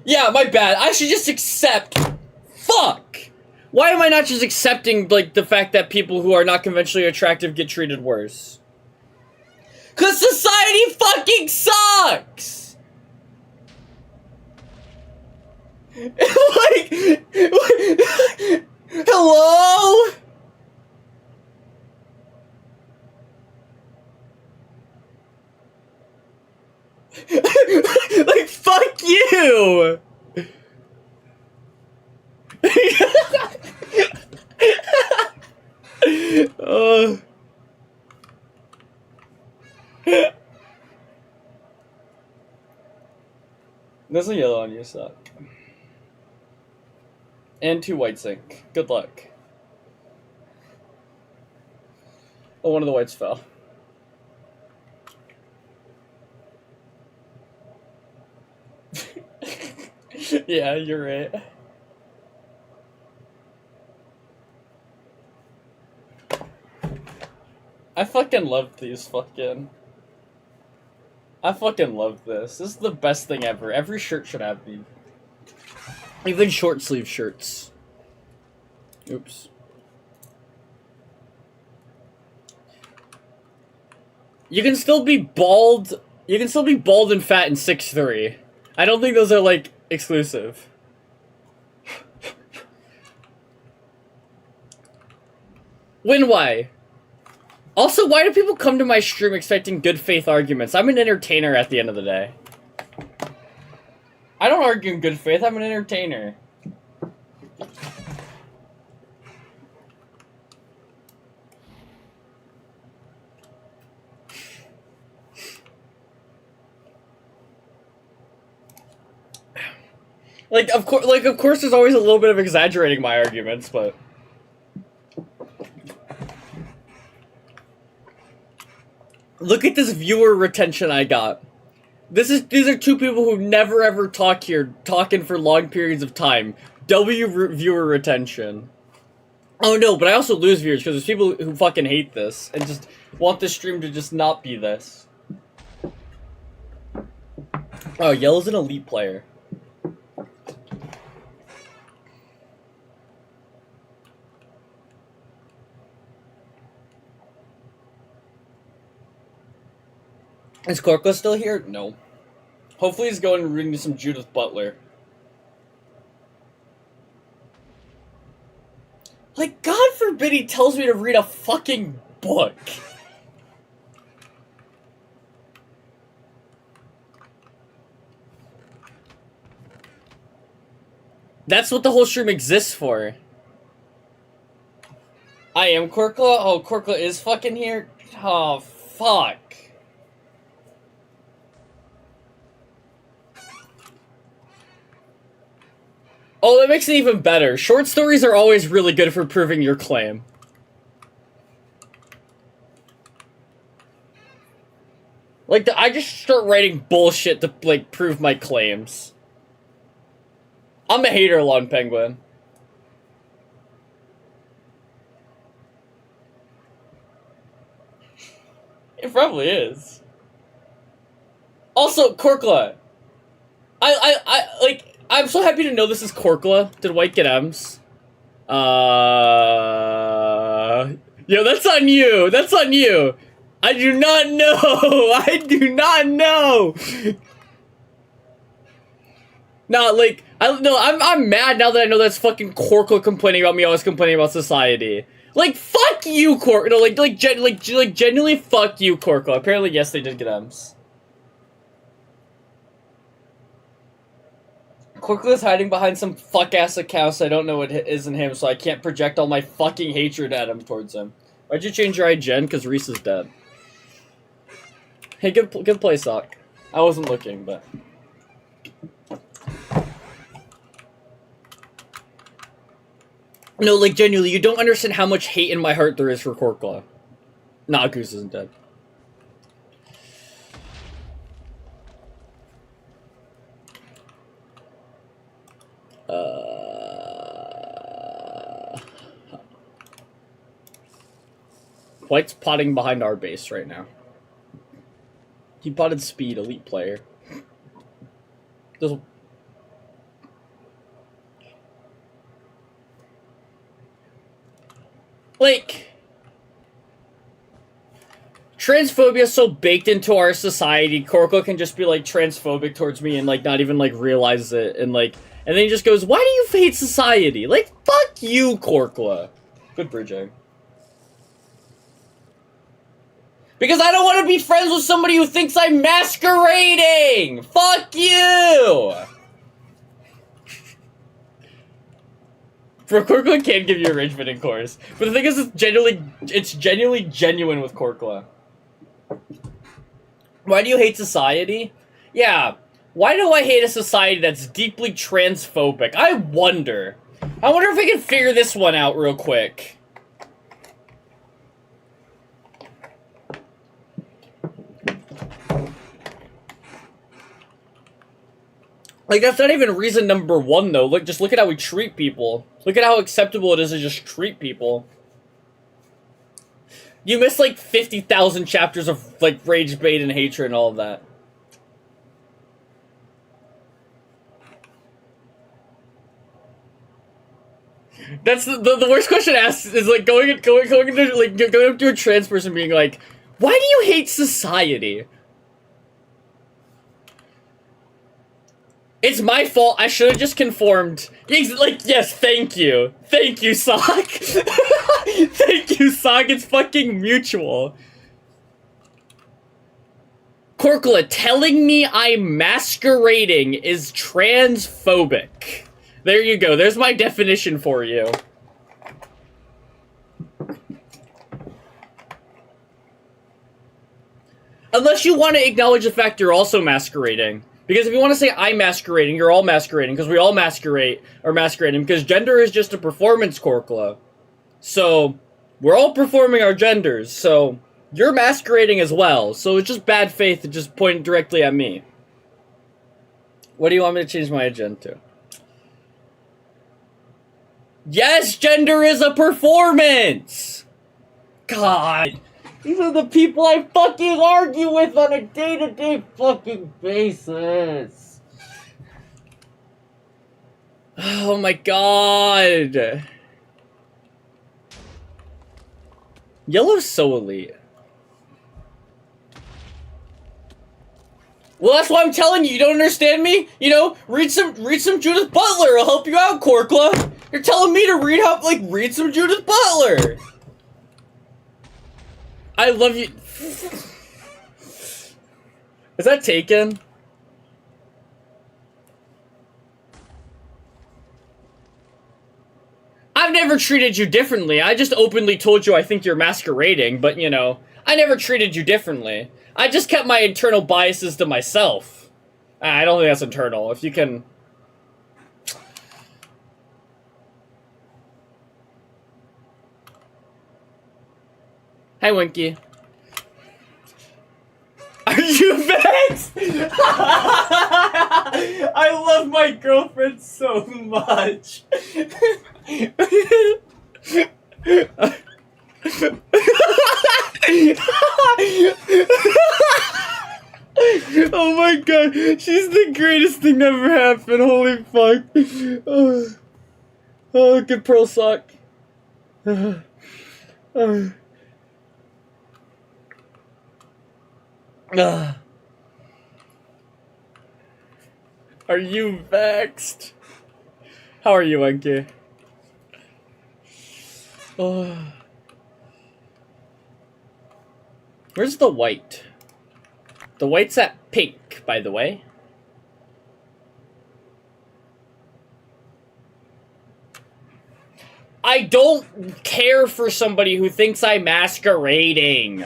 Yeah, my bad. I should just accept. Fuck! Why am I not just accepting, like, the fact that people who are not conventionally attractive get treated worse? 'Cause society fucking sucks! like, hello? like, fuck you! There's a yellow on your sock. And 2 white zinc. Good luck. Oh, one of the whites fell. Yeah, you're right. I fucking love these fucking... I fucking love this. This is the best thing ever. Every shirt should have these. Even short sleeve shirts. Oops. You can still be bald. You can still be bald and fat in 6'3". I don't think those are, like, exclusive. When why? Also, why do people come to my stream expecting good faith arguments? I'm an entertainer at the end of the day. I don't argue in good faith, I'm an entertainer. Like, of course there's always a little bit of exaggerating my arguments, but... Look at this viewer retention I got. These are 2 people who never ever talk here, talking for long periods of time. Viewer retention. Oh no, but I also lose viewers because there's people who fucking hate this and just want this stream to just not be this. Oh, Yellow's an elite player. Is Corco still here? No. Hopefully he's going and reading some Judith Butler. Like, God forbid he tells me to read a fucking book. That's what the whole stream exists for. I am Corkla? Oh, Corkla is fucking here? Oh, fuck. Oh, that makes it even better. Short stories are always really good for proving your claim. Like, I just start writing bullshit to, like, prove my claims. I'm a hater, Lawn Penguin. It probably is. Also, Korkla. Like, I'm so happy to know this is Korkla. Did White get M's? Yo, that's on you. That's on you. I do not know. I do not know. Nah, like, I'm mad now that I know that's fucking Korkla complaining about me always complaining about society. Like, fuck you, Korkla. No, like, genuinely fuck you, Korkla. Apparently, yes, they did get M's. Korkla's hiding behind some fuck-ass accounts I don't know what isn't him, so I can't project all my fucking hatred at him towards him. Why'd you change your IGN? Because Reese is dead. Hey, good play, Sock. I wasn't looking, but... No, like, genuinely, you don't understand how much hate in my heart there is for Korkla. Nah, Goose isn't dead. White's potting behind our base right now. He potted Speed, elite player. Like... Transphobia is so baked into our society, Korkla can just be, like, transphobic towards me and, like, not even, like, realize it. And, like... And then he just goes, why do you hate society? Like, fuck you, Korkla. Good bridging. Because I don't want to be friends with somebody who thinks I'm masquerading! Fuck you! Bro, Korkla can give you a rage in course. But the thing is, it's genuinely genuine with Korkla. Why do you hate society? Yeah, why do I hate a society that's deeply transphobic? I wonder if I can figure this one out real quick. Like, that's not even reason number one, though. Look, just look at how we treat people. Look at how acceptable it is to just treat people. You missed, like, 50,000 chapters of, like, rage bait and hatred and all of that. That's the worst question asked is, like, going up to a trans person being like, why do you hate society? It's my fault. I should have just conformed. Like, yes, thank you. Thank you, Sock. Thank you, Sock. It's fucking mutual. Korkla, telling me I'm masquerading is transphobic. There you go. There's my definition for you. Unless you want to acknowledge the fact you're also masquerading. Because if you want to say I'm masquerading, you're all masquerading, because we all masquerading, because gender is just a performance, Korkla. So, we're all performing our genders, so you're masquerading as well. So it's just bad faith to just point directly at me. What do you want me to change my agenda to? Yes, gender is a performance! God. These are the people I fucking argue with on a day-to-day fucking basis. Oh my god. Yellow's so elite. Well, that's why I'm telling you, you don't understand me? You know, read some Judith Butler, I'll help you out, Korkla. You're telling me to read some Judith Butler. I love you. Is that taken? I've never treated you differently. I just openly told you I think you're masquerading, but, you know, I never treated you differently. I just kept my internal biases to myself. I don't think that's internal. If you can... Hi, Winky. Are you vexed? I love my girlfriend so much. Oh my god, she's the greatest thing that ever happened. Holy fuck. Oh, good pearl sock. Are you vexed? How are you, Enki? Oh. Where's the white? The white's at pink, by the way. I don't care for somebody who thinks I'm masquerading.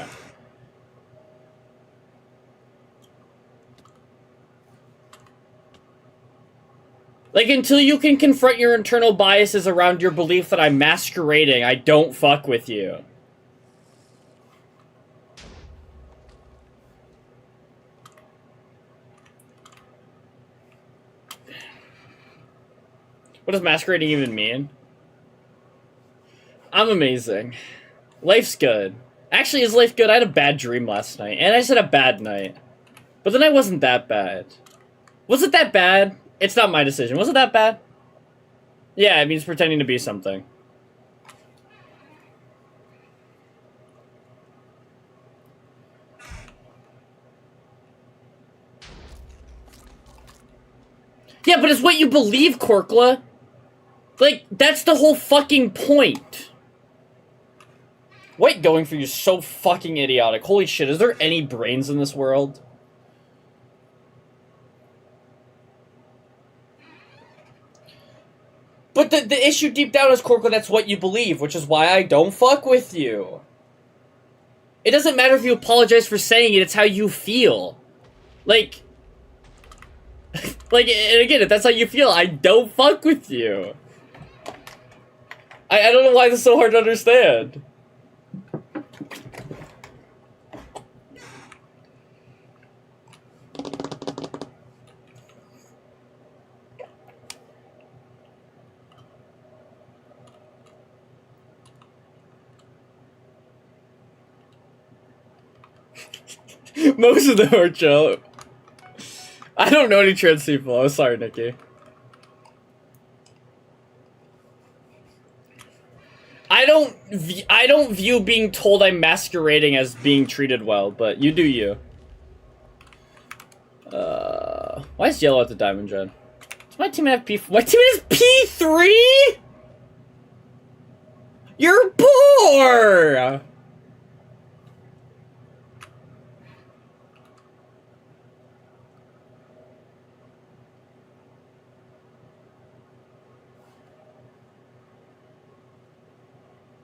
Like, until you can confront your internal biases around your belief that I'm masquerading, I don't fuck with you. What does masquerading even mean? I'm amazing. Life's good. Actually, is life good? I had a bad dream last night, and I just had a bad night. But the night wasn't that bad. Was it that bad? It's not my decision. Was it that bad? Yeah, it means pretending to be something. Yeah, but it's what you believe, Korkla. Like, that's the whole fucking point. White going for you is so fucking idiotic. Holy shit, is there any brains in this world? But the issue deep down is, Korkla, that's what you believe, which is why I don't fuck with you. It doesn't matter if you apologize for saying it, it's how you feel. Like, and again, if that's how you feel, I don't fuck with you. I don't know why this is so hard to understand. Most of them are chill. I don't know any trans people. I'm sorry, Nikki. I don't view being told I'm masquerading as being treated well, but you do you. Why is yellow at the diamond gen? Does my team have P4? My team has P3? You're poor!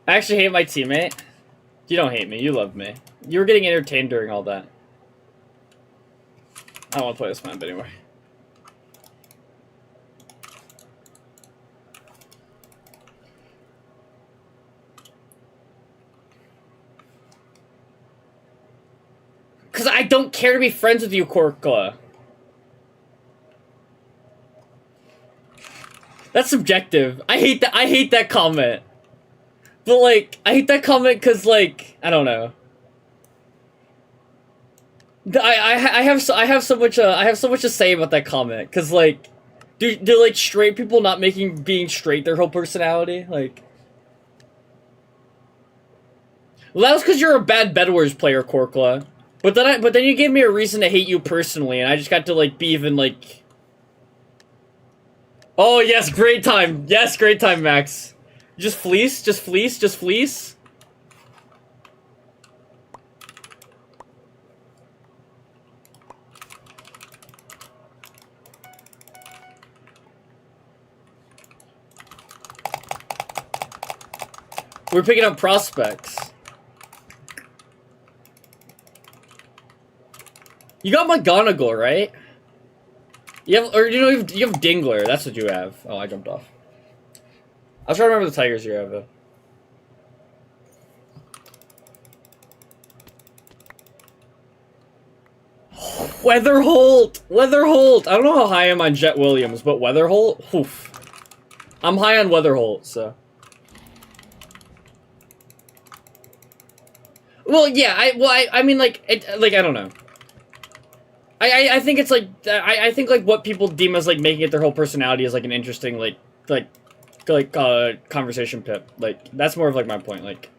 I actually hate my teammate. You don't hate me, you love me. You were getting entertained during all that. I don't want to play this map anymore. Because I don't care to be friends with you, Korkla. That's subjective. I hate that comment. But, like, I hate that comment because, like, I don't know. I have so much to say about that comment because, like, do like straight people not making being straight their whole personality? Like, well, that was because you're a bad Bed Wars player, Korkla. But then you gave me a reason to hate you personally, and I just got to like be even like. Oh yes, great time. Yes, great time, Max. Just fleece, just fleece, just fleece. We're picking up prospects. You got McGonagall, right? You have, or you know, you have Dingler. That's what you have. Oh, I jumped off. I was trying to remember the Tigers you have, though. Weatherholt! Weatherholt! I don't know how high I am on Jet Williams, but Weatherholt? Oof. I'm high on Weatherholt, so. Well, yeah, I mean, like, I don't know. I think it's like, I think, like, what people deem as, like, making it their whole personality is, like, an interesting, like, conversation pip. Like, that's more of, like, my point, like.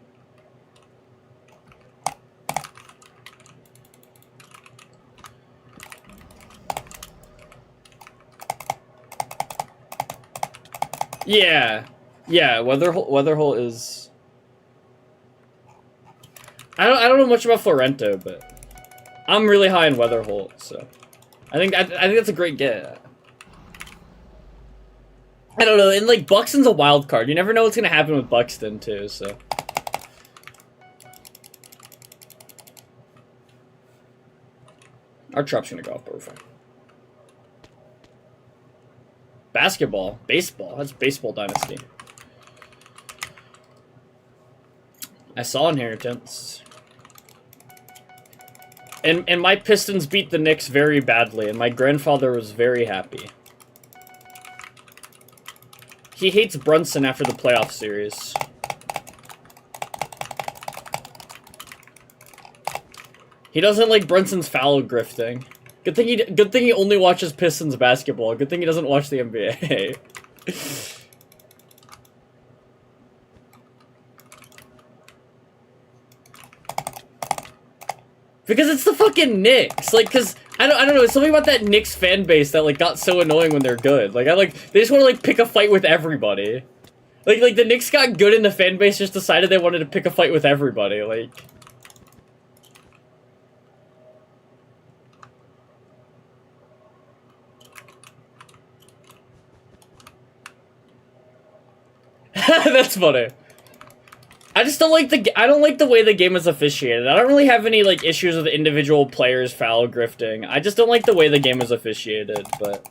Yeah. Yeah, Weatherholt is... I don't know much about Florento, but I'm really high in Weatherholt, so I think that's a great get. I don't know, and like Buxton's a wild card. You never know what's gonna happen with Buxton too, so. Our drop's gonna go up, but we're fine. Basketball. Baseball. That's Baseball Dynasty. I saw Inheritance. And my Pistons beat the Knicks very badly, and my grandfather was very happy. He hates Brunson after the playoff series. He doesn't like Brunson's foul grifting. Good thing he only watches Pistons basketball. Good thing he doesn't watch the NBA. Because it's the fucking Knicks. Like, cause I don't know, it's something about that Knicks fan base that like got so annoying when they're good. Like they just want to like pick a fight with everybody. Like the Knicks got good and the fan base just decided they wanted to pick a fight with everybody. Like, that's funny. I just don't like the way the game is officiated. I don't really have any like issues with individual players foul grifting. I just don't like the way the game is officiated, but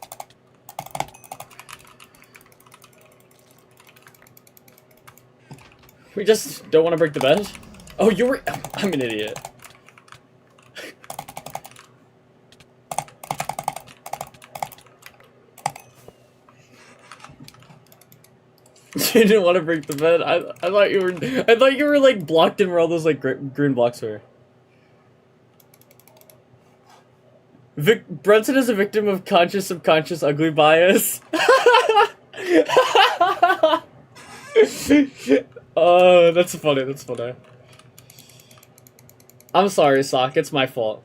we just don't want to break the bed. Oh, I'm an idiot. You didn't want to break the bed. I thought you were like blocked in where all those like green blocks were. Brunson is a victim of conscious, subconscious, ugly bias. Oh, that's funny. That's funny. I'm sorry, Sock. It's my fault.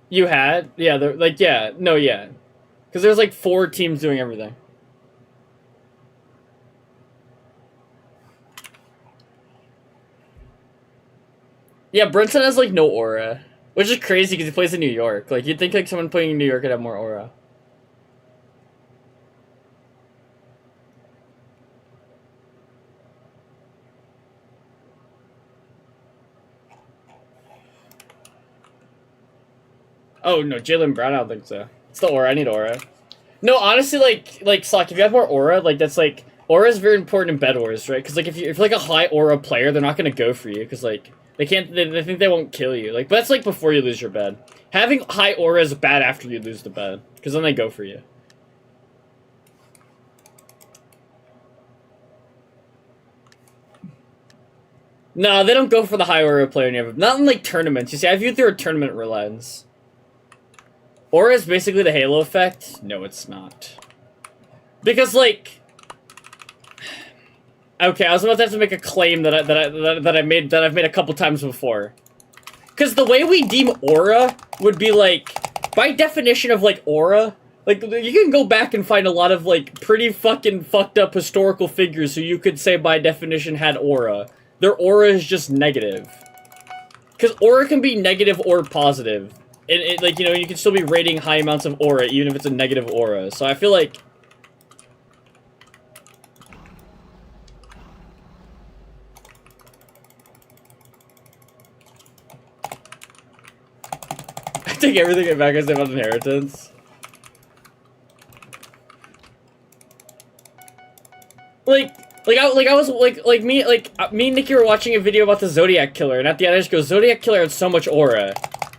You had? Yeah. They're like, yeah. No, yeah. Because there's like 4 teams doing everything. Yeah, Brunson has, like, no aura. Which is crazy, because he plays in New York. Like, you'd think, like, someone playing in New York could have more aura. Oh, no, Jaylen Brown, I don't think so. It's the aura, I need aura. No, honestly, like, Sock, if you have more aura, like, that's, like... Aura is very important in bed wars, right? Because, like, if you're, like, a high aura player, they're not gonna go for you, because, like... They think they won't kill you. Like, but that's like before you lose your bed. Having high aura is bad after you lose the bed. Because then they go for you. No, they don't go for the high aura player never. Not in like tournaments. You see, I view it through a tournament lens. Aura is basically the halo effect? No, it's not. Because like... Okay, I was about to have to make a claim that I've made a couple times before. Because the way we deem aura would be like, by definition of like aura, like you can go back and find a lot of like pretty fucking fucked up historical figures who you could say by definition had aura. Their aura is just negative. Because aura can be negative or positive. And like, you know, you can still be rating high amounts of aura even if it's a negative aura. So I feel like... Take everything back I said about Inheritance. Me and Nikki were watching a video about the Zodiac Killer, and at the end I just go, Zodiac Killer had so much aura.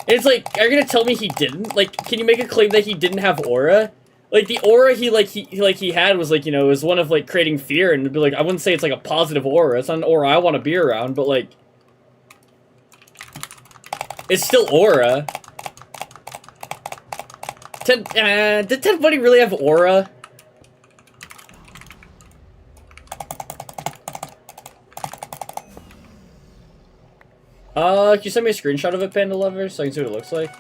And it's like, are you gonna tell me he didn't? Like, can you make a claim that he didn't have aura? Like, the aura he had was like, you know, was one of like creating fear, and it'd be like, I wouldn't say it's like a positive aura. It's not an aura I want to be around, but like, it's still aura. Did Ted Bundy really have aura? Can you send me a screenshot of it, Panda Lover, so I can see what it looks like?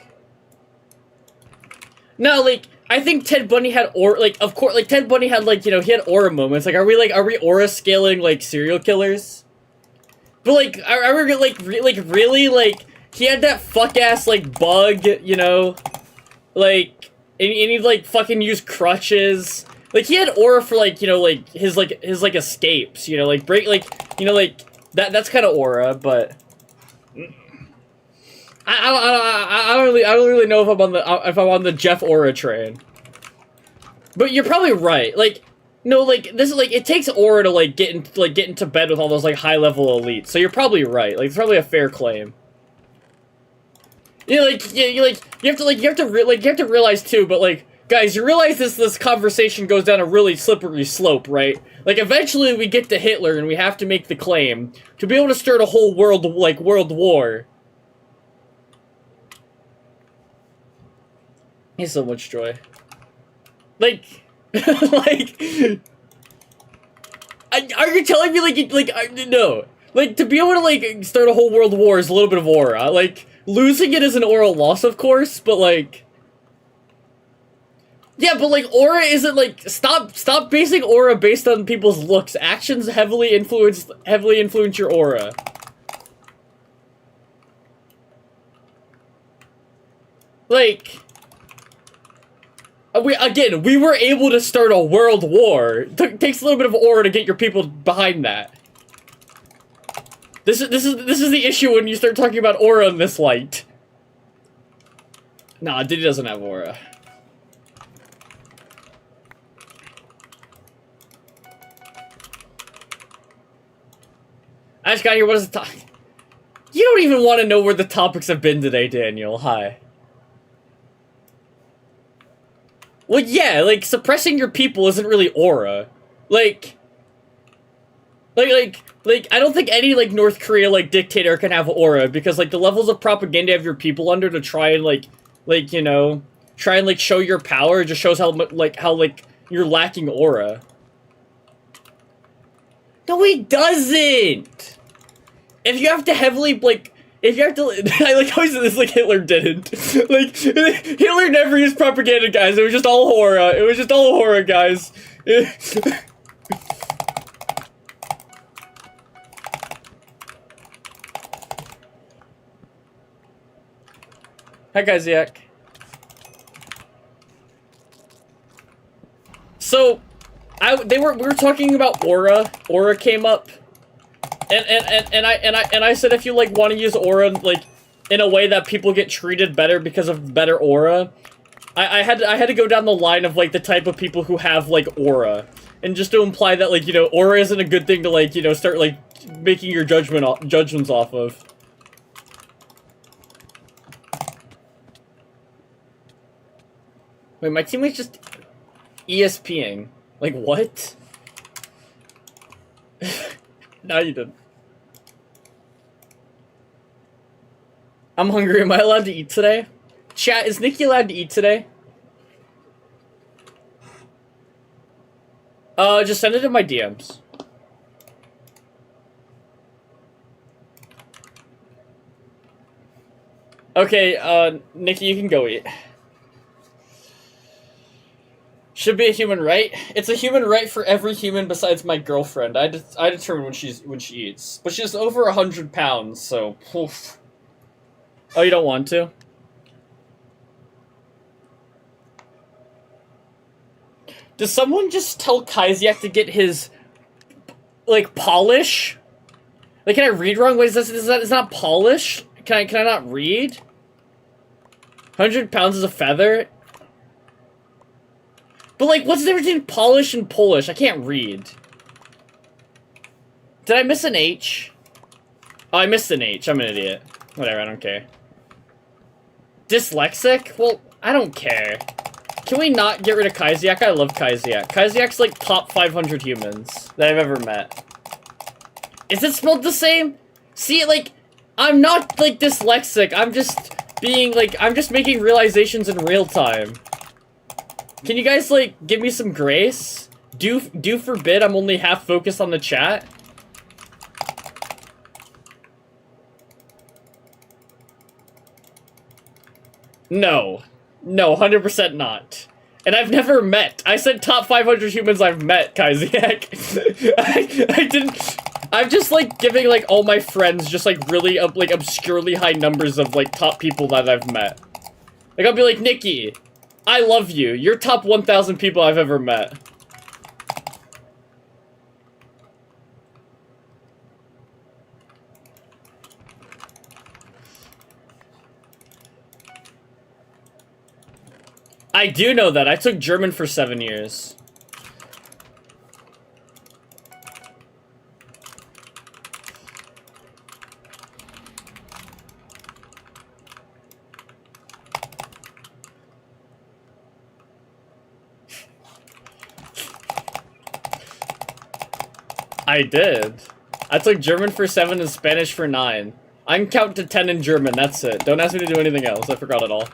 No, like, I think Ted Bundy had aura, like, of course, like, Ted Bundy had, like, you know, he had aura moments. Like, are we aura scaling, like, serial killers? But, like, are we, like, really, like, he had that fuck-ass, like, bug, you know? Like... And he'd, like, fucking use crutches. like, he had aura for, like, you know, like, his escapes, you know, like, break, like, you know, like, that's kind of aura, but... I don't really know if I'm on the Jeff Aura train. But you're probably right. Like, no, like, this is, like, it takes aura to, like, get into bed with all those, like, high-level elites. So you're probably right. Like, it's probably a fair claim. You know, like, you have to realize, too, but, like, guys, you realize this conversation goes down a really slippery slope, right? Like, eventually we get to Hitler and we have to make the claim to be able to start a whole world war. He's so much joy. Like, like, are you telling me, no. Like, to be able to, like, start a whole world war is a little bit of aura. Like, losing it is an aura loss, of course, but, like... Yeah, but, like, aura isn't, like, stop basing aura based on people's looks. Actions heavily influence your aura. Like... we were able to start a world war. It takes a little bit of aura to get your people behind that. This is the issue when you start talking about aura in this light. Nah, Diddy doesn't have aura. I just got here. What is the topic? You don't even want to know where the topics have been today, Daniel. Hi. Well, yeah, like, suppressing your people isn't really aura. Like, I don't think any, like, North Korea, like, dictator can have aura, because, like, the levels of propaganda you have your people under to try and, like, you know, try and, like, show your power just shows how, you're lacking aura. No, he doesn't! If you have to heavily, like... If you have to, I like how he said this like Hitler didn't. Like, Hitler never used propaganda, guys. It was just all horror. It was just all horror, guys. Hi, guys, Yak. So, we were talking about aura. Aura came up. And I said if you, like, want to use aura, like, in a way that people get treated better because of better aura, I had to go down the line of, like, the type of people who have, like, aura. And just to imply that, like, you know, aura isn't a good thing to, like, you know, start, like, making your judgments off of. Wait, my teammate's just ESPing. Like, what? No, you didn't. I'm hungry. Am I allowed to eat today? Chat, is Nikki allowed to eat today? Just send it in my DMs. Okay, Nikki, you can go eat. Should be a human right. It's a human right for every human besides my girlfriend. I determine when she eats, but she's over 100 pounds, so poof. Oh, you don't want to? Does someone just tell Kaiziak to get his, like, polish? Like, can I read wrong? Wait, is not polish? Can I not read? 100 pounds is a feather? But, like, what's the difference between polish and Polish? I can't read. Did I miss an H? Oh, I missed an H. I'm an idiot. Whatever, I don't care. Dyslexic? Well, I don't care. Can we not get rid of Kaiziak? I love Kaiziak. Kaiziak's, like, top 500 humans that I've ever met. Is it spelled the same? See, like, I'm not, like, dyslexic. I'm just being, like, I'm just making realizations in real time. Can you guys, like, give me some grace? Do forbid I'm only half focused on the chat? No. No, 100% not. And I've never met. I said top 500 humans I've met, Kaiziak. I didn't... I'm just, like, giving, like, all my friends just, like, really, like, obscurely high numbers of, like, top people that I've met. Like, I'll be like, Nikki, I love you. You're top 1,000 people I've ever met. I do know that. I took German for 7 years. I did. I took German for 7 and Spanish for 9. I can count to 10 in German, that's it. Don't ask me to do anything else, I forgot it all.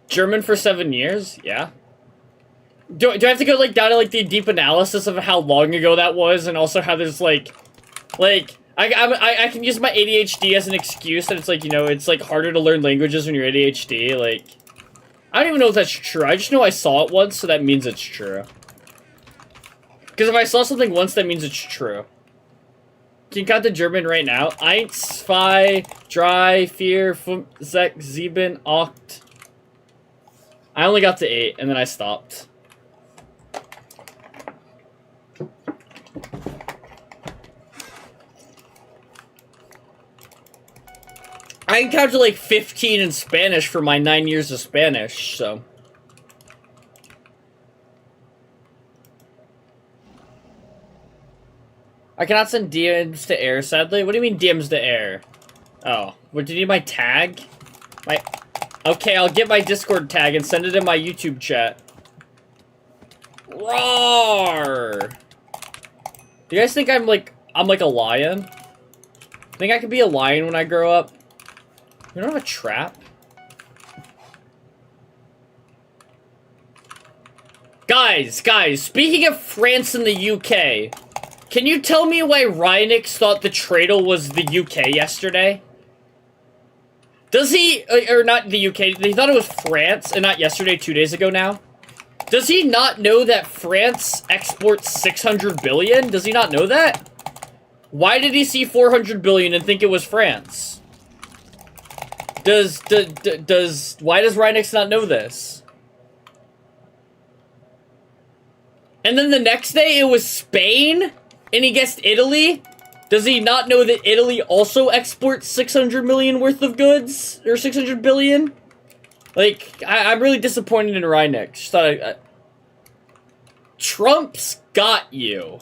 German for 7 years? Yeah. Do I have to go, like, down to, like, the deep analysis of how long ago that was, and also how there's, like, I can use my ADHD as an excuse that it's, like, you know, it's, like, harder to learn languages when you're ADHD, like... I don't even know if that's true, I just know I saw it once, so that means it's true. Because if I saw something once, that means it's true. Can you count the German right now? 1, 2, 3, 4, 5, 6, 7, 8... I only got to 8, and then I stopped. I can count to like 15 in Spanish for my 9 years of Spanish, so. I cannot send DMs to air, sadly. What do you mean DMs to air? Oh, what, do you need my tag? Okay, I'll get my Discord tag and send it in my YouTube chat. Roar! Do you guys think I'm like a lion? Think I could be a lion when I grow up? We don't have a trap? Guys, speaking of France and the UK, can you tell me why Rynix thought the Tradle was the UK yesterday? Does he, or not the UK, they thought it was France, and not yesterday, 2 days ago now? Does he not know that France exports 600 billion? Does he not know that? Why did he see 400 billion and think it was France? Why does Rynix not know this? And then the next day it was Spain, and he guessed Italy? Does he not know that Italy also exports 600 million worth of goods? Or 600 billion? Like, I'm really disappointed in Rynix. Just thought Trump's got you.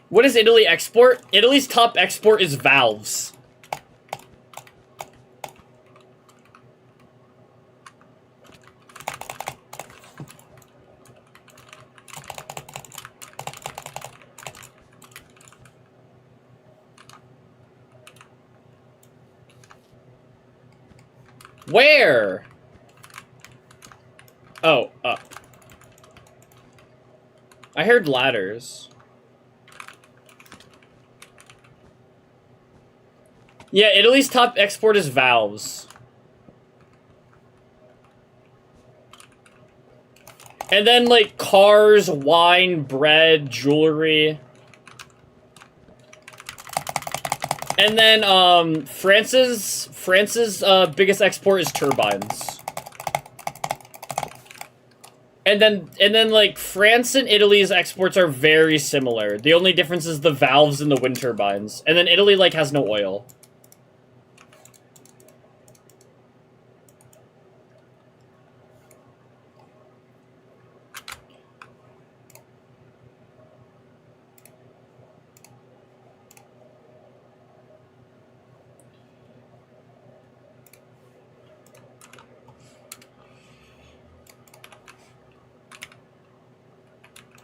What does Italy export? Italy's top export is valves. Where? Oh, up. I heard ladders. Yeah, Italy's top export is valves. And then, like, cars, wine, bread, jewelry. And then, France's biggest export is turbines. And then, like, France and Italy's exports are very similar. The only difference is the valves and the wind turbines. And then Italy, like, has no oil.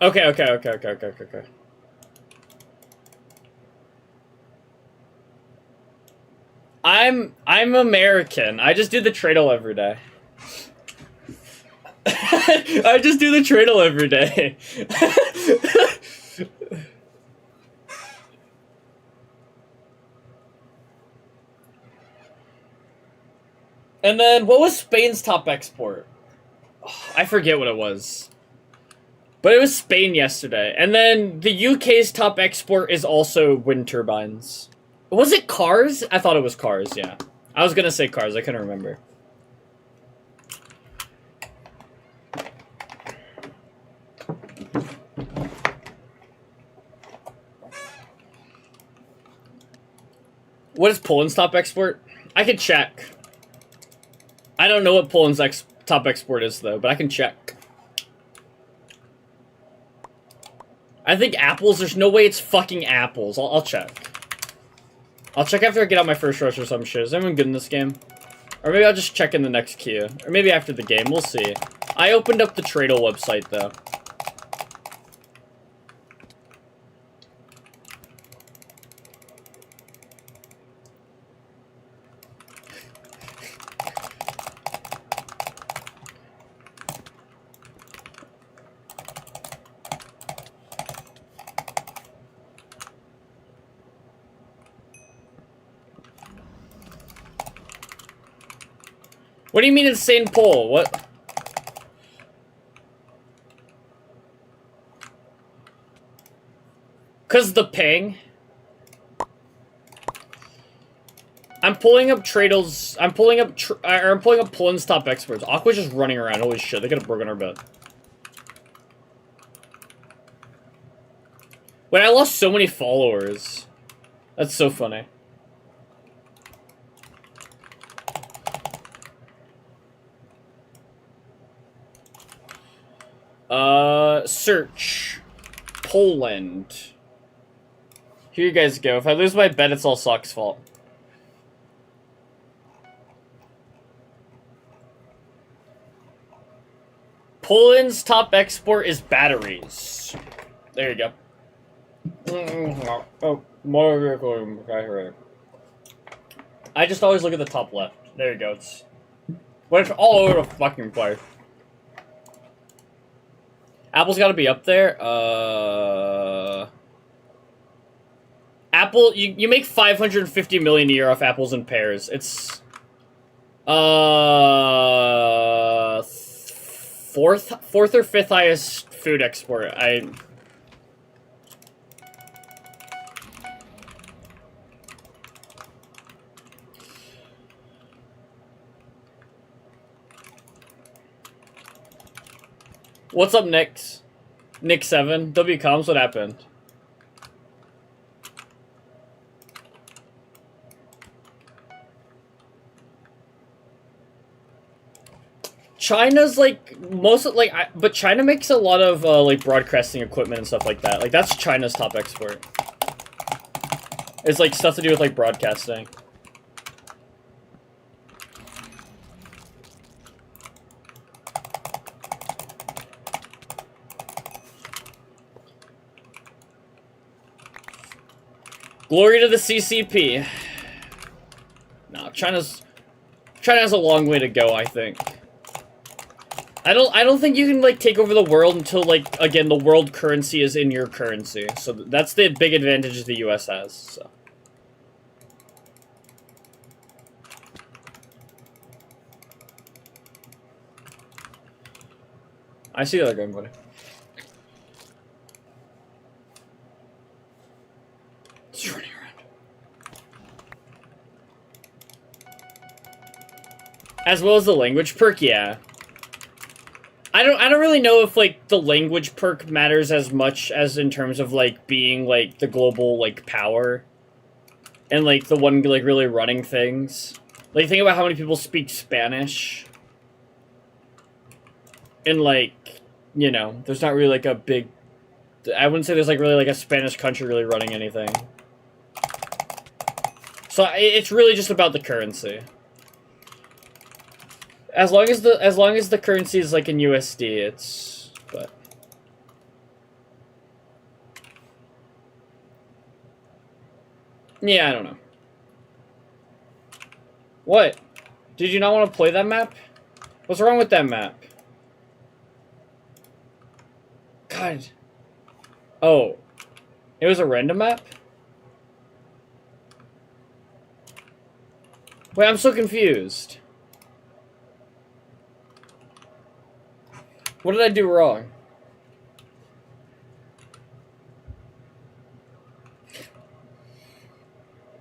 Okay. I'm American. I just do the Tradle every day. I just do the Tradle every day. And then, what was Spain's top export? Oh, I forget what it was. But it was Spain yesterday. And then the UK's top export is also wind turbines. Was it cars? I thought it was cars, yeah. I was gonna say cars, I couldn't remember. What is Poland's top export? I can check. I don't know what Poland's top export is, though, but I can check. I think apples. There's no way it's fucking apples. I'll check. I'll check after I get out my first rush or some shit. Is anyone good in this game? Or maybe I'll just check in the next queue. Or maybe after the game. We'll see. I opened up the Tradle website, though. What do you mean insane poll? What? Cause the ping. I'm pulling up Tradle's. I'm pulling up Poland's top experts. Aqua's just running around. Holy shit! They could have broken our bed. Wait, I lost so many followers. That's so funny. Search. Poland. Here you guys go. If I lose my bet, it's all Sock's fault. Poland's top export is batteries. There you go. Oh, motor vehicle. I just always look at the top left. There you go. It's all over the fucking place. Apple's got to be up there. Apple, you make 550 million a year off apples and pears. It's fourth or fifth highest food export. What's up, Nick's? Nick7. W Coms, what happened? China's like but China makes a lot of like broadcasting equipment and stuff like that. Like that's China's top export. It's like stuff to do with like broadcasting. Glory to the CCP. No, China has a long way to go, I think. I don't think you can like take over the world until like again the world currency is in your currency. So that's the big advantage the US has. So. I see the other gun, buddy. It's running around. As well as the language perk, yeah. I don't really know if like the language perk matters as much as in terms of like being like the global like power and like the one like really running things. Like think about how many people speak Spanish. And like, you know, there's not really like a big I wouldn't say there's like really like a Spanish country really running anything. So it's really just about the currency. As long as the currency is like in USD, it's but yeah, I don't know. What? Did you not want to play that map? What's wrong with that map? God. Oh. It was a random map? Wait, I'm so confused. What did I do wrong?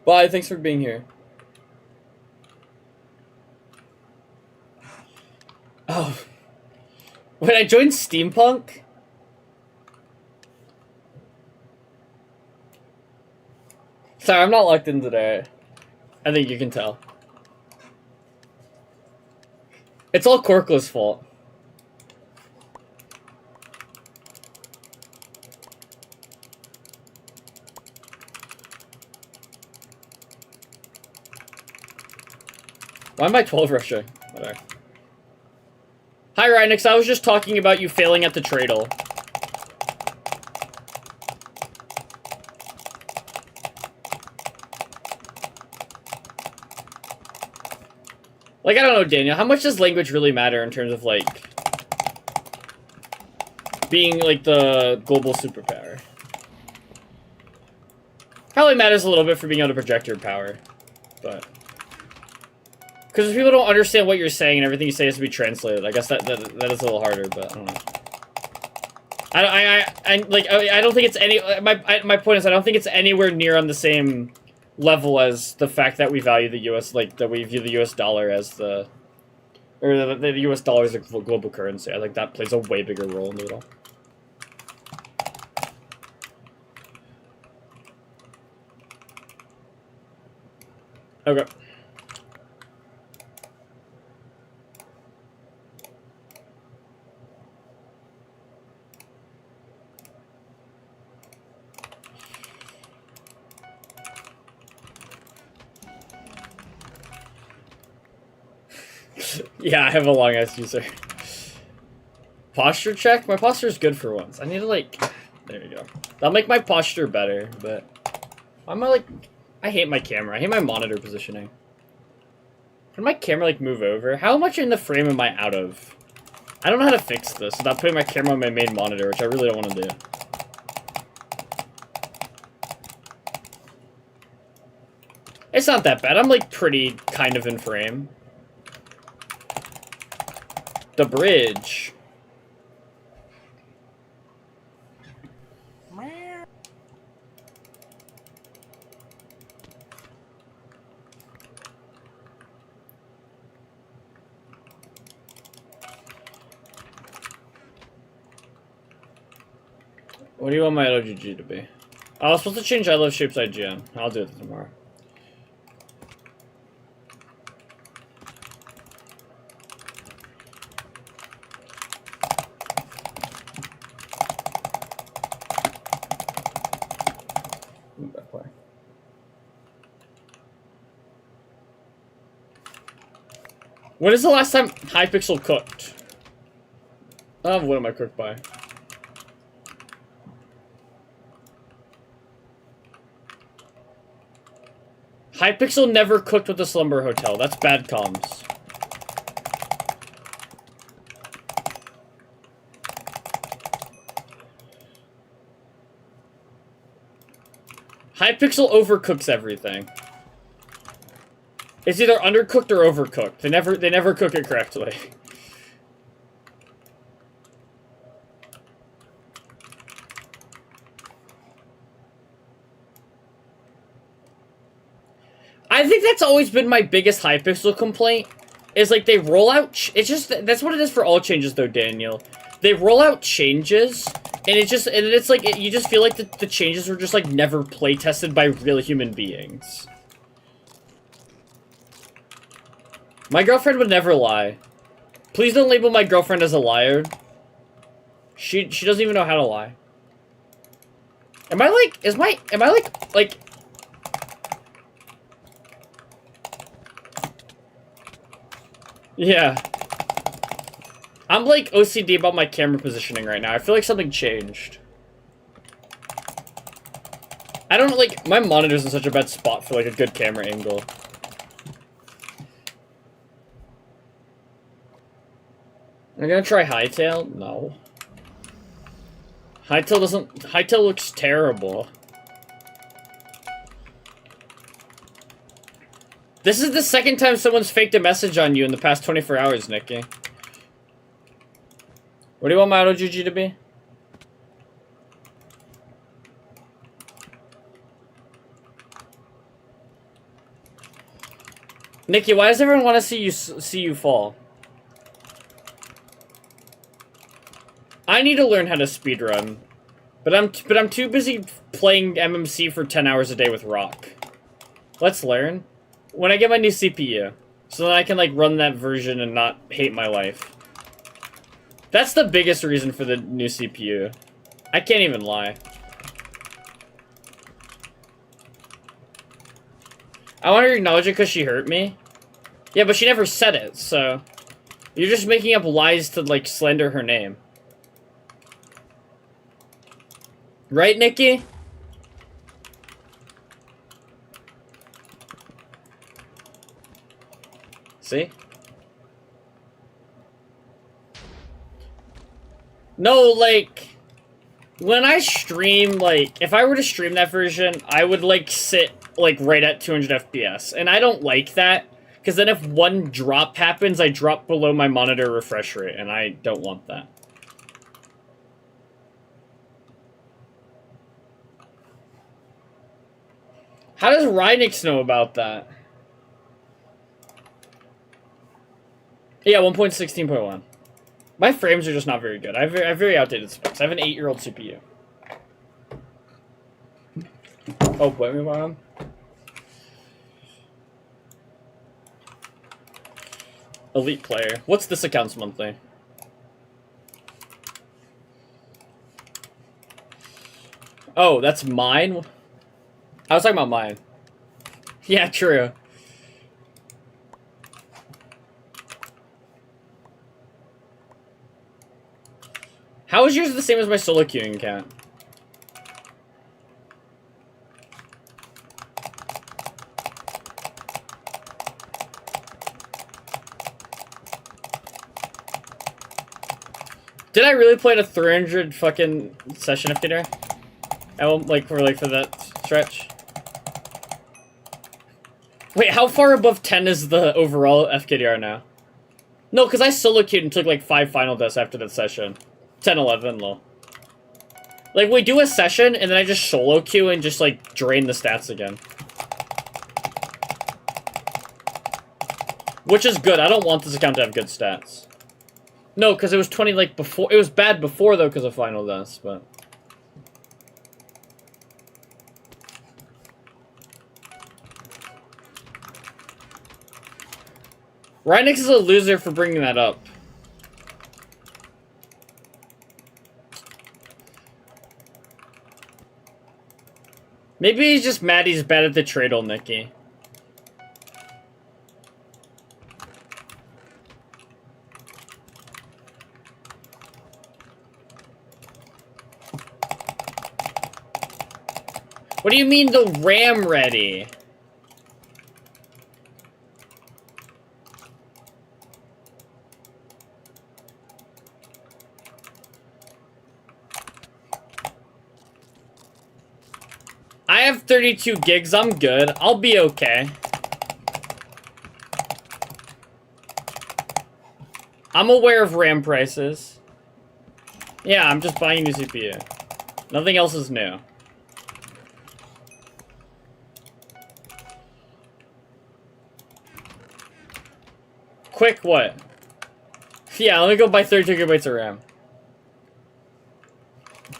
Bye, thanks for being here. Oh. Wait, I joined Steampunk? Sorry, I'm not locked in today. I think you can tell. It's all Corkla's fault. Why am I 12 rushing? Whatever. Hi, Rhinix. I was just talking about you failing at the Tradle. Like, I don't know, Daniel. How much does language really matter in terms of, like, being, like, the global superpower? Probably matters a little bit for being able to project your power. But... because if people don't understand what you're saying and everything you say has to be translated, I guess that is a little harder, but I don't know. I don't think it's any... My point is, I don't think it's anywhere near on the same level as the fact that we value the U.S., like, that we view the U.S. dollar as the... or the U.S. dollar as a global currency. I think that plays a way bigger role in it all. Okay. Yeah, I have a long ass user. Posture check? My posture is good for once. I need to, like... there you go. That'll make my posture better, but... why am I, like... I hate my camera. I hate my monitor positioning. Can my camera, like, move over? How much in the frame am I out of? I don't know how to fix this without putting my camera on my main monitor, which I really don't want to do. It's not that bad. I'm, like, pretty kind of in frame. The bridge. What do you want my LGG to be? I was supposed to change I Love Shapes IGN. I'll do it tomorrow. When is the last time Hypixel cooked? What am I cooked by? Hypixel never cooked with the Slumber Hotel. That's bad comms. Hypixel overcooks everything. It's either undercooked or overcooked. They never cook it correctly. I think that's always been my biggest Hypixel complaint. Is like they roll out... it's just... that's what it is for all changes though, Daniel. They roll out changes, and it just... and it's like... you just feel like the changes were just like never play tested by real human beings. My girlfriend would never lie. Please don't label my girlfriend as a liar. She doesn't even know how to lie. Am I like... yeah. I'm like OCD about my camera positioning right now. I feel like something changed. I don't like... my monitor's in such a bad spot for like a good camera angle. I'm gonna try Hightail? No. Hightail doesn't... Hightail looks terrible. This is the second time someone's faked a message on you in the past 24 hours, Nikki. What do you want my auto GG to be? Nikki, why does everyone want to see you fall? I need to learn how to speedrun, but I'm too busy playing MMC for 10 hours a day with Rock. Let's learn when I get my new CPU, so that I can like run that version and not hate my life. That's the biggest reason for the new CPU. I can't even lie. I want her to acknowledge it because she hurt me. Yeah, but she never said it, so you're just making up lies to like slander her name. Right, Nikki? See? No, like, when I stream, like, if I were to stream that version, I would, like, sit, like, right at 200 FPS. And I don't like that, because then if one drop happens, I drop below my monitor refresh rate, and I don't want that. How does Rynix know about that? Yeah, 1.16.1. My frames are just not very good. I have very outdated specs. I have an 8-year-old CPU. Oh, wait, mom. Elite player. What's this account's monthly? Oh, that's mine? I was talking about mine. Yeah, true. How is yours the same as my solo queuing account? Did I really play a 300 fucking session of FKDR? For that stretch? Wait, how far above 10 is the overall FKDR now? No, because I solo queued and took like 5 final deaths after that session. 10, 11, lol. Like, we do a session, and then I just solo queue and just, like, drain the stats again. Which is good. I don't want this account to have good stats. No, because it was 20, like, before. It was bad before, though, because of final deaths, but... Rynix is a loser for bringing that up. Maybe he's just mad he's bad at the Tradle, Nikki. What do you mean the RAM ready? I have 32 gigs, I'm good. I'll be okay. I'm aware of RAM prices. Yeah, I'm just buying a new CPU. Nothing else is new. Quick, what? Yeah, let me go buy 32 gigabytes of RAM.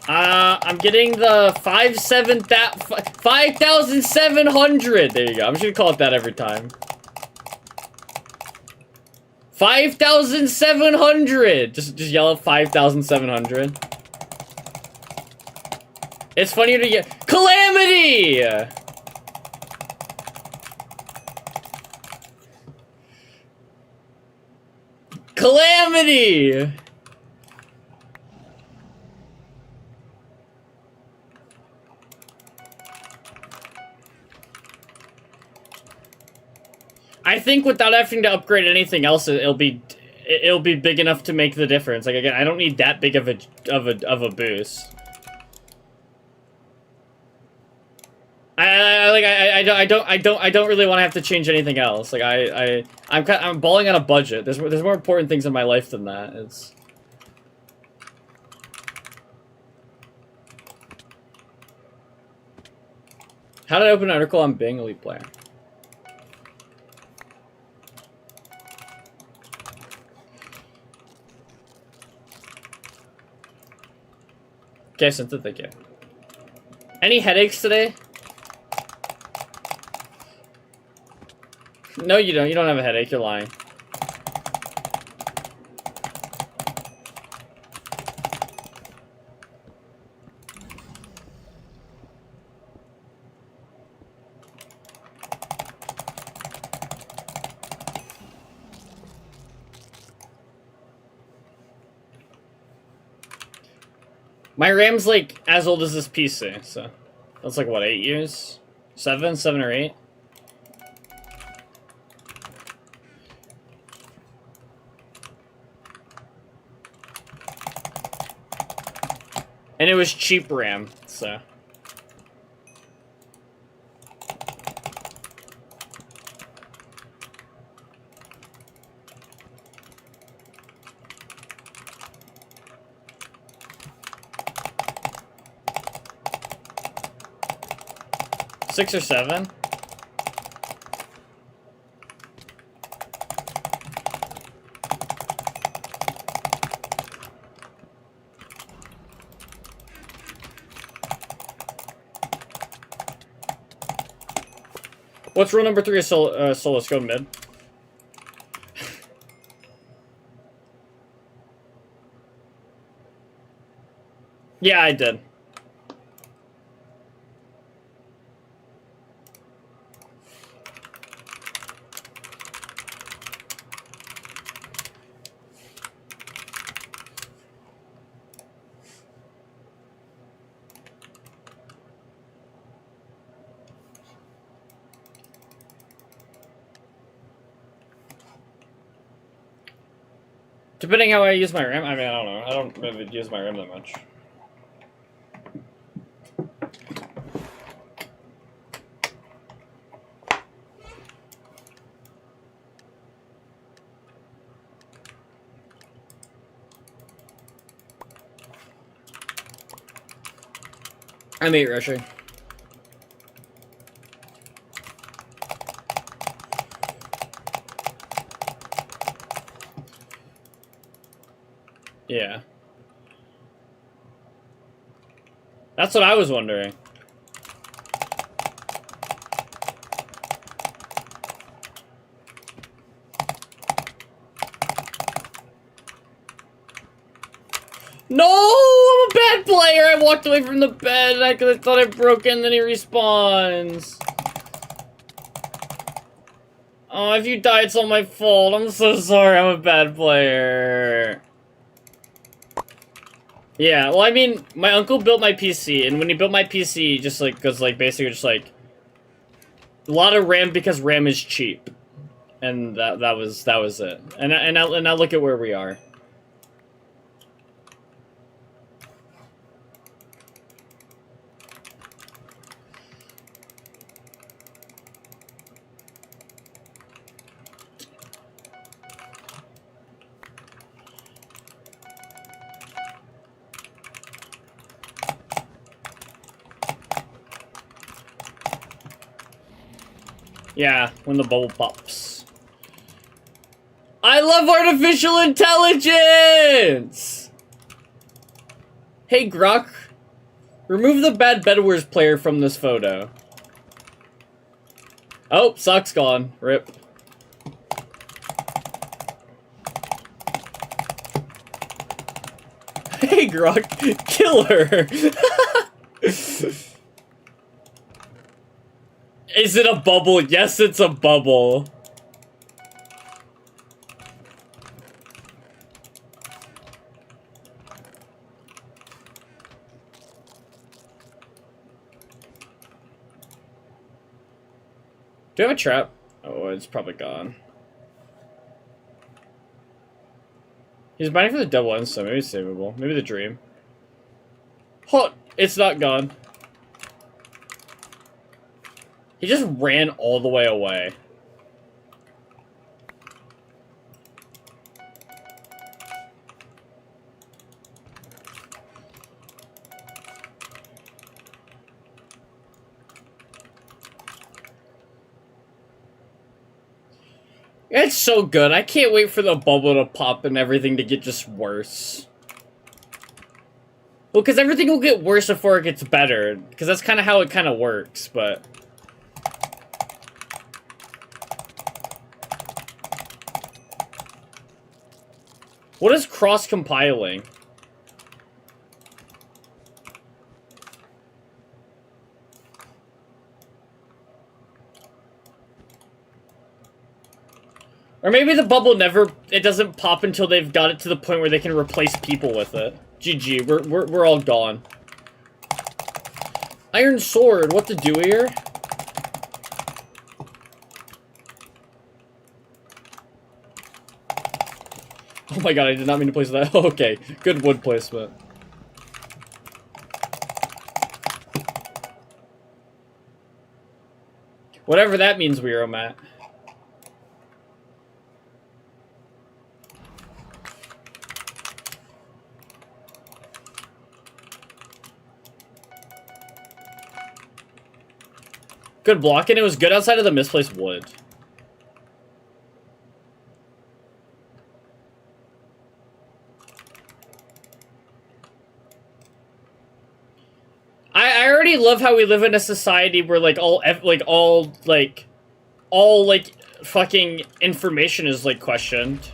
I'm getting the 5,700. There you go. I'm just gonna call it that every time. 5,700. Just yell out 5,700. It's funnier to get Calamity. Calamity. I think without having to upgrade anything else, it'll be big enough to make the difference. Like, again, I don't need that big of a boost. I don't really want to have to change anything else. Like, I'm balling on a budget. There's more important things in my life than that. It's... How did I open an article on Bing Elite Player? Okay, sent it, thank you. Any headaches today? No, you don't. You don't have a headache. You're lying. My RAM's like as old as this PC, so that's like what, 8 years? 7 or 8? And it was cheap RAM, so. Six or 7? What's rule number 3 of Solus? Go mid. Yeah, I did. Depending how I use my RAM, I mean, I don't know. I don't really use my RAM that much. I'm 8 rushing. Yeah. That's what I was wondering. No! I'm a bad player! I walked away from the bed and I thought I broke in, then he respawns. Oh, if you die, it's all my fault. I'm so sorry, I'm a bad player. Yeah, well, I mean, my uncle built my PC, and when he built my PC, he just, like, was, like, basically just, like, a lot of RAM because RAM is cheap. And that was it. And now look at where we are. Yeah, when the bubble pops. I love artificial intelligence! Hey, Grok. Remove the bad Bedwars player from this photo. Oh, Sock's gone. Rip. Hey, Grok. Kill her. Is it a bubble? Yes, it's a bubble. Do you have a trap? Oh, it's probably gone. He's mining for the double insta. Maybe it's savable. Maybe the dream. Hot. It's not gone. He just ran all the way away. It's so good. I can't wait for the bubble to pop and everything to get just worse. Well, because everything will get worse before it gets better. Because that's kind of how it kind of works, but... What is cross-compiling? Or maybe the bubble never... It doesn't pop until they've got it to the point where they can replace people with it. GG, we're all gone. Iron Sword, what to do here? Oh my god, I did not mean to place that. Okay, good wood placement. Whatever that means, Weiro Matt. Good blocking. It was good outside of the misplaced wood. I already love how we live in a society where all fucking information is like questioned.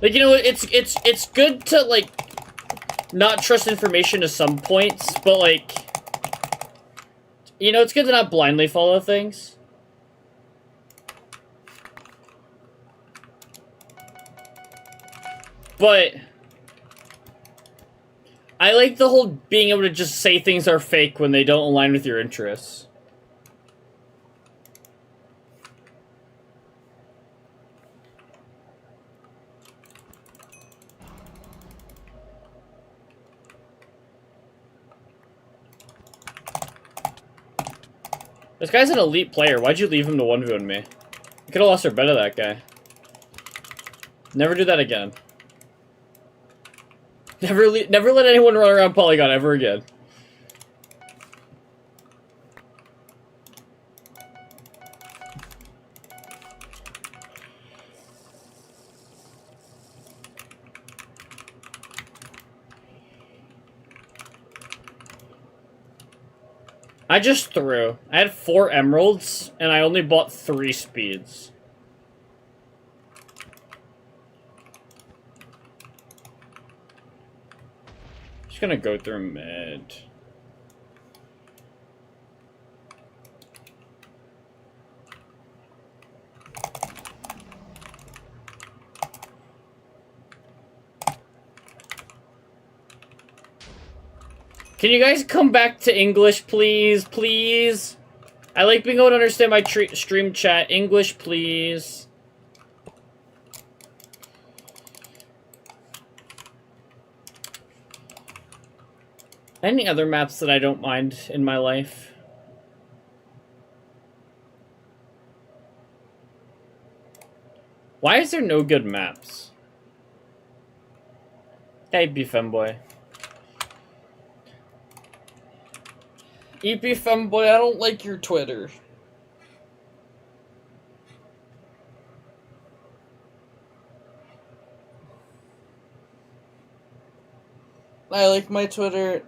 Like, you know, it's good to like not trust information to some points, but like, you know, it's good to not blindly follow things. But I like the whole being able to just say things are fake when they don't align with your interests. This guy's an elite player. Why'd you leave him to 1v1 me? You could've lost our bet of that guy. Never do that again. Never let anyone run around Polygon ever again. I just threw. I had 4 emeralds, and I only bought 3 speeds. Just gonna go through mid. Can you guys come back to English, please? Please? I like being able to understand my stream chat. English, please. Any other maps that I don't mind in my life? Why is there no good maps? Hey, B-Femboy. EP Femboy, I don't like your Twitter. I like my Twitter.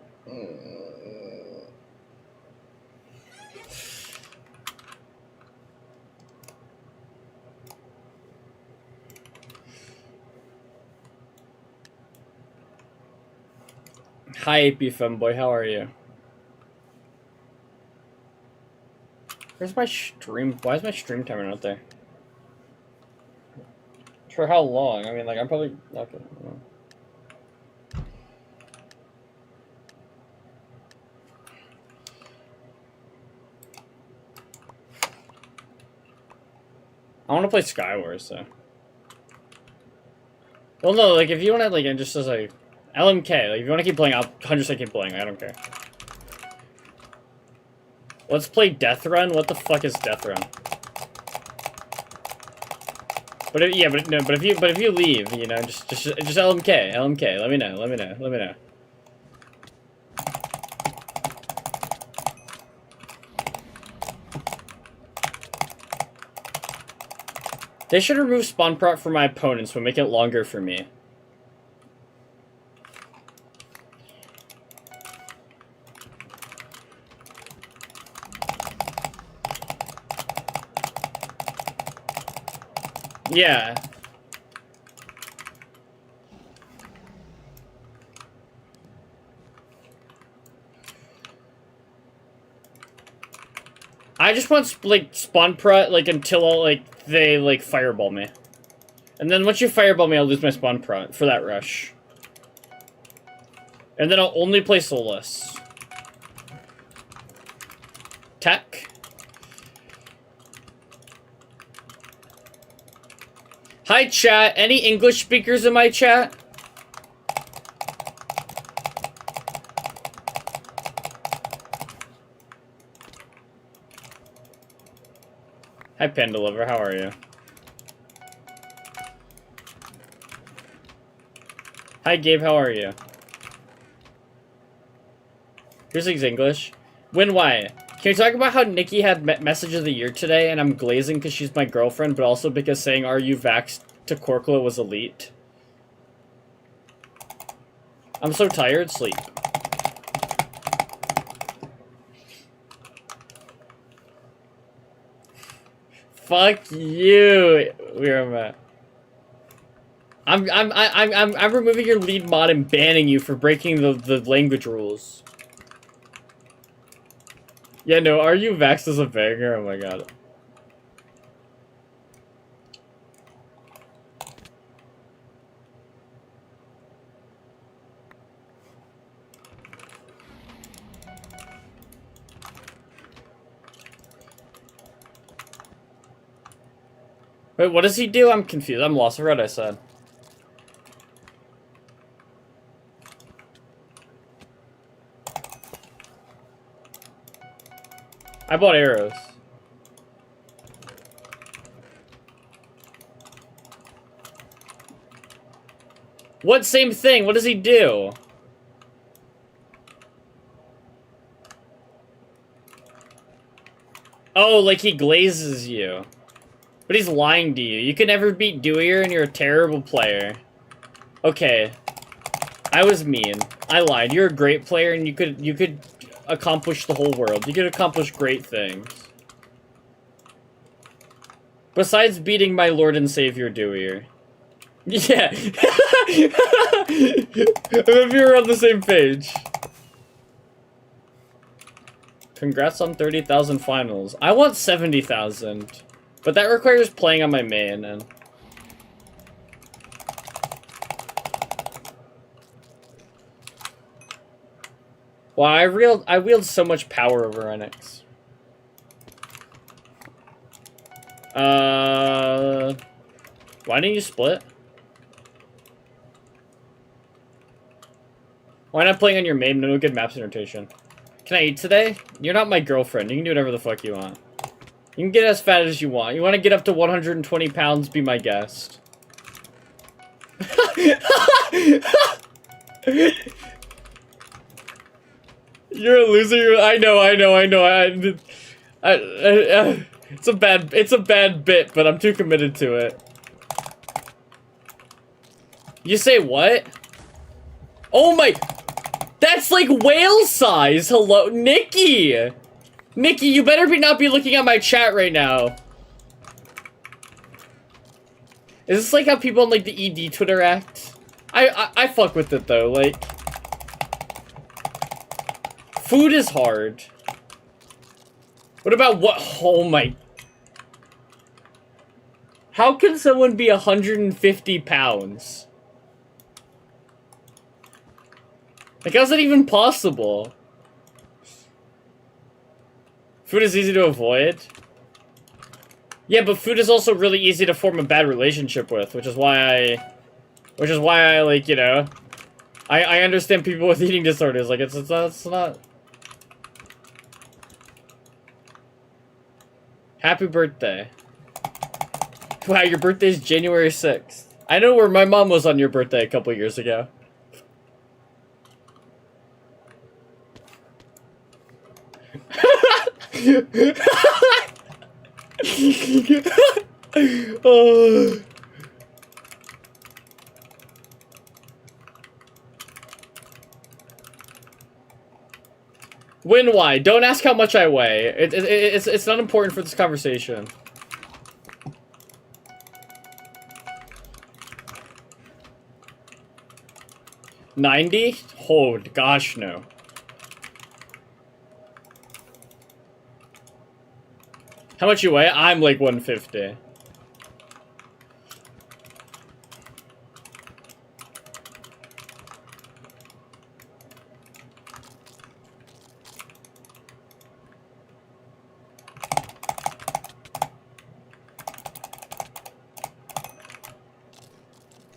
Hi, AP Femboy, how are you? Where's my stream? Why is my stream timer not there? For how long? I mean, like, I'm probably not gonna. I want to play Skywars, so. Well, no, like, if you want to, like, just as like LMK, like, if you want to keep playing, I'll 100% keep playing. I don't care. Let's play Death Run. What the fuck is Death Run? But if, yeah, but no, but if you leave, you know, just LMK. Let me know. They should remove spawn prop for my opponents, but make it longer for me. Yeah. I just want, like, spawn prot, like, until, like, they, like, fireball me. And then once you fireball me, I'll lose my spawn prot for that rush. And then I'll only play soulless. Tech. Hi, chat. Any English speakers in my chat? Hi, Panda Lover. How are you? Hi, Gabe. How are you? Here's English. Win why? Can we talk about how Nikki had message of the year today and I'm glazing because she's my girlfriend, but also because saying "Are you vaxxed?" to Korkla was elite? I'm so tired. Sleep. Fuck you. Where am I? I'm removing your lead mod and banning you for breaking the language rules. Yeah, no, are you vaxxed as a banger? Oh my god. Wait, what does he do? I'm confused. I'm lost. I read what I said. I bought arrows. What same thing? What does he do? Oh, like he glazes you. But he's lying to you. You can never beat Deweyer and you're a terrible player. Okay. I was mean. I lied. You're a great player and you could accomplish the whole world. You could accomplish great things. Besides beating my Lord and Savior Deweyer. Yeah. If you're on the same page. Congrats on 30,000 finals. I want 70,000. But that requires playing on my main, and... Wow, I wield so much power over Enix. Why didn't you split? Why not playing on your main? No good maps in rotation. Can I eat today? You're not my girlfriend. You can do whatever the fuck you want. You can get as fat as you want. You want to get up to 120 pounds, be my guest. You're a loser. I know. It's a bad bit, but I'm too committed to it. You say what? Oh my... That's like whale size! Hello? Nikki! Nikki, you better not be looking at my chat right now. Is this like how people on like the ED Twitter act? I fuck with it though, like... Food is hard. What about what? Oh my... How can someone be 150 pounds? Like, how's that even possible? Food is easy to avoid. Yeah, but food is also really easy to form a bad relationship with, which is why I like, you know, I understand people with eating disorders. Like, it's not. Happy birthday. Wow, your birthday's January 6th. I know where my mom was on your birthday a couple years ago. Oh. Win why? Don't ask how much I weigh. It's not important for this conversation. 90? Oh, gosh, no. How much you weigh? I'm like 150.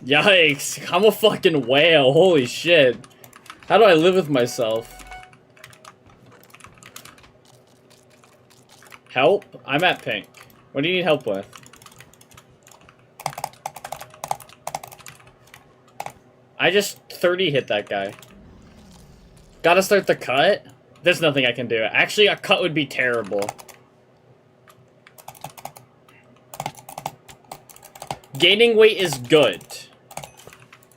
Yikes, I'm a fucking whale, holy shit. How do I live with myself? Help? I'm at pink. What do you need help with? I just 30 hit that guy. Gotta start the cut? There's nothing I can do. Actually, a cut would be terrible. Gaining weight is good.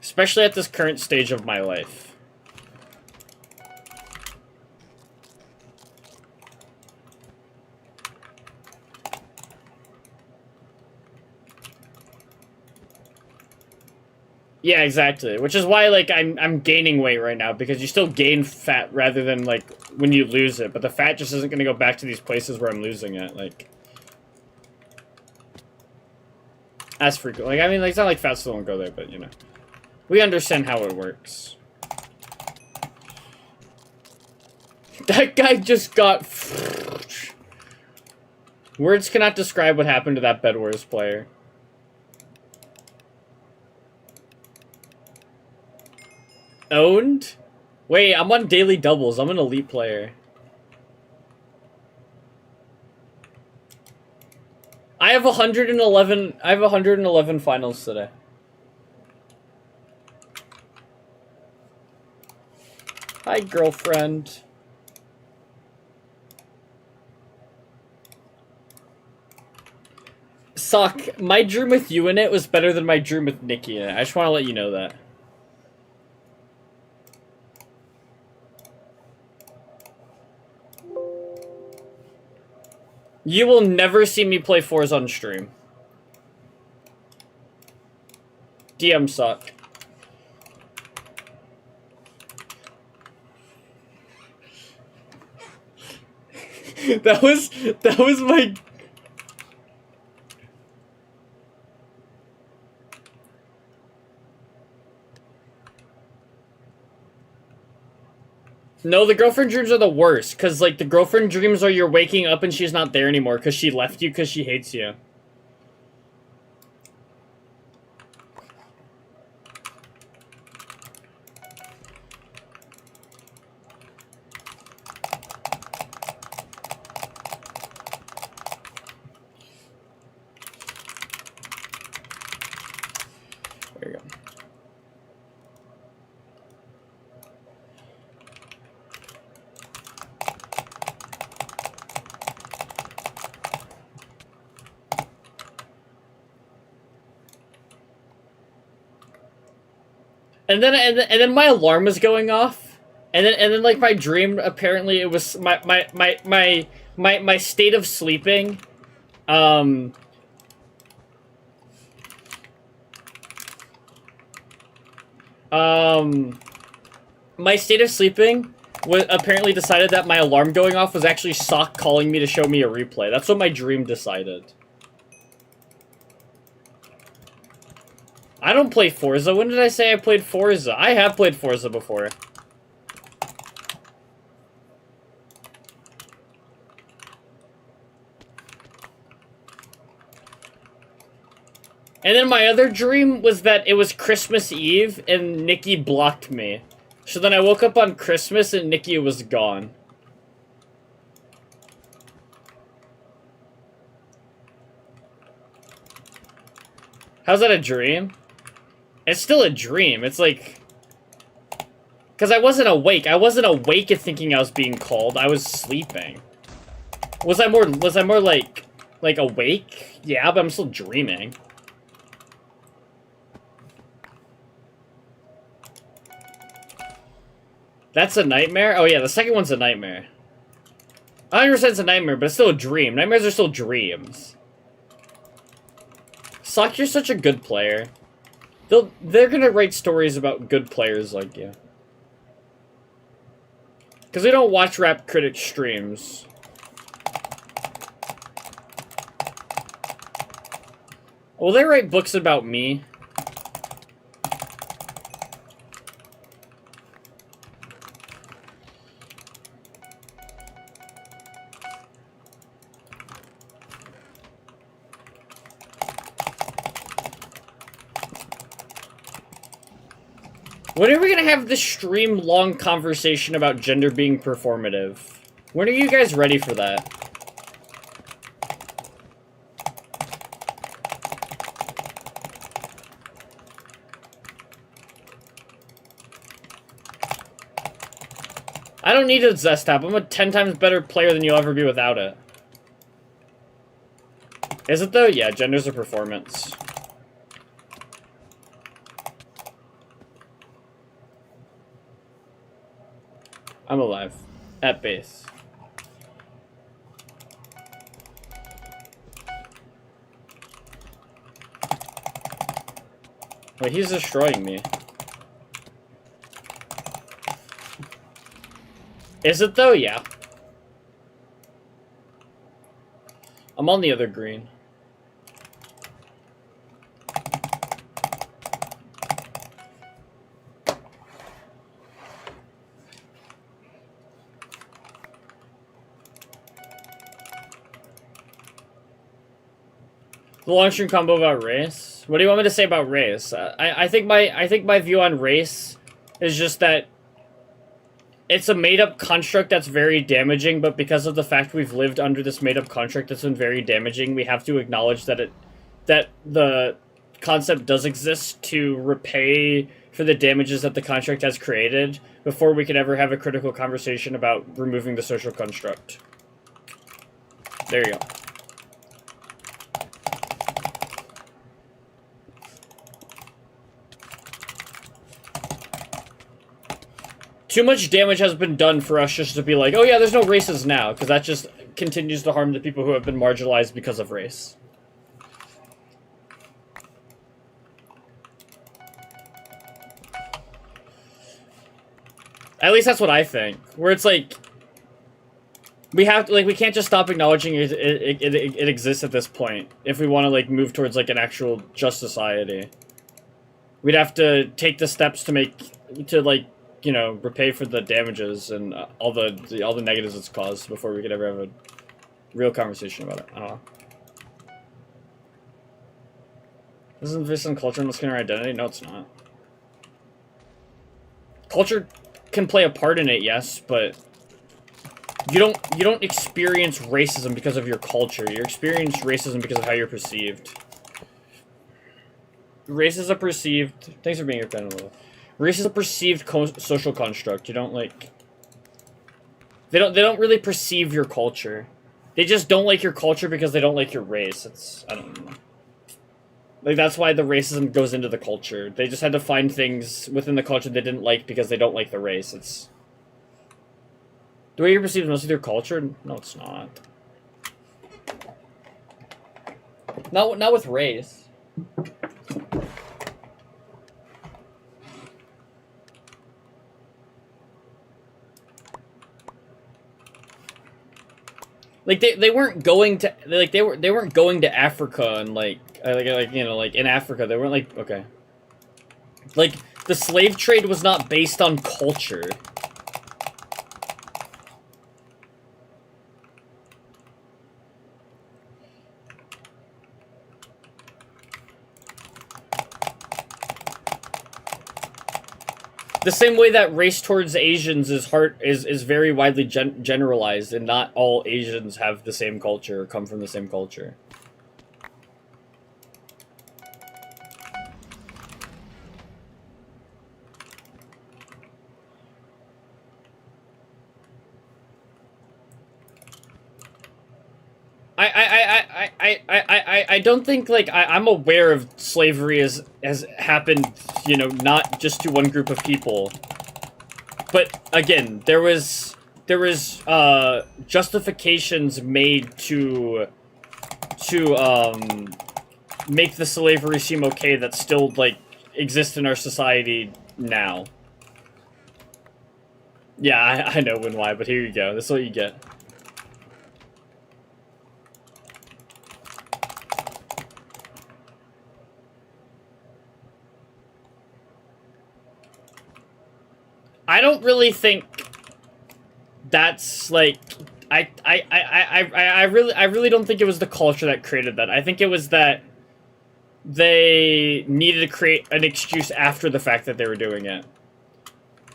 Especially at this current stage of my life. Yeah, exactly. Which is why, like, I'm gaining weight right now, because you still gain fat rather than, like, when you lose it. But the fat just isn't gonna go back to these places where I'm losing it, like... As frequent. Like, I mean, like, it's not like fat still won't go there, but, you know. We understand how it works. That guy just got... Words cannot describe what happened to that Bed Wars player. Owned? Wait, I'm on daily doubles. I'm an elite player. I have 111... I have 111 finals today. Hi, girlfriend. Suck. My dream with you in it was better than my dream with Nikki in it. I just want to let you know that. You will never see me play Forza on stream. DM suck. That was my... No, the girlfriend dreams are the worst, because, like, the girlfriend dreams are you're waking up and she's not there anymore because she left you because she hates you. There you go. And then my alarm was going off, and then like my dream, apparently it was my state of sleeping, my state of sleeping was apparently decided that my alarm going off was actually Sock calling me to show me a replay. That's what my dream decided. I don't play Forza. When did I say I played Forza? I have played Forza before. And then my other dream was that it was Christmas Eve and Nikki blocked me. So then I woke up on Christmas and Nikki was gone. How's that a dream? It's still a dream. It's like... Because I wasn't awake. I wasn't awake at thinking I was being called. I was sleeping. Was I more like awake? Yeah, but I'm still dreaming. That's a nightmare? Oh yeah, the second one's a nightmare. I understand it's a nightmare, but it's still a dream. Nightmares are still dreams. Sock, you're such a good player. They're gonna write stories about good players like you. Because we don't watch rap critic streams. Will they write books about me? When are we gonna have this stream-long conversation about gender being performative? When are you guys ready for that? I don't need a Zest app. I'm a 10 times better player than you'll ever be without it. Is it though? Yeah, gender's a performance. I'm alive. At base. Wait, he's destroying me. Is it though? Yeah. I'm on the other green. The long stream combo about race? What do you want me to say about race? I think my view on race is just that it's a made-up construct that's very damaging, but because of the fact we've lived under this made-up construct that's been very damaging, we have to acknowledge that the concept does exist to repay for the damages that the construct has created before we could ever have a critical conversation about removing the social construct. There you go. Too much damage has been done for us just to be like, oh yeah, there's no races now, because that just continues to harm the people who have been marginalized because of race. At least that's what I think. Where it's like, we have to, like, we can't just stop acknowledging it exists at this point if we want to, like, move towards, like, an actual just society. We'd have to take the steps to like, you know, repay for the damages and all the negatives it's caused before we could ever have a real conversation about it. I don't know. Isn't this in culture masking our identity? No, it's not. Culture can play a part in it, yes, but you don't experience racism because of your culture. You experience racism because of how you're perceived. Race is a perceived. Thanks for being here, Ben. Race is a perceived social construct. You don't like. They don't really perceive your culture. They just don't like your culture because they don't like your race. It's, I don't know. Like, that's why the racism goes into the culture. They just had to find things within the culture they didn't like because they don't like the race. It's the way you perceive most of your culture. No, it's not. Not with race. Like they weren't going to they weren't going to Africa and like you know, like in Africa they weren't like, okay, like the slave trade was not based on culture. The same way that race towards Asians is very widely generalized, and not all Asians have the same culture or come from the same culture. I don't think, like, I'm aware of slavery has happened, you know, not just to one group of people. But again, there was justifications made to make the slavery seem okay that still, like, exist in our society now. Yeah, I know when why, but here you go. This is what you get. I don't really think that's like I really don't think it was the culture that created that. I think it was that they needed to create an excuse after the fact that they were doing it.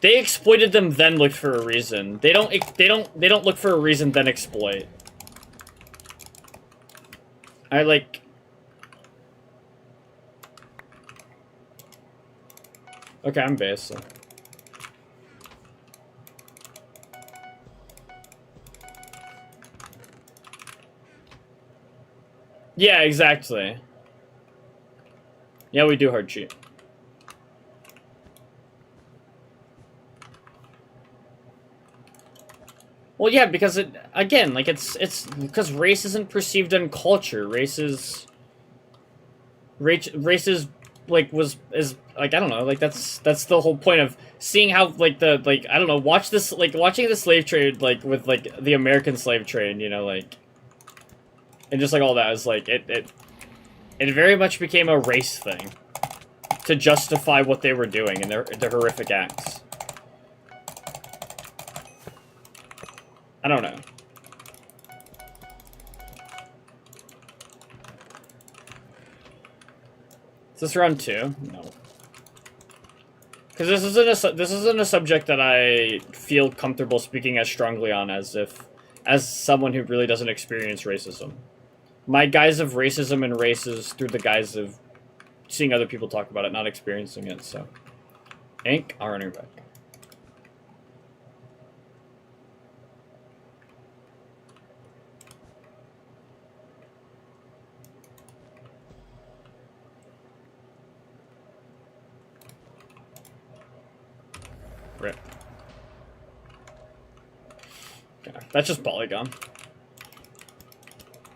They exploited them, then looked for a reason. They don't look for a reason, then exploit. I like. Okay, I'm base. So. Yeah, exactly. Yeah, we do hard cheat. Well, yeah, because it again, like it's because race isn't perceived in culture. Race is like is like I don't know, like that's the whole point of seeing how like the like I don't know, watching the slave trade like with like the American slave trade, you know, like and just like all that is like it very much became a race thing to justify what they were doing and their horrific acts. I don't know. Is this round 2? No. Because this isn't a subject that I feel comfortable speaking as strongly on as someone who really doesn't experience racism. My guise of racism and race is through the guise of seeing other people talk about it, not experiencing it, so. Ink, I'll run her back. Rip. Okay, that's just Polygon.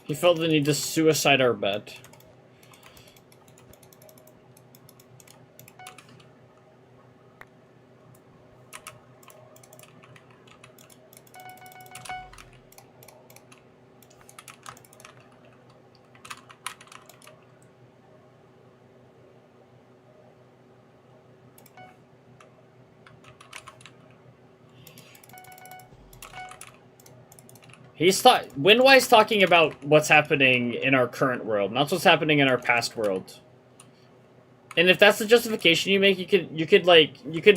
He felt the need to suicide our bet. Windwise talking about what's happening in our current world, not what's happening in our past world. And if that's the justification you make, you could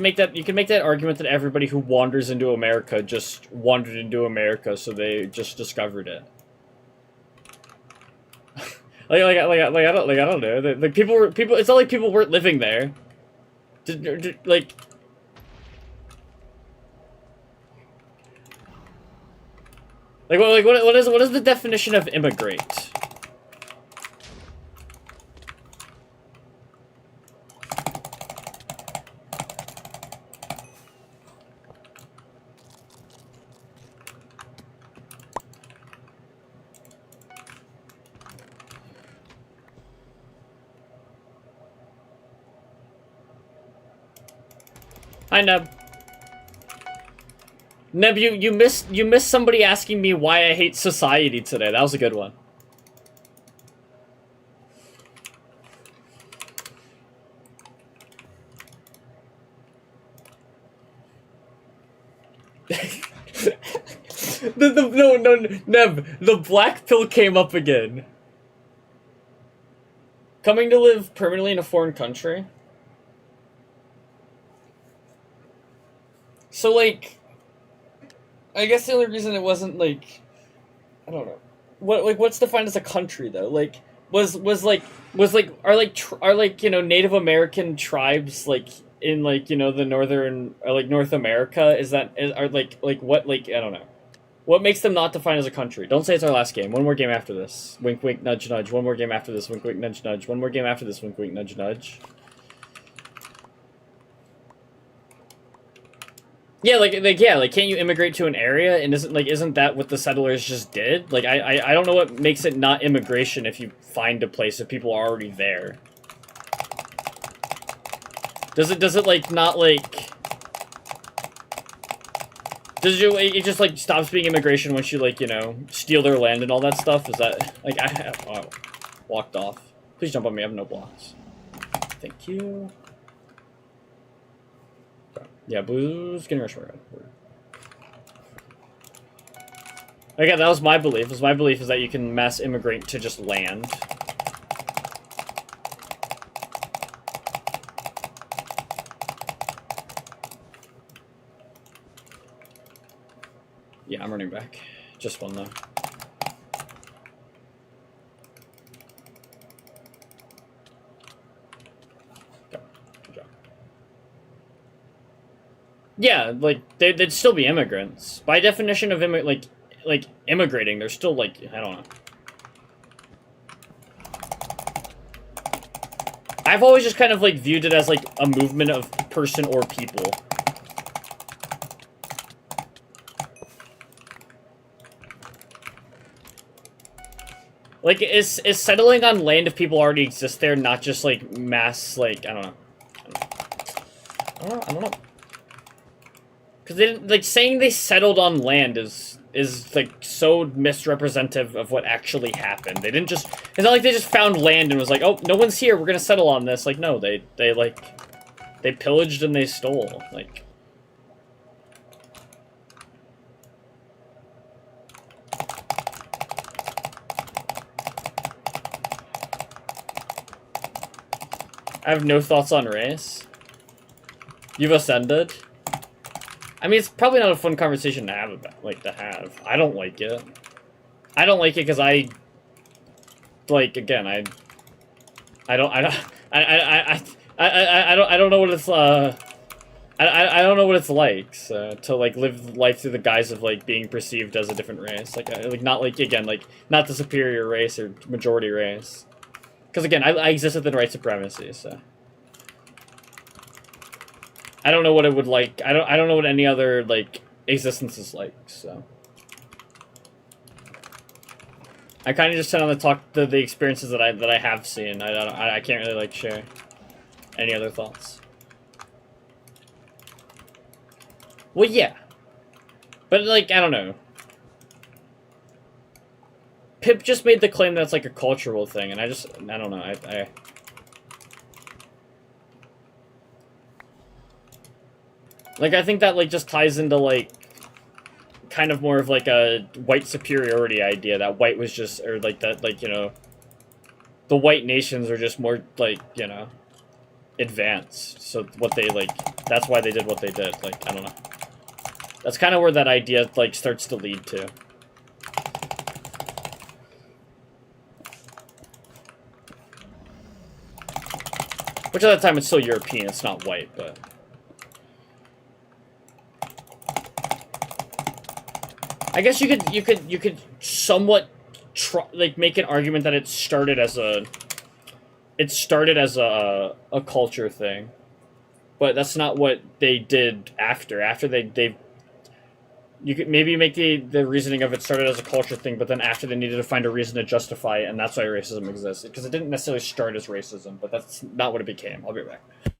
make that argument that everybody who wanders into America just wandered into America, so they just discovered it. I don't know. Like people. It's not like people weren't living there. Like. What is the definition of immigrate? Hi, Neb. Neb, you missed somebody asking me why I hate society today. That was a good one. No, Neb, the black pill came up again. Coming to live permanently in a foreign country? So, like, I guess the only reason it wasn't, like, I don't know. What's defined as a country, though? Like, are you know, Native American tribes, like, in, like, you know, the northern, or, like, North America? I don't know. What makes them not defined as a country? Don't say it's our last game. One more game after this. Wink, wink, nudge, nudge. One more game after this. Wink, wink, nudge, nudge. One more game after this. Wink, wink, nudge, nudge. Yeah, can't you immigrate to an area, and isn't that what the settlers just did? Like, I don't know what makes it not immigration if you find a place if people are already there. Does it like not like? Does it just like stops being immigration once you like, you know, steal their land and all that stuff? Is that like walked off? Please jump on me. I have no blocks. Thank you. Yeah, blue's getting rushed by red. Again, that was my belief. My belief is that you can mass immigrate to just land. Yeah, I'm running back. Just one though. Go. Good job. Yeah, like they'd still be immigrants by definition of like immigrating. They're still like, I don't know. I've always just kind of like viewed it as like a movement of person or people. Like, is settling on land if people already exist there, not just like mass, like, I don't know. I don't know. Because they didn't, like, saying they settled on land is like so misrepresentative of what actually happened. They didn't just, it's not like they just found land and was like, oh, no one's here, we're gonna settle on this. Like, no, they pillaged and they stole. Like, I have no thoughts on race. You've ascended. I mean, it's probably not a fun conversation to have about, like, to have. I don't like it. I don't like it because like, again, I don't know what it's, I don't know what it's like, so, to, like, live life through the guise of, like, being perceived as a different race. Like, not, like, again, like, not the superior race or majority race. Because, again, I exist within white supremacy, so. I don't know what it would like. I don't know what any other like existence is like. So I kind of just tend to talk to the experiences that I have seen. I can't really like share any other thoughts. Well, yeah, but like I don't know. Pip just made the claim that it's like a cultural thing, and I don't know. Like, I think that, like, just ties into, like, kind of more of, like, a white superiority idea, that white was just, or, like, that, like, you know, the white nations are just more, like, you know, advanced. So what they, like, that's why they did what they did. Like, I don't know. That's kind of where that idea, like, starts to lead to. Which, at that time, it's still European, it's not white, but... I guess you could somewhat like make an argument that it started as a culture thing, but that's not what they did after. After you could maybe make the reasoning of it started as a culture thing, but then after they needed to find a reason to justify it, and that's why racism existed, because it didn't necessarily start as racism, but that's not what it became. I'll be right back.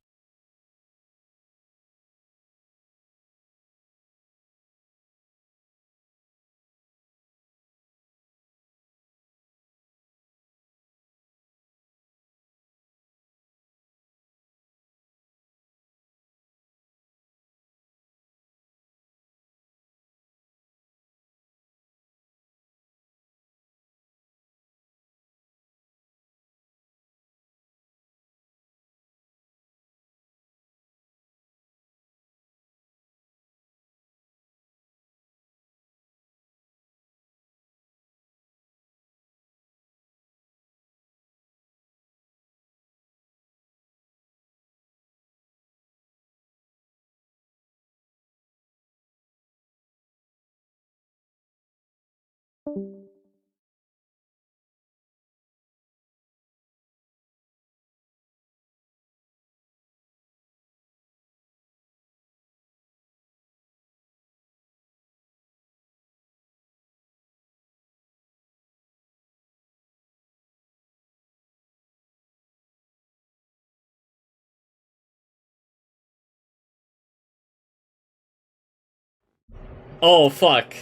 Oh, fuck.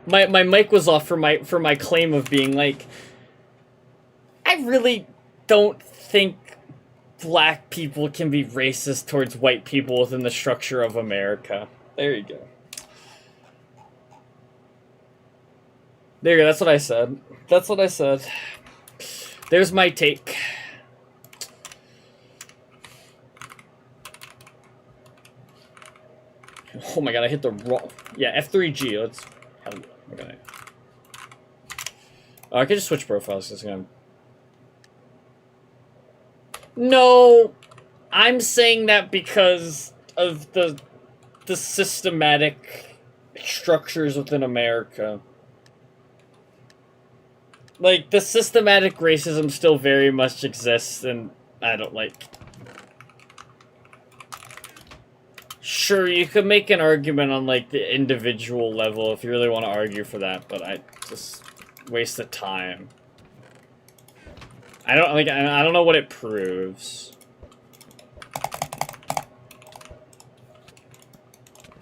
My mic was off for my claim of being like, I really don't think black people can be racist towards white people within the structure of America. There you go. There you go, that's what I said. That's what I said. There's my take. Oh my god, I hit the wrong... Yeah, F3G, let's... Okay. I could just switch profiles, because I'm... No! I'm saying that because of the systematic structures within America. Like, the systematic racism still very much exists, and I don't like... Sure, you could make an argument on, like, the individual level if you really want to argue for that, but I just waste of time. I don't know what it proves.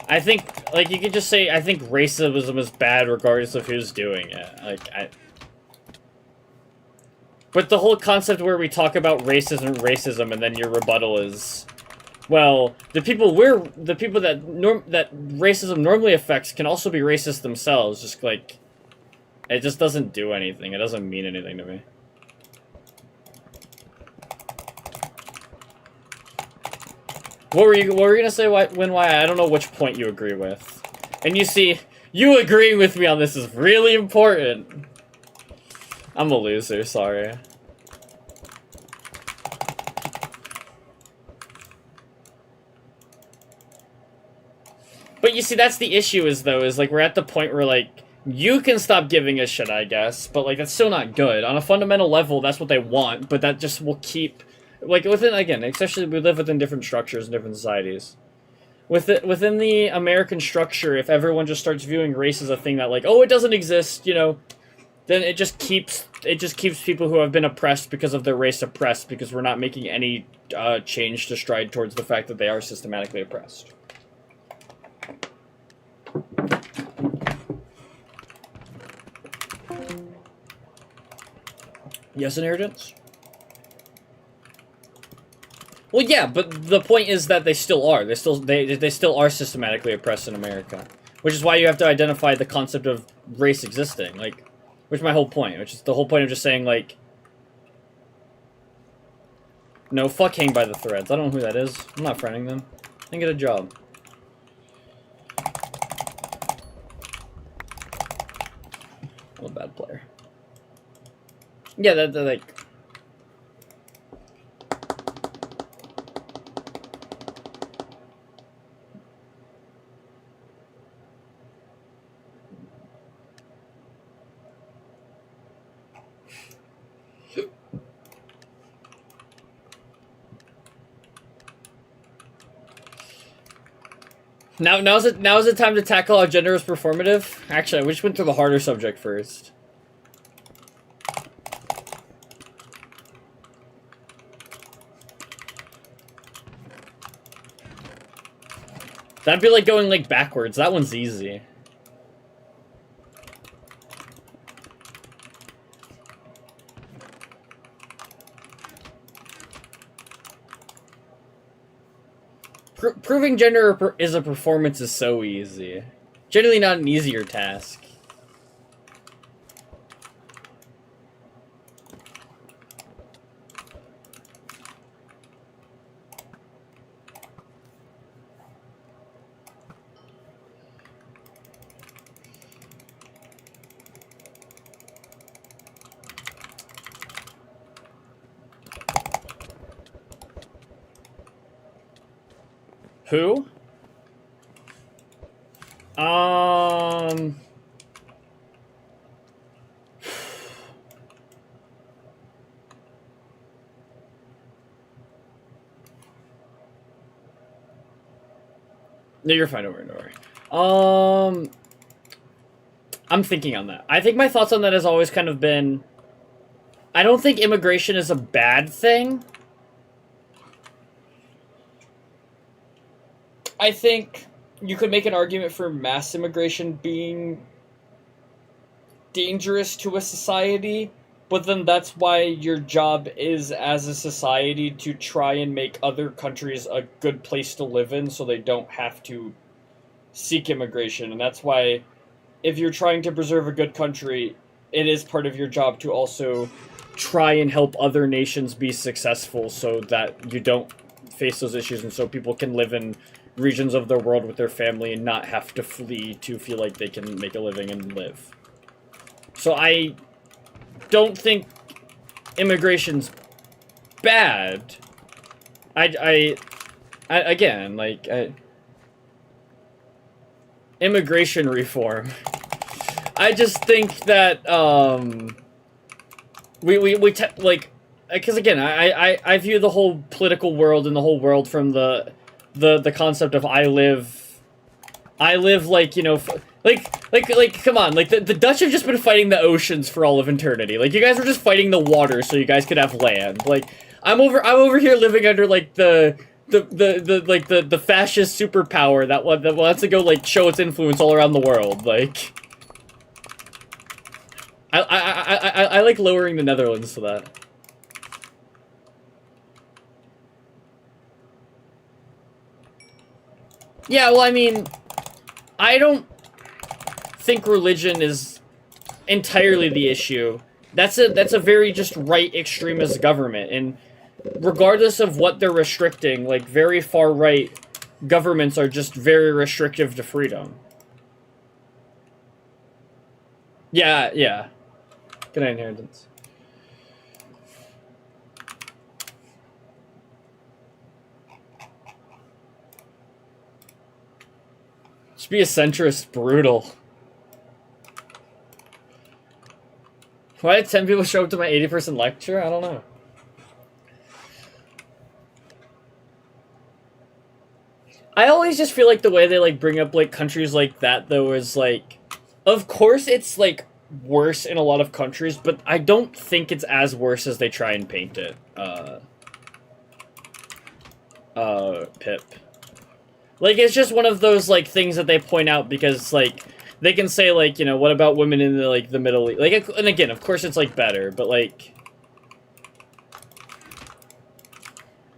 I think, like, you could just say, I think racism is bad regardless of who's doing it. Like, But the whole concept where we talk about racism, and then your rebuttal is... Well, the people that racism normally affects can also be racist themselves. Just like, it just doesn't do anything. It doesn't mean anything to me. What were you gonna say? Why? I don't know which point you agree with. And you see, you agreeing with me on this is really important. I'm a loser. Sorry. But you see, that's the issue is like, we're at the point where, like, you can stop giving a shit, I guess, but, like, that's still not good. On a fundamental level, that's what they want, but that just will keep, like, within, again, especially we live within different structures and different societies. Within the American structure, if everyone just starts viewing race as a thing that, like, oh, it doesn't exist, you know, then it just keeps people who have been oppressed because of their race oppressed, because we're not making any change to stride towards the fact that they are systematically oppressed. Yes, inheritance? Well, yeah, but the point is that they still are. They still are systematically oppressed in America. Which is why you have to identify the concept of race existing. Like, which is my whole point. Which is the whole point of just saying, like... No, fuck Hang by the Threads. I don't know who that is. I'm not friending them. They get a job. I'm a bad player. Yeah, they're like... Now's the time to tackle how gender is performative? Actually, we just went through the harder subject first. That'd be like going, like, backwards. That one's easy. Proving gender is a performance is so easy. Generally not an easier task. Who? No, you're fine, don't worry. I'm thinking on that. I think my thoughts on that has always kind of been... I don't think immigration is a bad thing. I think you could make an argument for mass immigration being dangerous to a society, but then that's why your job is, as a society, to try and make other countries a good place to live in so they don't have to seek immigration. And that's why, if you're trying to preserve a good country, it is part of your job to also try and help other nations be successful so that you don't face those issues and so people can live in regions of the world with their family and not have to flee to feel like they can make a living and live. So I don't think immigration's bad. Again, like, immigration reform. I just think that, like, because again, I view the whole political world and the whole world from the concept of I live, like, you know, like, come on, like, the Dutch have just been fighting the oceans for all of eternity. Like, you guys were just fighting the water so you guys could have land. Like, I'm over here living under, like, the fascist superpower that wants to go, like, show its influence all around the world. Like, I like lowering the Netherlands to that. Yeah, well, I mean, I don't think religion is entirely the issue. That's a very just right extremist government, and regardless of what they're restricting, like, very far right governments are just very restrictive to freedom. Yeah, yeah. Good night, inheritance. Just be a centrist, brutal. Why did 10 people show up to my 80-person lecture? I don't know. I always just feel like the way they, like, bring up, like, countries like that, though, is, like, of course it's, like, worse in a lot of countries, but I don't think it's as worse as they try and paint it. Pip. Like, it's just one of those, like, things that they point out because, like, they can say, like, you know, what about women in the, like, the Middle East? Like, and again, of course it's, like, better, but, like...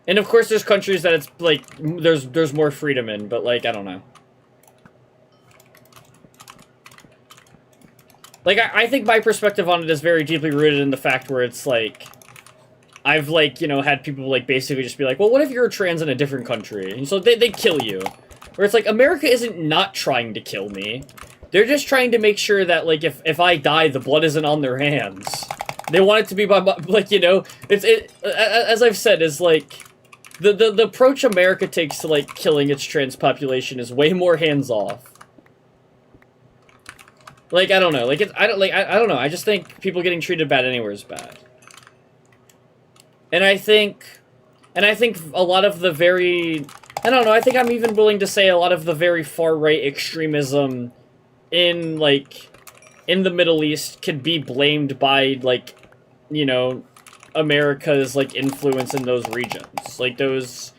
And of course there's countries that it's, like, there's more freedom in, but, like, I don't know. Like, I think my perspective on it is very deeply rooted in the fact where it's, like... I've, like, you know, had people, like, basically just be like, well, what if you're trans in a different country? And so they kill you. Where it's like, America isn't not trying to kill me. They're just trying to make sure that, like, if I die, the blood isn't on their hands. They want it to be by, like, you know, as I've said, is, like... The approach America takes to, like, killing its trans population is way more hands-off. Like, I don't know. Like, I don't know. I just think people getting treated bad anywhere is bad. And I think a lot of the very... I don't know, I think I'm even willing to say a lot of the very far-right extremism in, like, in the Middle East could be blamed by, like, you know... America's, like, influence in those regions. Like, those...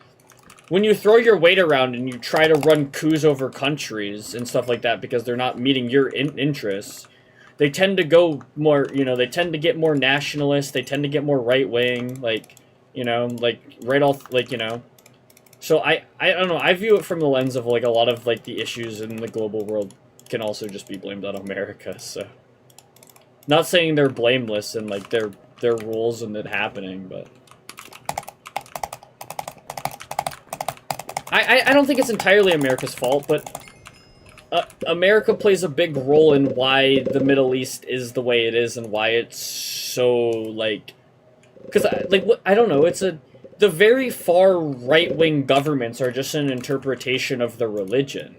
When you throw your weight around and you try to run coups over countries and stuff like that because they're not meeting your interests, they tend to go more, you know, they tend to get more nationalist, they tend to get more right-wing, like, you know, like, right off, like, you know. So I don't know, I view it from the lens of, like, a lot of, like, the issues in the global world can also just be blamed on America, so... Not saying they're blameless and, like, their rules and it happening, but... I don't think it's entirely America's fault, but... America plays a big role in why the Middle East is the way it is and why it's so, like... Because, like, I don't know, it's a... The very far right-wing governments are just an interpretation of the religion.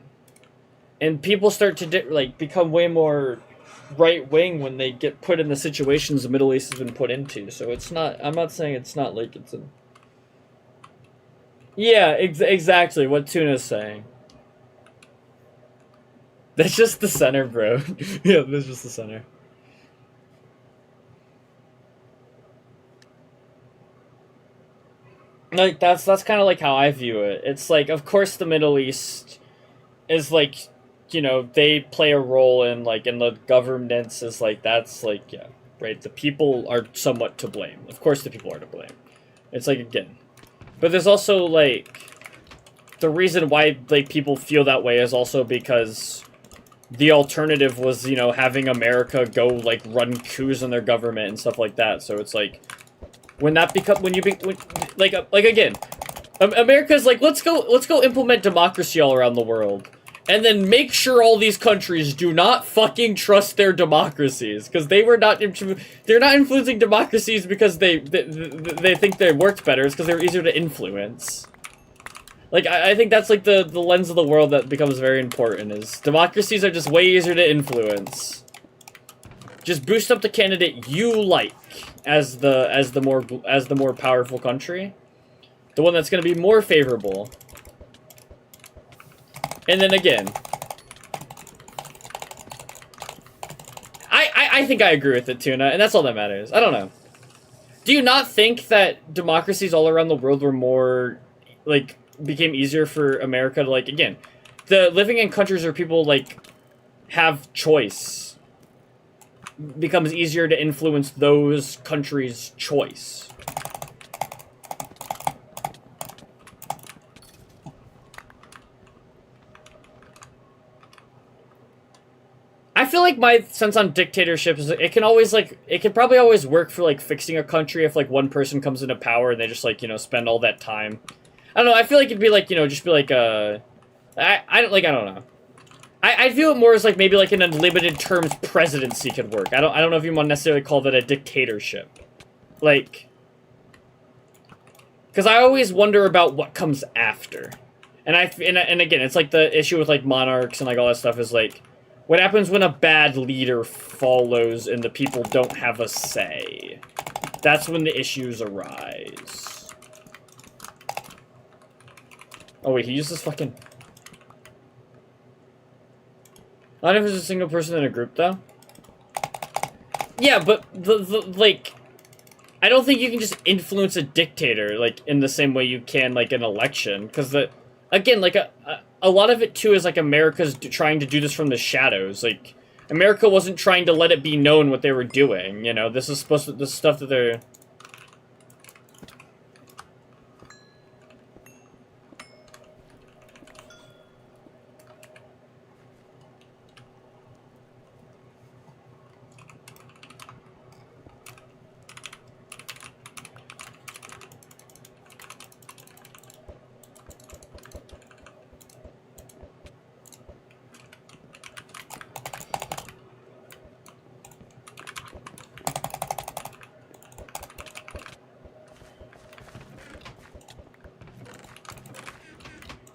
And people start to, like, become way more... right-wing when they get put in the situations the Middle East has been put into. So it's not... I'm not saying it's not like it's a... Yeah, exactly what Tuna's saying. That's just the center, bro. Yeah, that's just the center. Like, that's kind of like how I view it. It's like, of course the Middle East is like, you know, they play a role in like in the governance is like that's like yeah, right. The people are somewhat to blame. Of course, the people are to blame. It's like again, but there's also like the reason why like people feel that way is also because the alternative was, you know, having America go like run coups on their government and stuff like that. So it's like when that like again, America's like let's go implement democracy all around the world. And then make sure all these countries do not fucking trust their democracies, because they're not influencing democracies because they think they worked better. It's because they're easier to influence. Like I think that's like the lens of the world that becomes very important. Is democracies are just way easier to influence. Just boost up the candidate you like as the more powerful country, the one that's going to be more favorable. And then again, I think I agree with it, Tuna, and that's all that matters. I don't know. Do you not think that democracies all around the world were more, like, became easier for America to, like, again, the living in countries where people, like, have choice becomes easier to influence those countries' choice? I feel like my sense on dictatorship is it can always, like, it can probably always work for, like, fixing a country if, like, one person comes into power and they just, like, you know, spend all that time. I don't know, I feel like it'd be, like, you know, just be, like, I don't know. I view it more as, like, maybe, like, an unlimited terms presidency could work. I don't know if you want to necessarily call that a dictatorship. Like, because I always wonder about what comes after. And again, it's, like, the issue with, like, monarchs and, like, all that stuff is, like, what happens when a bad leader follows and the people don't have a say? That's when the issues arise. Oh wait, he uses fucking... Not if it's a single person in a group, though. Yeah, but like... I don't think you can just influence a dictator, like, in the same way you can, like, an election. Because again, like, a lot of it, too, is, like, America's trying to do this from the shadows. Like, America wasn't trying to let it be known what they were doing, you know? This is stuff that they're...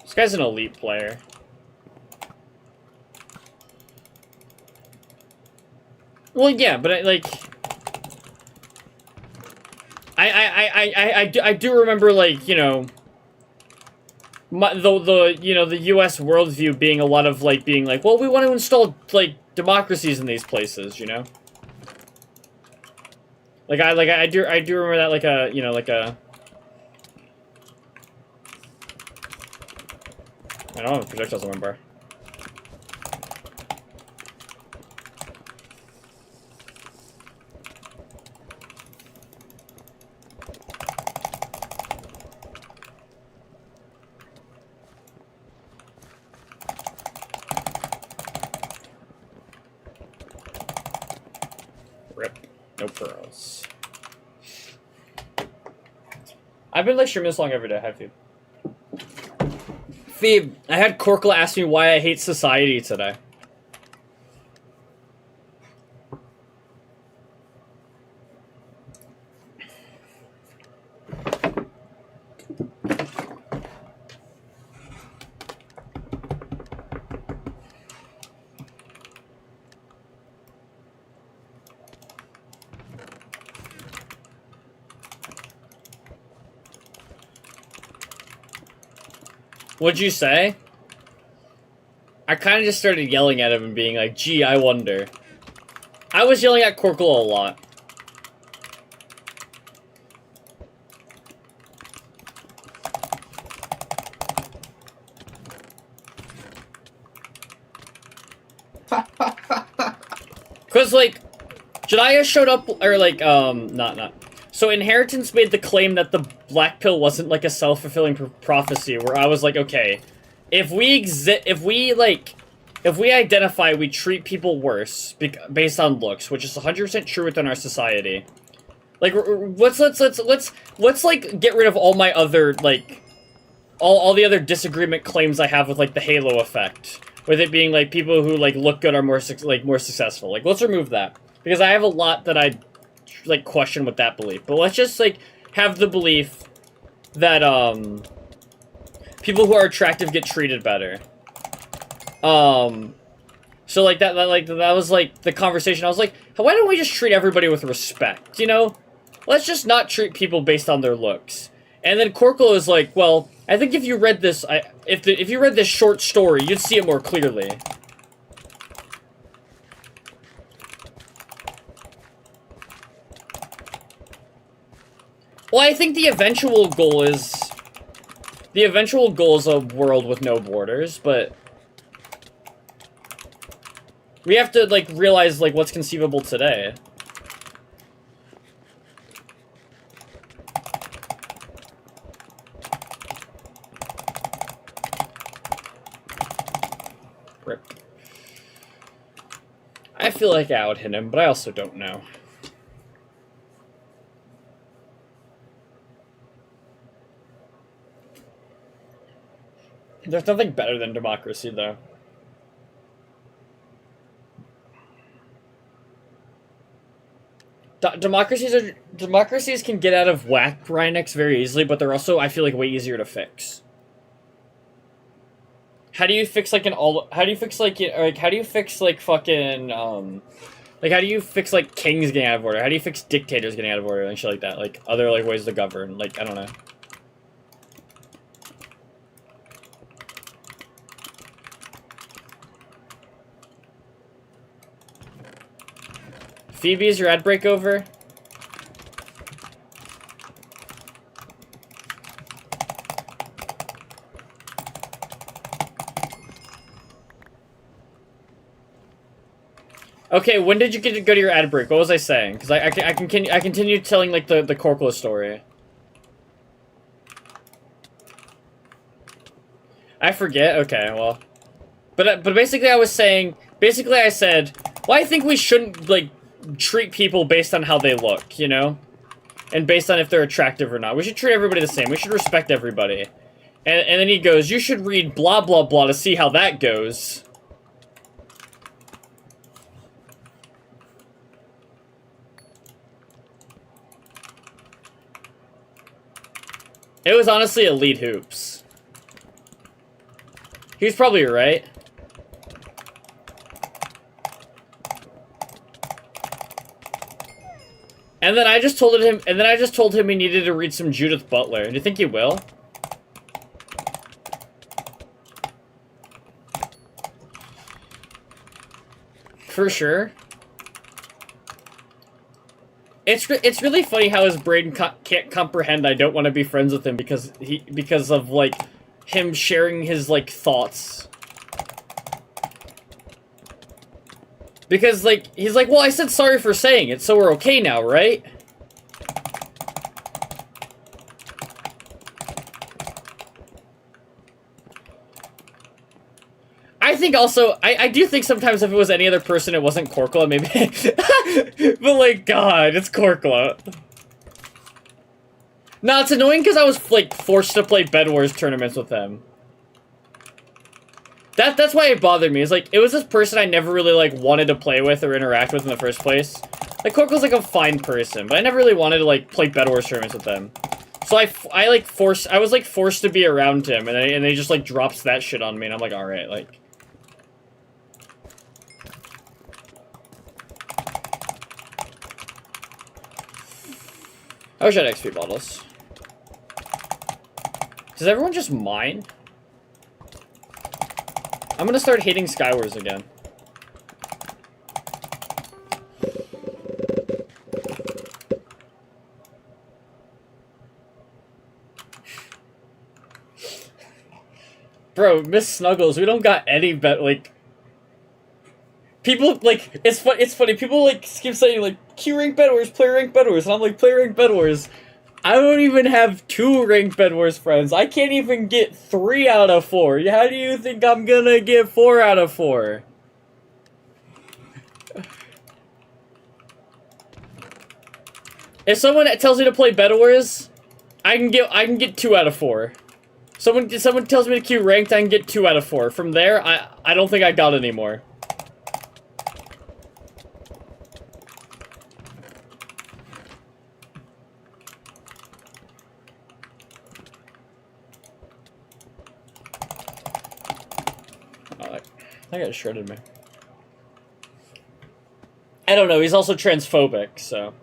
This guy's an elite player. Well, yeah, but I do remember, like, you know, the U.S. worldview being a lot of, like, being like, well, we want to install, like, democracies in these places, you know? Like, I do remember that, like, you know, like, I don't have projectiles on my bar. Rip. No pearls. I've been, like, streaming this long every day. Hi, Phoebe. Phoebe, I had Korkla ask me why I hate society today. What'd you say? I kind of just started yelling at him and being like, gee, I wonder. I was yelling at Korkla a lot. Because, like, Jediah showed up, or, like, not. So, Inheritance made the claim that the Black Pill wasn't, like, a self-fulfilling prophecy, where I was like, okay, if we identify we treat people worse based on looks, which is 100% true within our society, like, let's like, get rid of all my other, like, all the other disagreement claims I have with, like, the halo effect. With it being, like, people who, like, look good are more successful. Like, let's remove that. Because I have a lot that I, like, question with that belief. But let's just, like, have the belief that, people who are attractive get treated better. So, like, that was, like, the conversation. I was like, why don't we just treat everybody with respect, you know? Let's just not treat people based on their looks. And then Corkle is like, well, I think if you read this, if you read this short story, you'd see it more clearly. Well, I think the eventual goal is a world with no borders, but we have to, like, realize, like, what's conceivable today. Rip. I feel like I would hit him, but I also don't know. There's nothing better than democracy, though. Democracies can get out of whack, Rhinex, very easily, but they're also, I feel like, way easier to fix. How do you fix, like, how do you fix, like, fucking, like, how do you fix, like, kings getting out of order? How do you fix dictators getting out of order and shit like that? Like, other, like, ways to govern. Like, I don't know. Phoebe, is your ad break over? Okay, when did you go to your ad break? What was I saying? Because I continue telling, like, the Corkla story. I forget? Okay, well. But basically I was saying, I said, well, I think we shouldn't, like, treat people based on how they look, you know? And based on if they're attractive or not. We should treat everybody the same. We should respect everybody. And then he goes, you should read blah blah blah to see how that goes. It was honestly Elite Hoops. He was probably right. And then I just told him he needed to read some Judith Butler. Do you think he will? For sure. It's really funny how his brain can't comprehend I don't want to be friends with him because of, like, him sharing his, like, thoughts. Because, like, he's like, well, I said sorry for saying it, so we're okay now, right? I think also, I do think sometimes if it was any other person, it wasn't Korkla, maybe. But, like, God, it's Korkla. No, it's annoying because I was, like, forced to play Bed Wars tournaments with him. That's why it bothered me. It's like, it was this person I never really, like, wanted to play with or interact with in the first place. Like, Korkla's, like, a fine person, but I never really wanted to, like, play Bed Wars tournaments with them. So I was, like, forced to be around him, and he just, like, drops that shit on me, and I'm like, alright, like... I wish I had XP bottles. Does everyone just mine? I'm gonna start hating Skywars again. Bro, Miss Snuggles, we don't got any like... people, like, it's funny, people, like, keep saying, like, queue rank Bed Wars, play rank Bed Wars, and I'm like, play rank Bed Wars. I don't even have 2 ranked Bed Wars friends. I can't even get 3 out of 4. How do you think I'm gonna get 4 out of 4? If someone tells me to play Bed Wars, I can get 2 out of 4. Someone tells me to queue ranked, I can get 2 out of 4. From there, I don't think I got any more. I got shredded me. I don't know, he's also transphobic, so.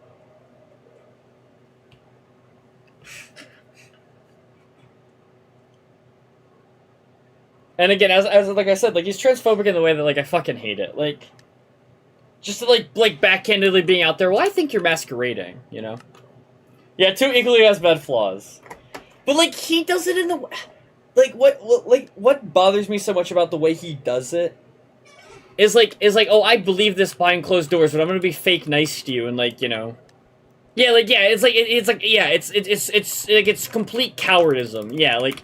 And again, as like I said, like, he's transphobic in the way that, like, I fucking hate it. Like, just to, like backhandedly being out there, well, I think you're masquerading, you know? Yeah, 2 equally as bad flaws. But, like, he does it in the... Like, what bothers me so much about the way he does it is like, oh, I believe this behind closed doors, but I'm gonna be fake nice to you, and, like, you know... Yeah, like, yeah, it's complete cowardism. Yeah, like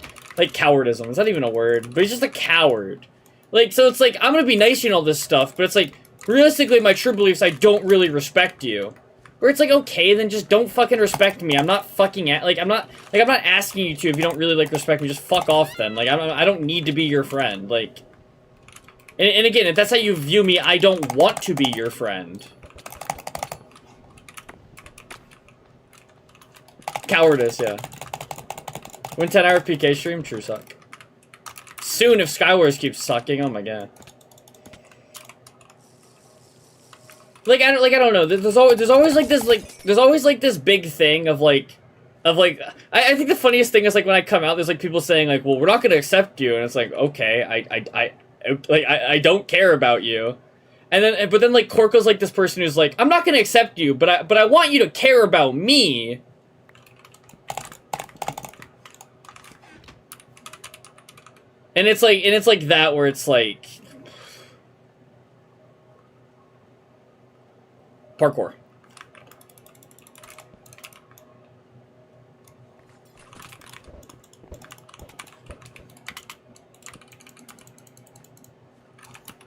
cowardism. Is that even a word? But he's just a coward. Like, so it's like, I'm gonna be nice to you and all this stuff, but it's like, realistically, my true beliefs, I don't really respect you. Where it's like, okay, then just don't fucking respect me. I'm not fucking I'm not asking you to if you don't really, like, respect me. Just fuck off then. Like, I don't need to be your friend. Like, and again, if that's how you view me, I don't want to be your friend. Cowardice, yeah. Win 10-hour PK stream, true suck. Soon if Skywars keeps sucking, oh my god. Like I don't know. There's always this big thing of I think the funniest thing is, like, when I come out, there's, like, people saying, like, well, we're not gonna accept you, and it's like, okay, I don't care about you. And then, but then, like, Korko's like this person who's like, I'm not gonna accept you, but I want you to care about me. And it's like that, where it's like... Parkour.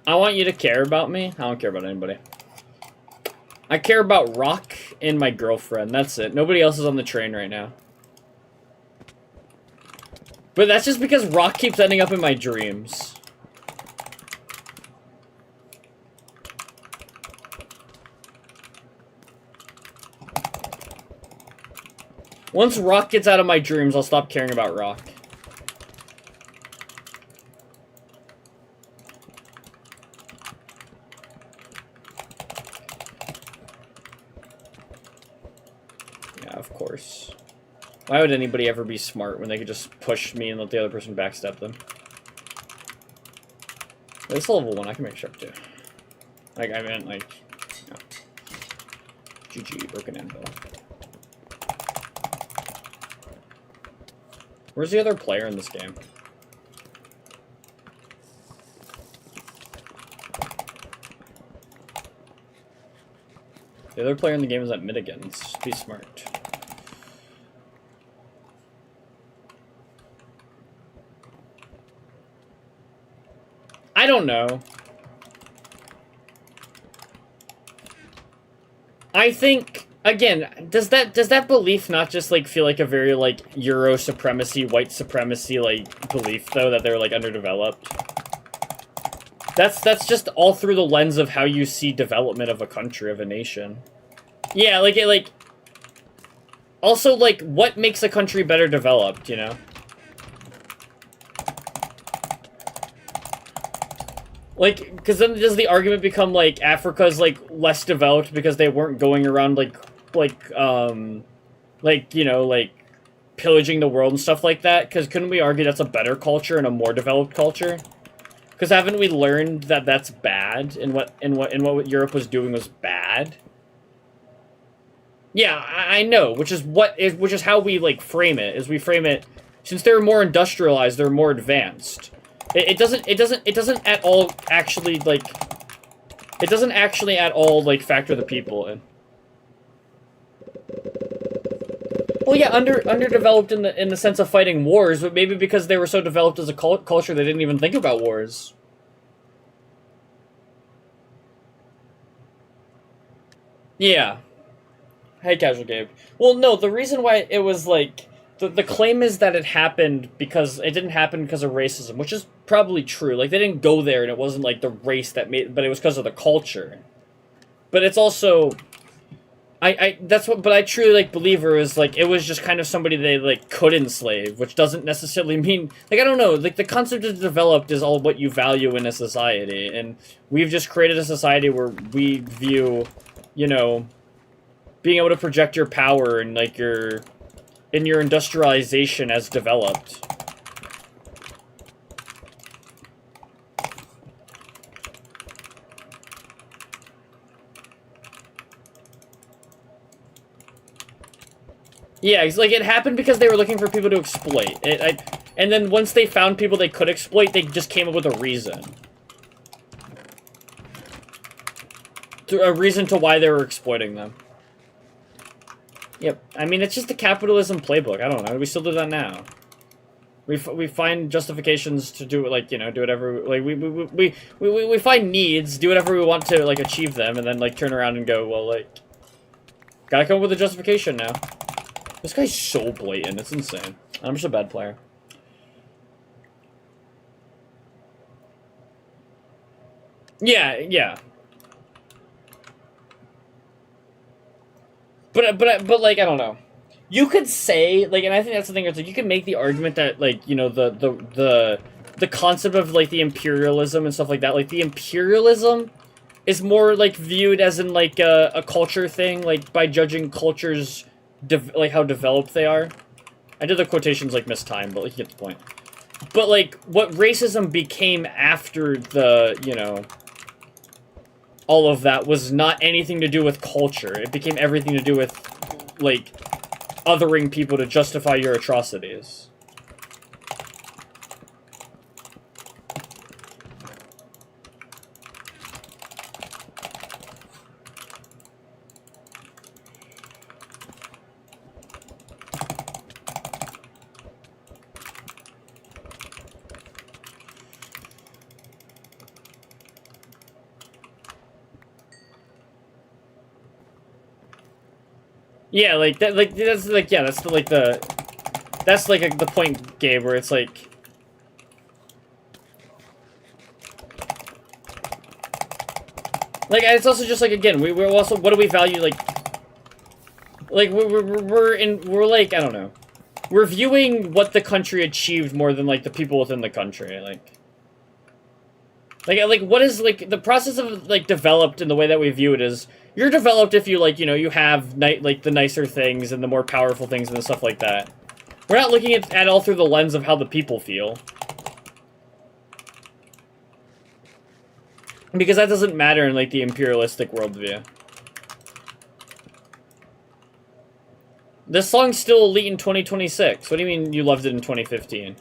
I want you to care about me. I don't care about anybody. I care about Rock and my girlfriend. That's it. Nobody else is on the train right now. But that's just because Rock keeps ending up in my dreams. Once Rock gets out of my dreams, I'll stop caring about Rock. Yeah, of course. Why would anybody ever be smart when they could just push me and let the other person backstab them? It's level 1, I can make sharp too. Like, I meant, like, no. GG, broken anvil. Where's the other player in this game? The other player in the game is at Mitigans. Be smart. I don't know. I think, again, does that belief not just, like, feel like a very, like, Euro supremacy, white supremacy, like, belief, though, that they're, like, underdeveloped? That's just all through the lens of how you see development of a country, of a nation. Yeah, like, also, like, what makes a country better developed, you know? Like, because then does the argument become, like, Africa's, like, less developed because they weren't going around, like, you know, like, pillaging the world and stuff like that? Because couldn't we argue that's a better culture and a more developed culture? Because haven't we learned that that's bad, and what Europe was doing was bad? Yeah, I know, which is how we, like, frame it. Is we frame it, since they're more industrialized, they're more advanced. It doesn't at all actually, like, It doesn't actually at all, like, factor the people in. Well, yeah, underdeveloped in the sense of fighting wars, but maybe because they were so developed as a culture, they didn't even think about wars. Yeah. Hey, Casual Gabe. Well, no, the reason why it was, like... The claim is that it happened because... It didn't happen because of racism, which is probably true. Like, they didn't go there and it wasn't, like, the race that made... But it was because of the culture. But it's also... That's what... But I truly, like, believe her is, like, it was just kind of somebody they, like, could enslave, which doesn't necessarily mean... Like, I don't know. Like, the concept of developed is all what you value in a society. And we've just created a society where we view, you know... being able to project your power and, like, your industrialization as developed. Yeah, it's like, it happened because they were looking for people to exploit. And then once they found people they could exploit, they just came up with a reason. A reason to why they were exploiting them. Yep. I mean, it's just the capitalism playbook. I don't know. We still do that now. We find justifications to do, like, you know, do whatever, like, we find needs, do whatever we want to, like, achieve them, and then, like, turn around and go, well, like, gotta come up with a justification now. This guy's so blatant. It's insane. I'm just a bad player. Yeah, yeah. But like, I don't know. You could say, like, and I think that's the thing, it's like, you can make the argument that, like, you know, the concept of, like, the imperialism and stuff like that, like, the imperialism is more, like, viewed as in, like, a culture thing, like, by judging cultures, like, how developed they are. I did the quotations, like, mistimed, but, like, you get the point. But, like, what racism became after the, you know... all of that was not anything to do with culture. It became everything to do with, like, othering people to justify your atrocities. Yeah, like that. Like that's like yeah. That's the like the. That's like the point, Gabe, where it's like. Like it's also just like again we're also what do we value like. Like we're like I don't know. We're viewing what the country achieved more than like the people within the country like what is like the process of like developed in the way that we view it is you're developed if you like you know you have like the nicer things and the more powerful things and the stuff like that. We're not looking at all through the lens of how the people feel. Because that doesn't matter in like the imperialistic worldview. This song's still elite in 2026. What do you mean you loved it in 2015?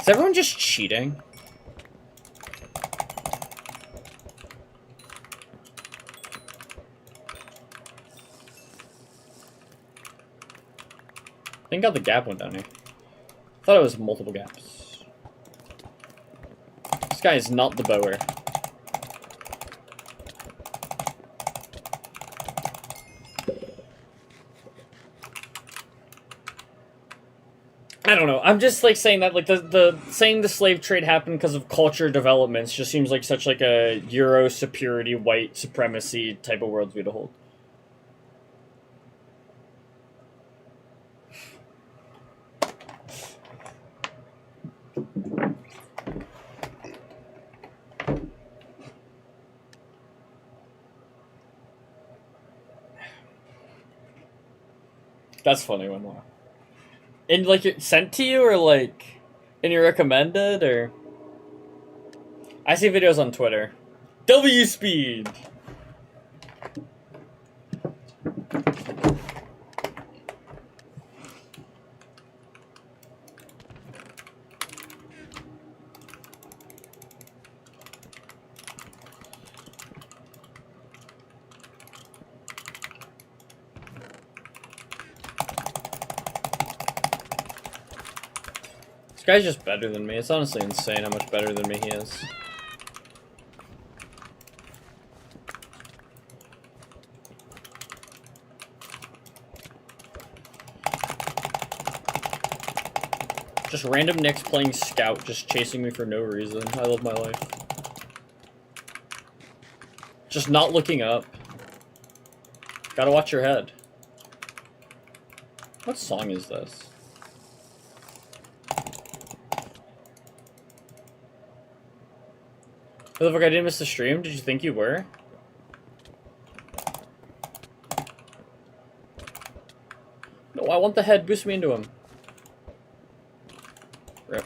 Is everyone just cheating? Thank God the gap went down here. I thought it was multiple gaps. This guy is not the bower. I don't know. I'm just like saying that like the saying the slave trade happened because of culture developments just seems like such like a Euro superiority, white supremacy type of worldview to hold. That's funny one more. And like it sent to you or like in your recommended or I see videos on Twitter. W speed. This guy's just better than me. It's honestly insane how much better than me he is. Just random Nicks playing Scout, just chasing me for no reason. I love my life. Just not looking up. Gotta watch your head. What song is this? Oh, look, I didn't miss the stream? Did you think you were? No, I want the head. Boost me into him. Rip.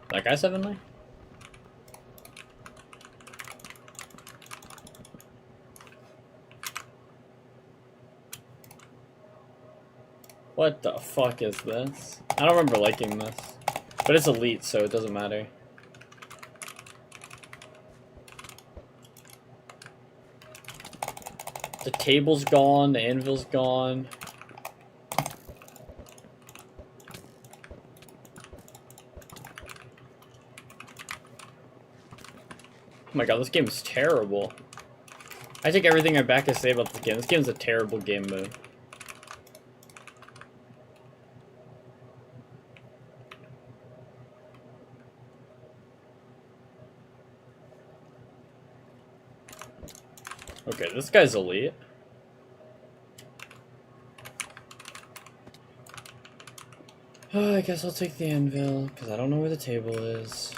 That guy's heavenly? What the fuck is this? I don't remember liking this. But it's elite, so it doesn't matter. The table's gone, the anvil's gone. Oh my god, this game is terrible. I take everything I back to say about this game. This game's a terrible game mode. Okay, this guy's elite. Oh, I guess I'll take the anvil, because I don't know where the table is.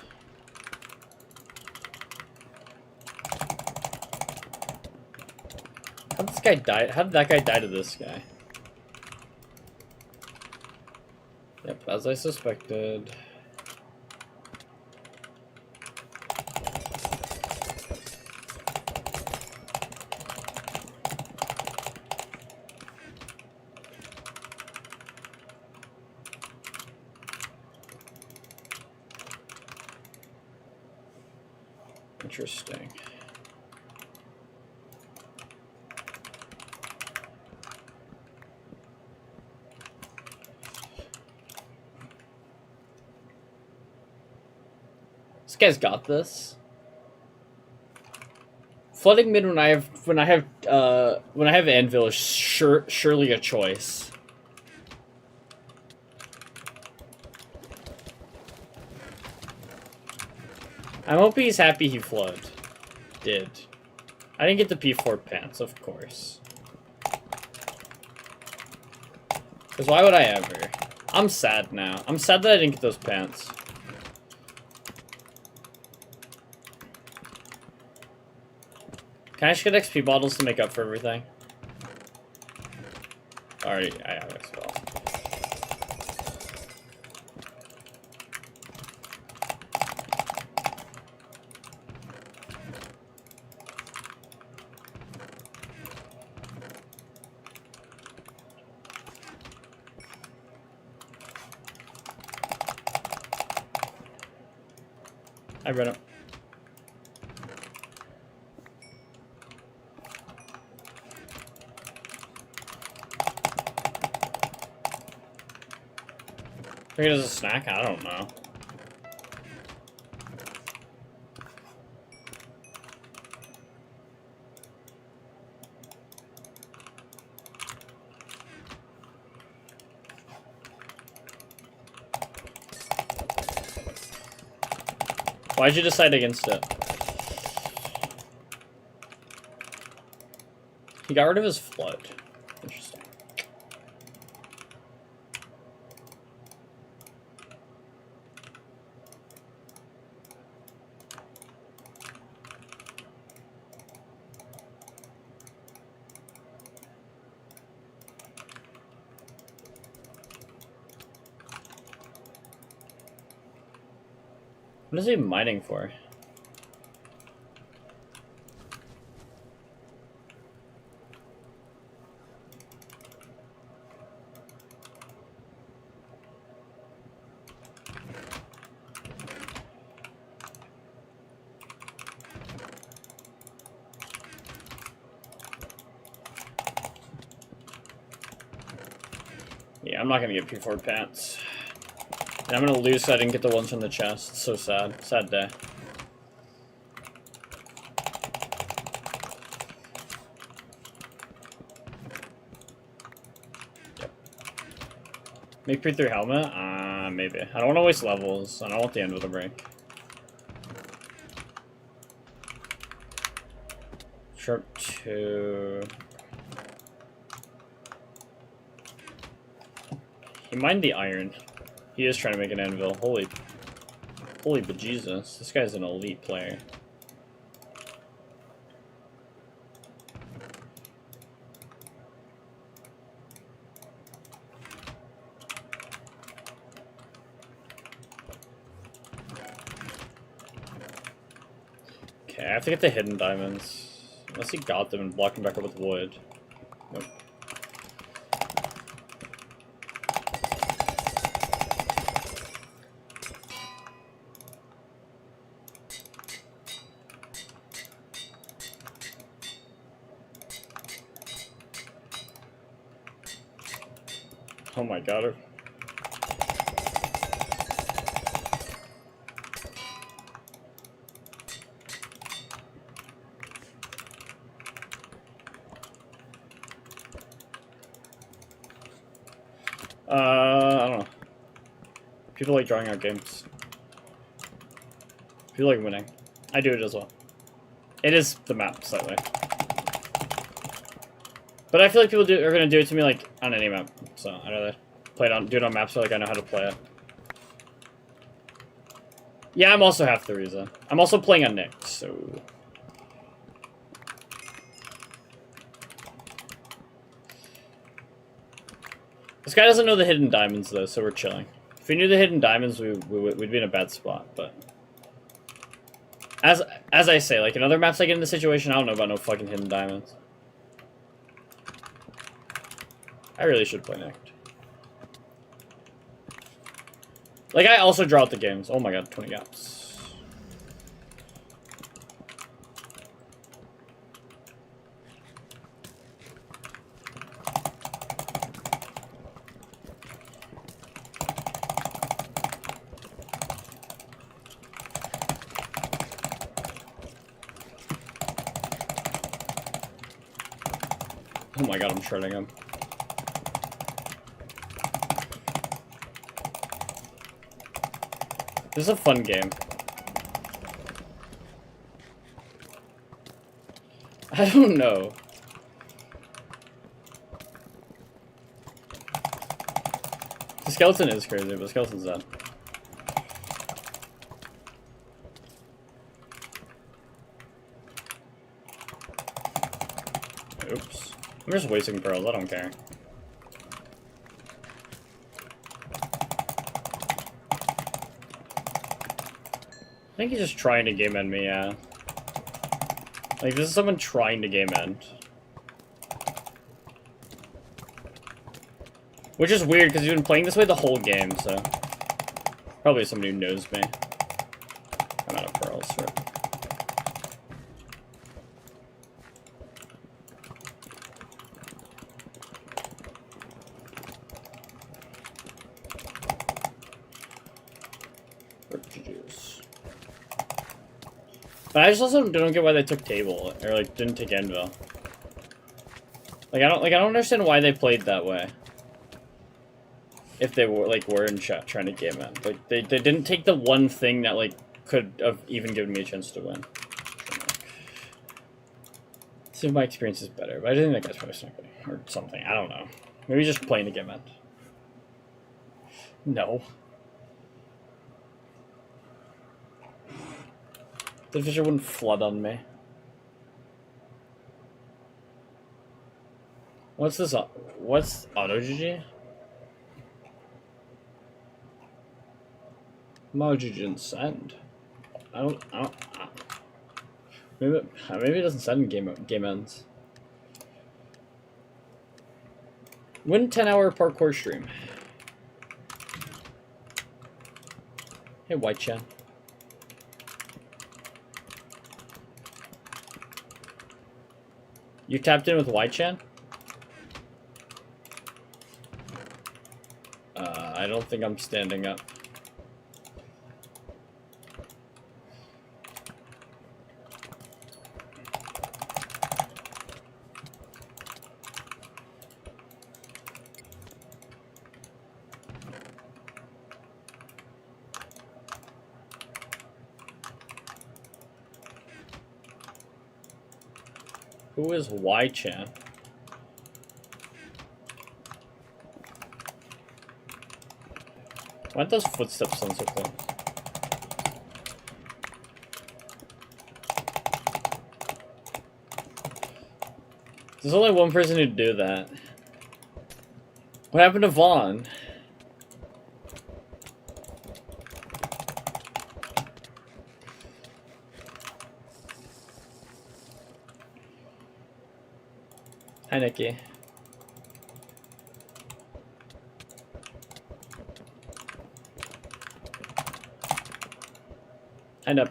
How'd this guy die? How did that guy die to this guy? Yep, as I suspected. Interesting. This guy's got this. Flooding mid when I have anvil is surely a choice. I'm hoping he's happy he flooded. Did. I didn't get the P4 pants, of course. Because why would I ever? I'm sad now. I'm sad that I didn't get those pants. Can I just get XP bottles to make up for everything? Alright, I have XP bottles. I read it. Maybe it as a snack? I don't know. Why'd you decide against it? He got rid of his flood. Interesting. What is he mining for? Yeah, I'm not gonna get P4 pants. And I'm gonna lose because I didn't get the ones from the chest. So sad. Sad day. Yep. Make P3 helmet? Maybe. I don't want to waste levels. I don't want the end of the break. Sharp 2. He mined the iron. He is trying to make an anvil. Holy bejesus. This guy's an elite player. Okay, I have to get the hidden diamonds. Unless he got them and blocked them back up with wood. Nope. Oh my god. I don't know. People like drawing out games. People like winning. I do it as well. It is the map, slightly. But I feel like people are gonna do it to me like on any map. So I'd rather do it on maps so like I know how to play it. Yeah, I'm also half the reason. I'm also playing on Nick, so this guy doesn't know the hidden diamonds though, so we're chilling. If we knew the hidden diamonds, we'd be in a bad spot. But as I say, like in other maps I get in the situation, I don't know about no fucking hidden diamonds. I really should play Nick. Like, I also draw out the games. Oh my god, 20 gaps. Oh my god, I'm shredding him. This is a fun game. I don't know. The skeleton is crazy, but the skeleton's dead. Oops. I'm just wasting pearls, I don't care. I think he's just trying to game end me, yeah. Like, this is someone trying to game end. Which is weird, because he's been playing this way the whole game, so... Probably somebody who knows me. I'm out of pearls for it. But I just also don't get why they took table, or like didn't take anvil. Like I don't understand why they played that way. If they were in chat trying to game end. Like they didn't take the one thing that like could have even given me a chance to win. See if my experience is better, but I didn't think that guy's probably sniping or something. I don't know. Maybe just playing the game end. No. The fisher wouldn't flood on me. What's this? What's auto GG? Auto GG didn't send. Maybe it doesn't send game ends. Win 10-hour parkour stream. Hey, White Chan. You tapped in with White Chan? I don't think I'm standing up. Who is Y-chan? Why aren't those footsteps sound so close? There's only one person who'd do that. What happened to Vaughn? Hi, Nikki. Hi, Nup.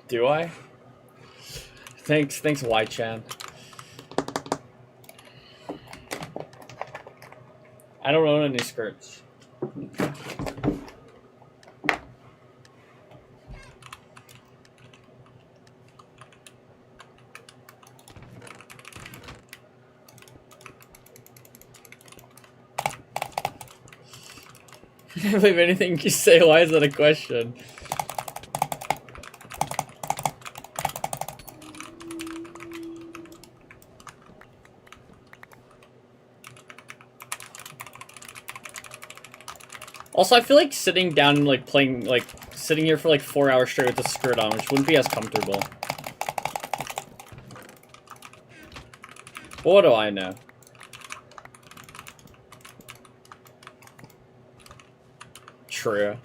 Do I? Thanks, Y-chan. I don't own any skirts. I can't believe anything you say. Why is that a question? Also, I feel like sitting down and like playing, like sitting here for like 4 hours straight with a skirt on, which wouldn't be as comfortable. What do I know? True.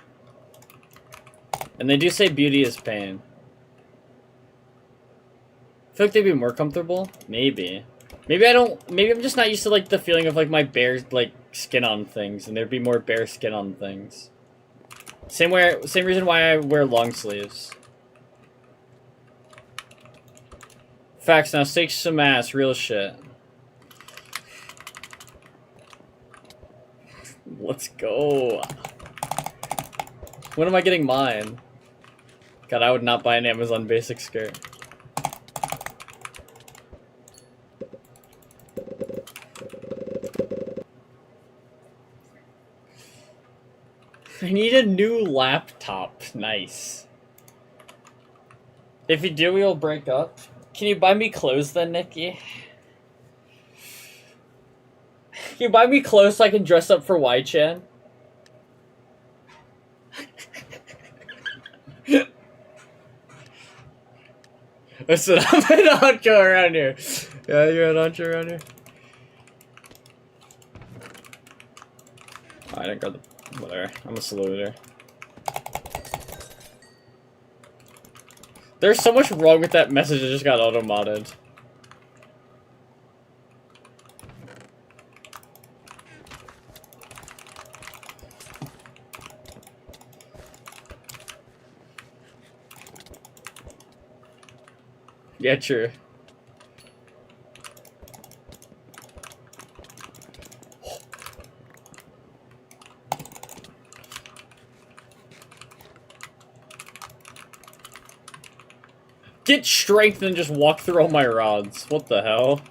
And they do say beauty is pain. I feel like they'd be more comfortable. Maybe. Maybe I don't. Maybe I'm just not used to like the feeling of like my bare like skin on things, and there'd be more bare skin on things. Same reason why I wear long sleeves. Facts. Now steak some ass. Real shit. Let's go. When am I getting mine? God, I would not buy an Amazon basic skirt. I need a new laptop. Nice. If you do, we will break up. Can you buy me clothes then, Nikki? Can you buy me clothes so I can dress up for Y-chan? Listen, I'm an honcho around here. Yeah, you're an honcho around here. Oh, I didn't grab the... Whatever. I'm a saluter. There's so much wrong with that message that just got auto-modded. Yeah, true. Get strength and just walk through all my rods. What the hell?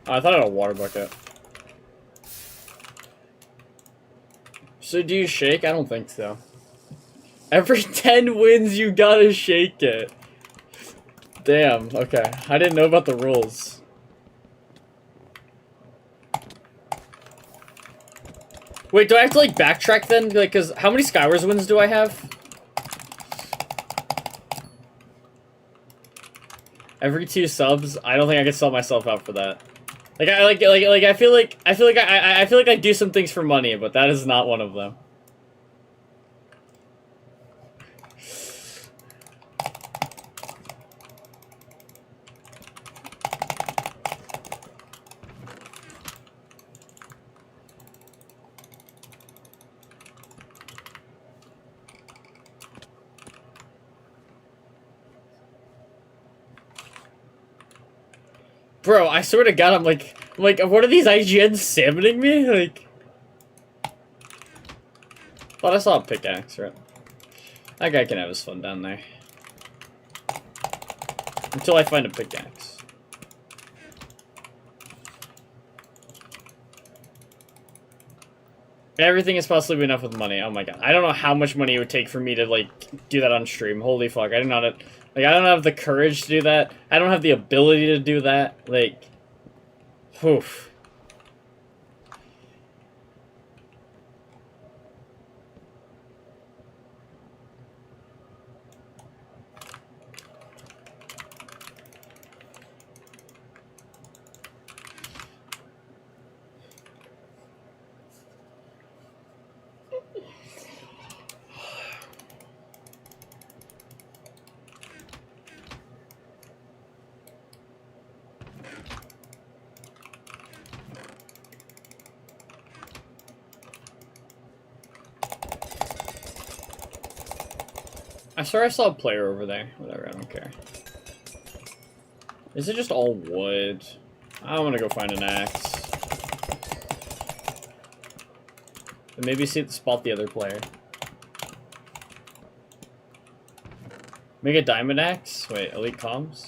Oh, I thought I had a water bucket. So do you shake? I don't think so. Every 10 wins, you gotta shake it. Damn, okay. I didn't know about the rules. Wait, do I have to, like, backtrack then? Like, cause how many Skywars wins do I have? Every 2 subs? I don't think I can sell myself out for that. Like, I feel like I do some things for money, but that is not one of them. Bro, I swear to God, I'm like, what are these IGNs salmoning me? Like, thought I saw a pickaxe, right? That guy can have his fun down there. Until I find a pickaxe. Everything is possibly enough with money. Oh my God. I don't know how much money it would take for me to, like, do that on stream. Holy fuck. I do not, like, I don't have the courage to do that. I don't have the ability to do that. Like, oof. I swear I saw a player over there. Whatever, I don't care. Is it just all wood? I want to go find an axe. And maybe spot the other player. Make a diamond axe? Wait, elite comms?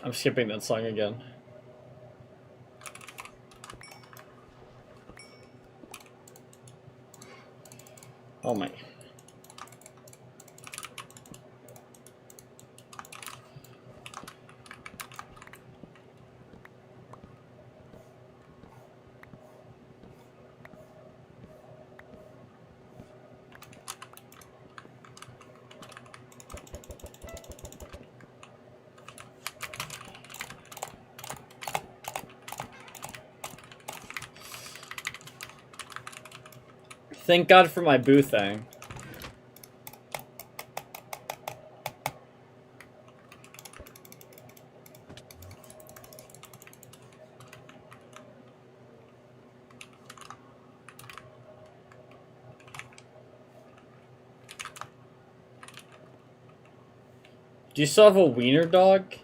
I'm skipping that song again. Oh my. Thank God for my boo thing. Do you still have a wiener dog?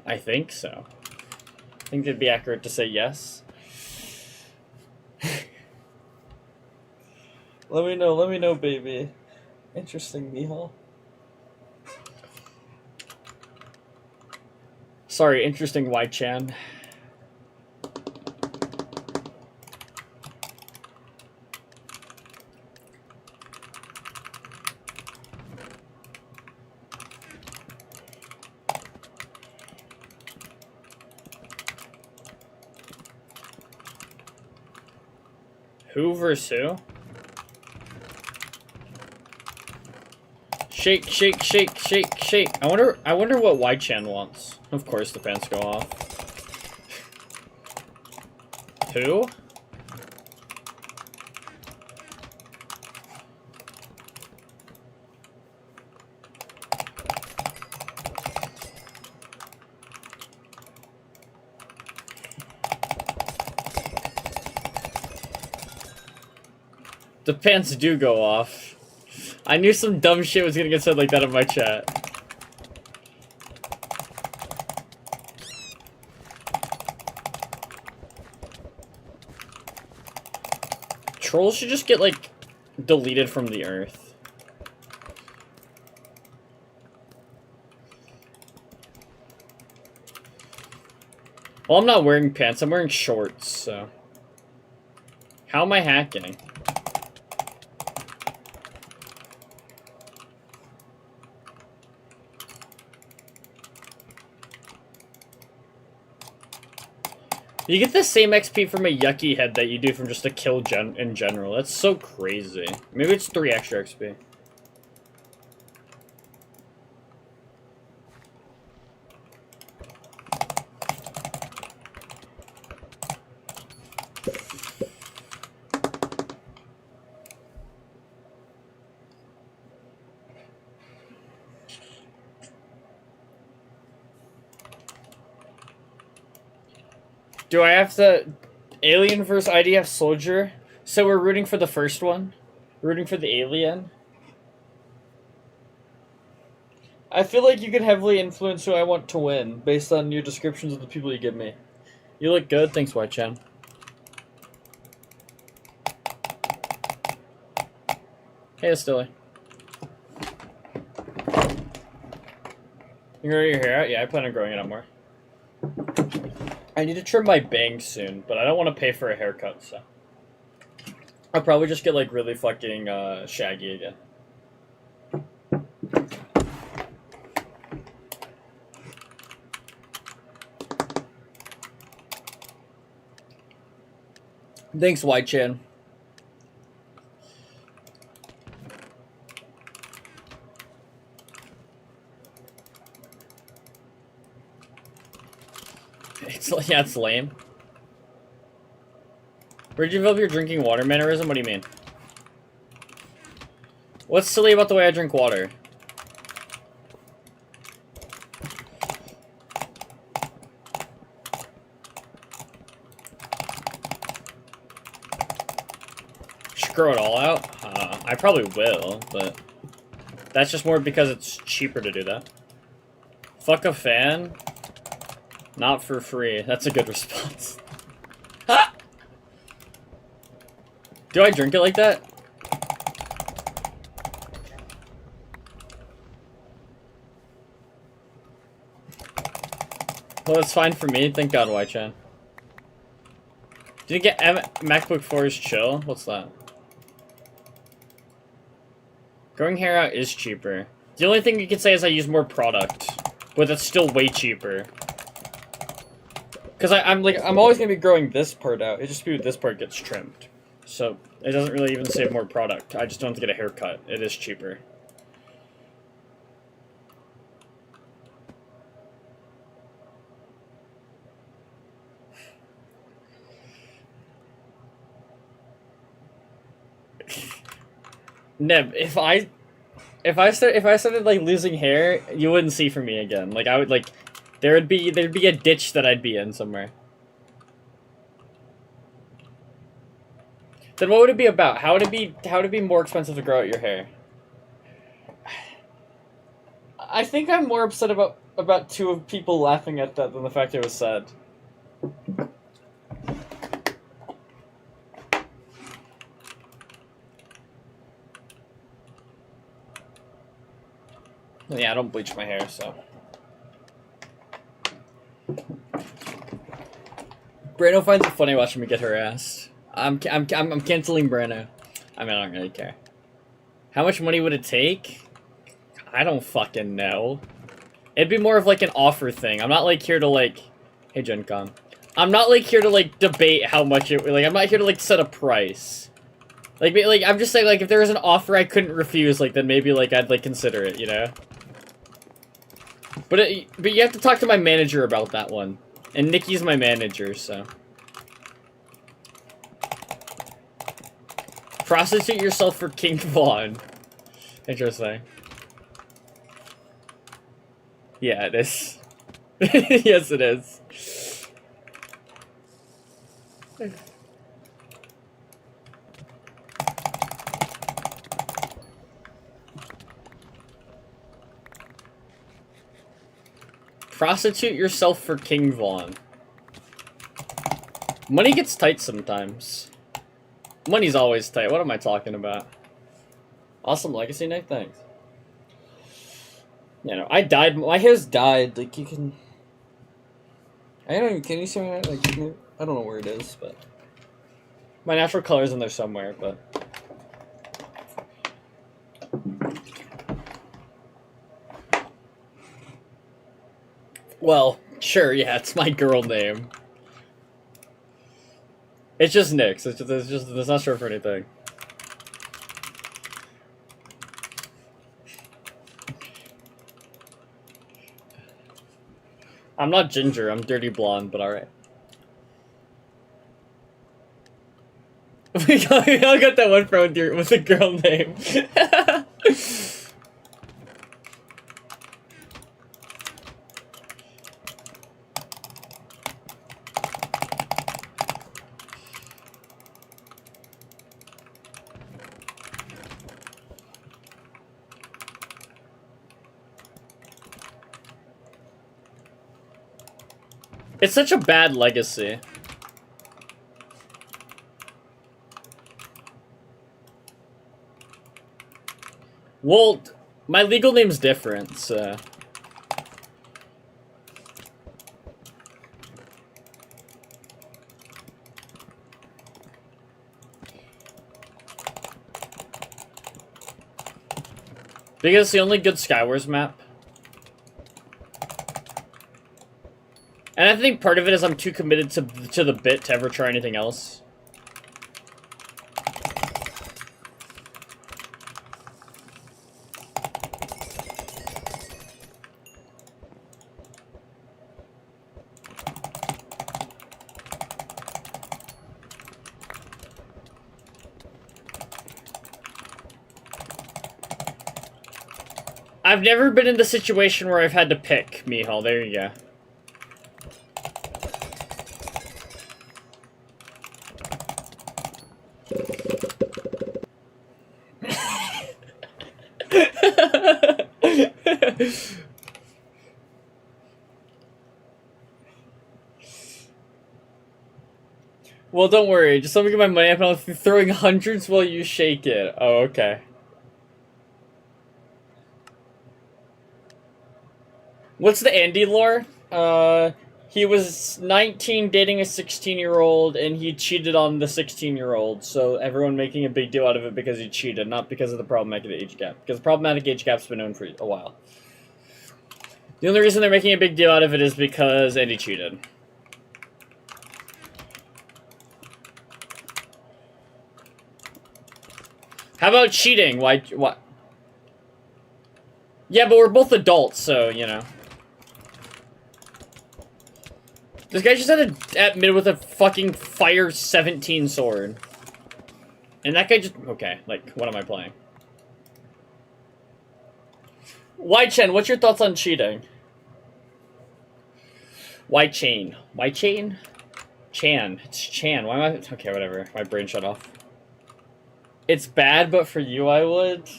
I think so. I think it'd be accurate to say yes. Let me know, baby. Interesting, Mihal. Sorry, interesting, Y-chan. Who versus who? Shake, shake, shake, shake, shake. I wonder what Y-chan wants. Of course the pants go off. Who? The pants do go off. I knew some dumb shit was gonna get said like that in my chat. Trolls should just get, like, deleted from the earth. Well, I'm not wearing pants, I'm wearing shorts, so... How am I hacking? You get the same XP from a yucky head that you do from just a kill in general. That's so crazy. Maybe it's 3 extra XP. Do I have to... Alien vs. IDF Soldier? So we're rooting for the first one? Rooting for the alien? I feel like you could heavily influence who I want to win based on your descriptions of the people you give me. You look good. Thanks, White Chan. Hey, Stilly. You grow your hair out? Yeah, I plan on growing it out more. I need to trim my bangs soon, but I don't want to pay for a haircut, so I'll probably just get like really fucking shaggy again. Thanks, White Chan. Yeah, it's lame. Where'd you develop your drinking water mannerism? What do you mean? What's silly about the way I drink water? Should grow it all out? I probably will, but that's just more because it's cheaper to do that. Fuck a fan? Not for free. That's a good response. Ha! Do I drink it like that? Well, it's fine for me. Thank God, Y-Chan. Did you get MacBook 4's chill? What's that? Growing hair out is cheaper. The only thing you can say is I use more product, but it's still way cheaper. Because I'm always gonna be growing this part out. It just be this part gets trimmed, so it doesn't really even save more product. I just don't have to get a haircut. It is cheaper. Neb, if I started like losing hair, you wouldn't see from me again. Like I would like. There'd be a ditch that I'd be in somewhere. Then what would it be about? How would it be more expensive to grow out your hair? I think I'm more upset about two of people laughing at that than the fact it was said. Yeah, I don't bleach my hair, so. Brano finds it funny watching me get harassed. I'm canceling Brano. I mean, I don't really care. How much money would it take? I don't fucking know. It'd be more of like an offer thing. I'm not like here to like, hey Gen Con. I'm not like here to like debate how much it, like I'm not here to like set a price. Like I'm just saying like if there was an offer I couldn't refuse, like then maybe like I'd like consider it, you know? But you have to talk to my manager about that one. And Nikki's my manager, so. Prostitute yourself for King Vaughn. Interesting. Yeah, it is. Yes, it is. Prostitute yourself for King Vaughn. Money gets tight sometimes. Money's always tight. What am I talking about? Awesome legacy, Nick. Thanks. You know, I died. My hair's dyed. Like, you can... I don't even... Can you see my hair? Like, I don't know where it is, but... My natural color's in there somewhere, but... Well, sure, yeah, it's my girl name. It's just Nick's. It's not short for anything. I'm not ginger, I'm dirty blonde, but alright. We all got that one from with a girl name. It's such a bad legacy. Well, my legal name's different, so... Because it's the only good Skywars map. And I think part of it is I'm too committed to the bit to ever try anything else. I've never been in the situation where I've had to pick, Mihal. There you go. Well, don't worry. Just let me get my money up and I'll be throwing hundreds while you shake it. Oh, okay. What's the Andy lore? He was 19 dating a 16-year-old and he cheated on the 16-year-old. So everyone making a big deal out of it because he cheated, not because of the problematic age gap. Because the problematic age gap's been known for a while. The only reason they're making a big deal out of it is because Andy cheated. How about cheating? Why? What? Yeah, but we're both adults, so, you know. This guy just had at mid with a fucking fire 17 sword. And that guy just... Okay, like, what am I playing? Why Chen, what's your thoughts on cheating? Why Chain? Why Chain? Chan. It's Chan. Why am I... Okay, whatever. My brain shut off. It's bad, but for you I would.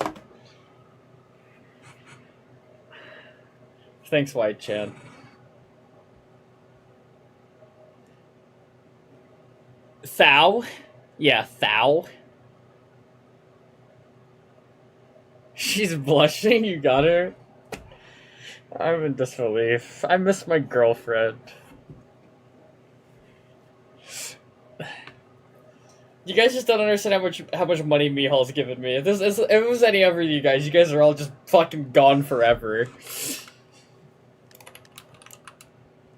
Thanks, White Chan. Thou? Yeah, Thou. She's blushing? You got her? I'm in disbelief. I miss my girlfriend. You guys just don't understand how much money Mihal's given me. If it was any other of you guys are all just fucking gone forever.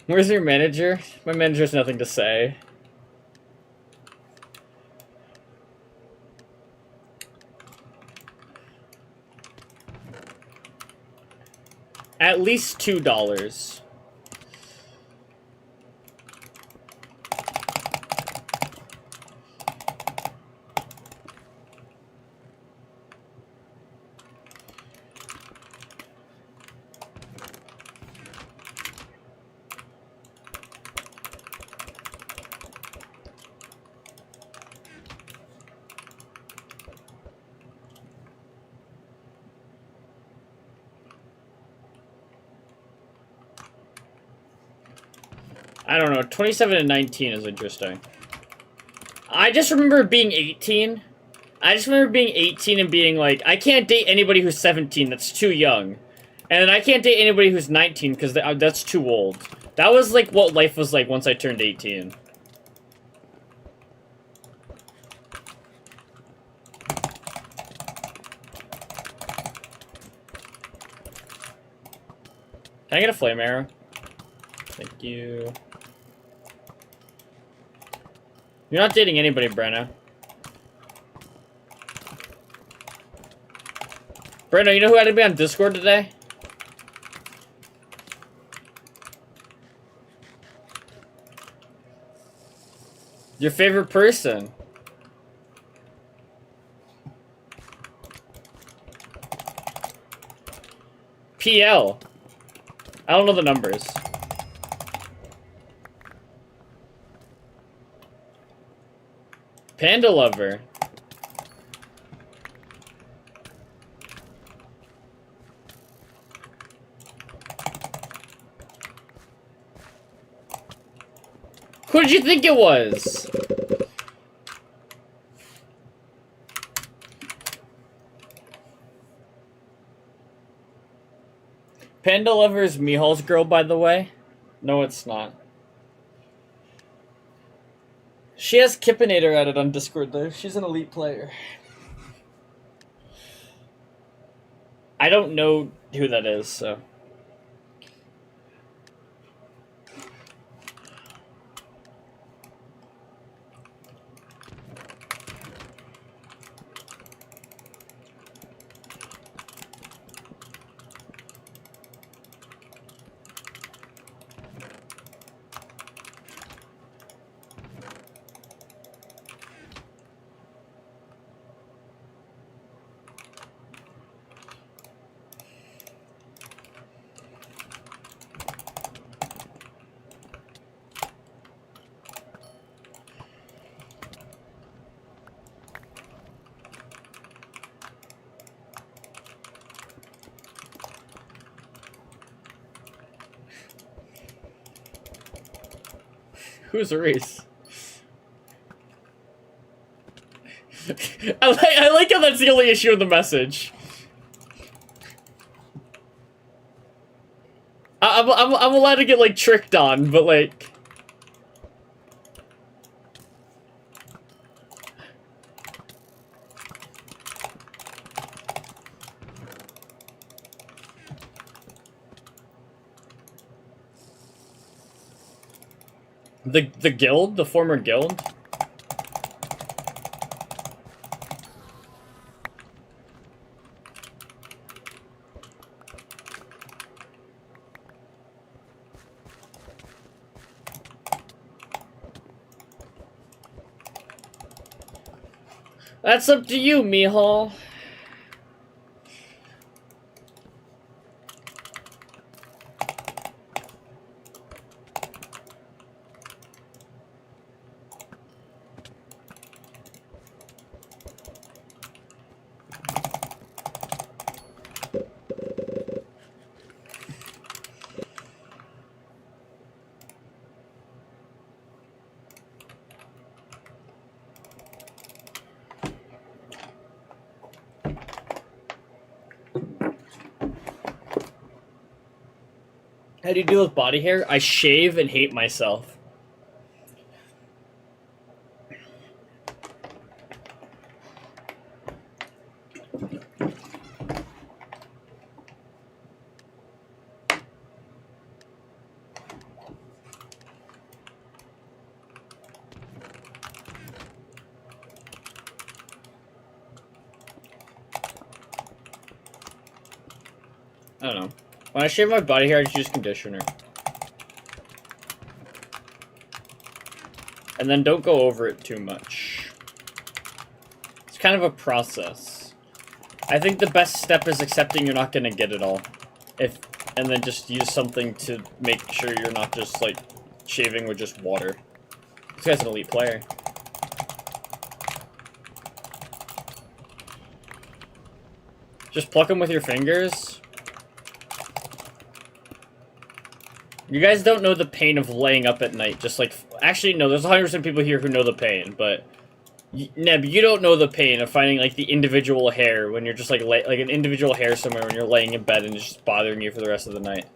Where's your manager? My manager has nothing to say. At least $2. I don't know, 27 and 19 is interesting. I just remember being 18. I just remember being 18 and being like, I can't date anybody who's 17, that's too young. And then I can't date anybody who's 19 because that's too old. That was like what life was like once I turned 18. Can I get a flame arrow? Thank you. You're not dating anybody, Brenna. Brenna, you know who had to be on Discord today? Your favorite person. PL. I don't know the numbers. Panda Lover. Who did you think it was? Panda Lover is Mihal's girl, by the way. No, it's not. She has Kippinator added on Discord, though. She's an elite player. I don't know who that is, so... Who's Reese? I like how that's the only issue in the message. I'm allowed to get, like, tricked on, but, like... The guild? The former guild? That's up to you, Mihal. How do you deal with body hair? I shave and hate myself. I don't know. When I shave my body hair, I just use conditioner. And then don't go over it too much. It's kind of a process. I think the best step is accepting you're not going to get it all. And then just use something to make sure you're not just, like, shaving with just water. This guy's an elite player. Just pluck them with your fingers. You guys don't know the pain of laying up at night, just like... Actually, no, there's 100% people here who know the pain, but... Neb, you don't know the pain of finding, like, the individual hair when you're just, like an individual hair somewhere when you're laying in bed and it's just bothering you for the rest of the night.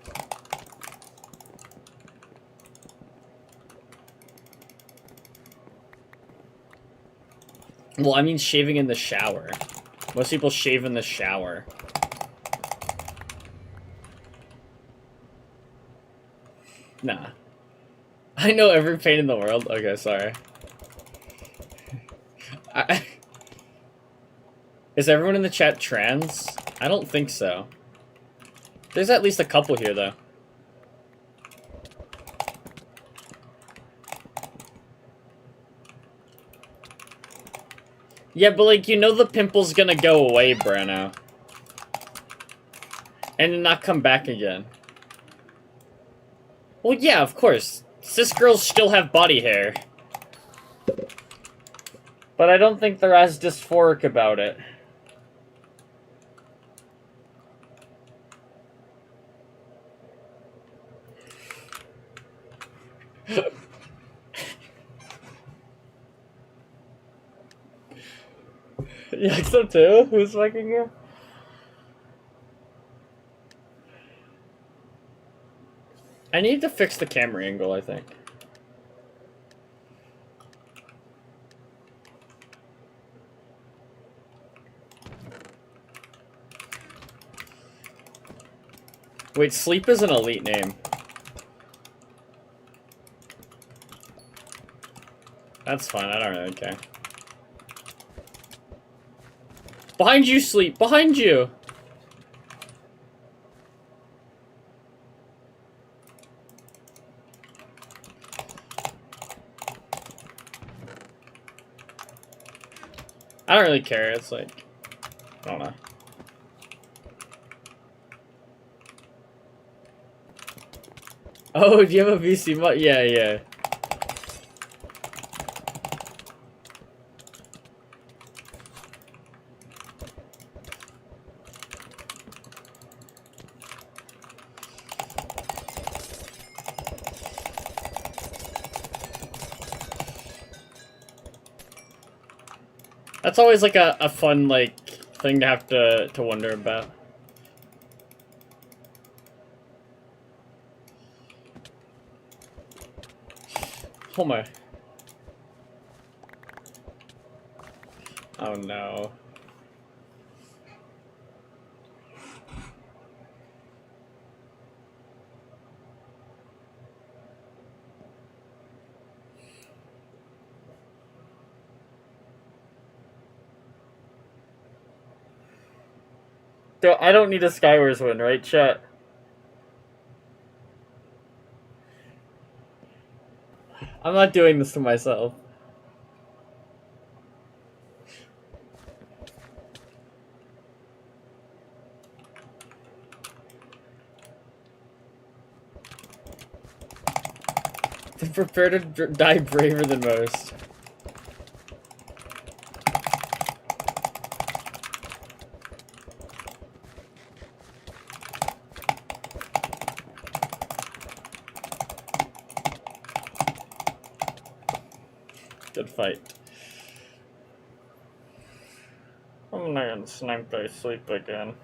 Well, I mean shaving in the shower. Most people shave in the shower. Nah. I know every pain in the world. Okay, sorry. Is everyone in the chat trans? I don't think so. There's at least a couple here, though. Yeah, but, like, you know the pimple's gonna go away, Brano. And not come back again. Well, yeah, of course. Cis girls still have body hair. But I don't think they're as dysphoric about it. You like so too? Who's fucking you? I need to fix the camera angle, I think. Wait, Sleep is an elite name. That's fine, I don't really care. Behind you, Sleep! Behind you! I don't really care, it's like... I don't know. Oh, do you have a VC mod? Yeah, yeah. That's always like a fun like thing to have to wonder about. Oh my. Oh no. I don't need a Skywars win, right, chat? I'm not doing this to myself. Prepare to die braver than most. Good fight. I'm not gonna snipe by Sleep again.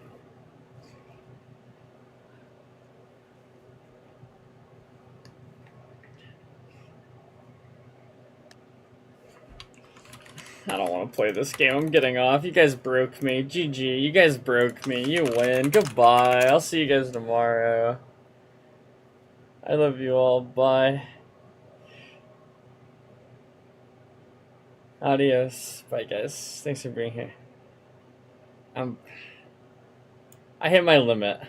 I don't want to play this game. I'm getting off. You guys broke me. GG. You guys broke me. You win. Goodbye. I'll see you guys tomorrow. I love you all. Bye. Adios. Bye, guys. Thanks for being here. I hit my limit.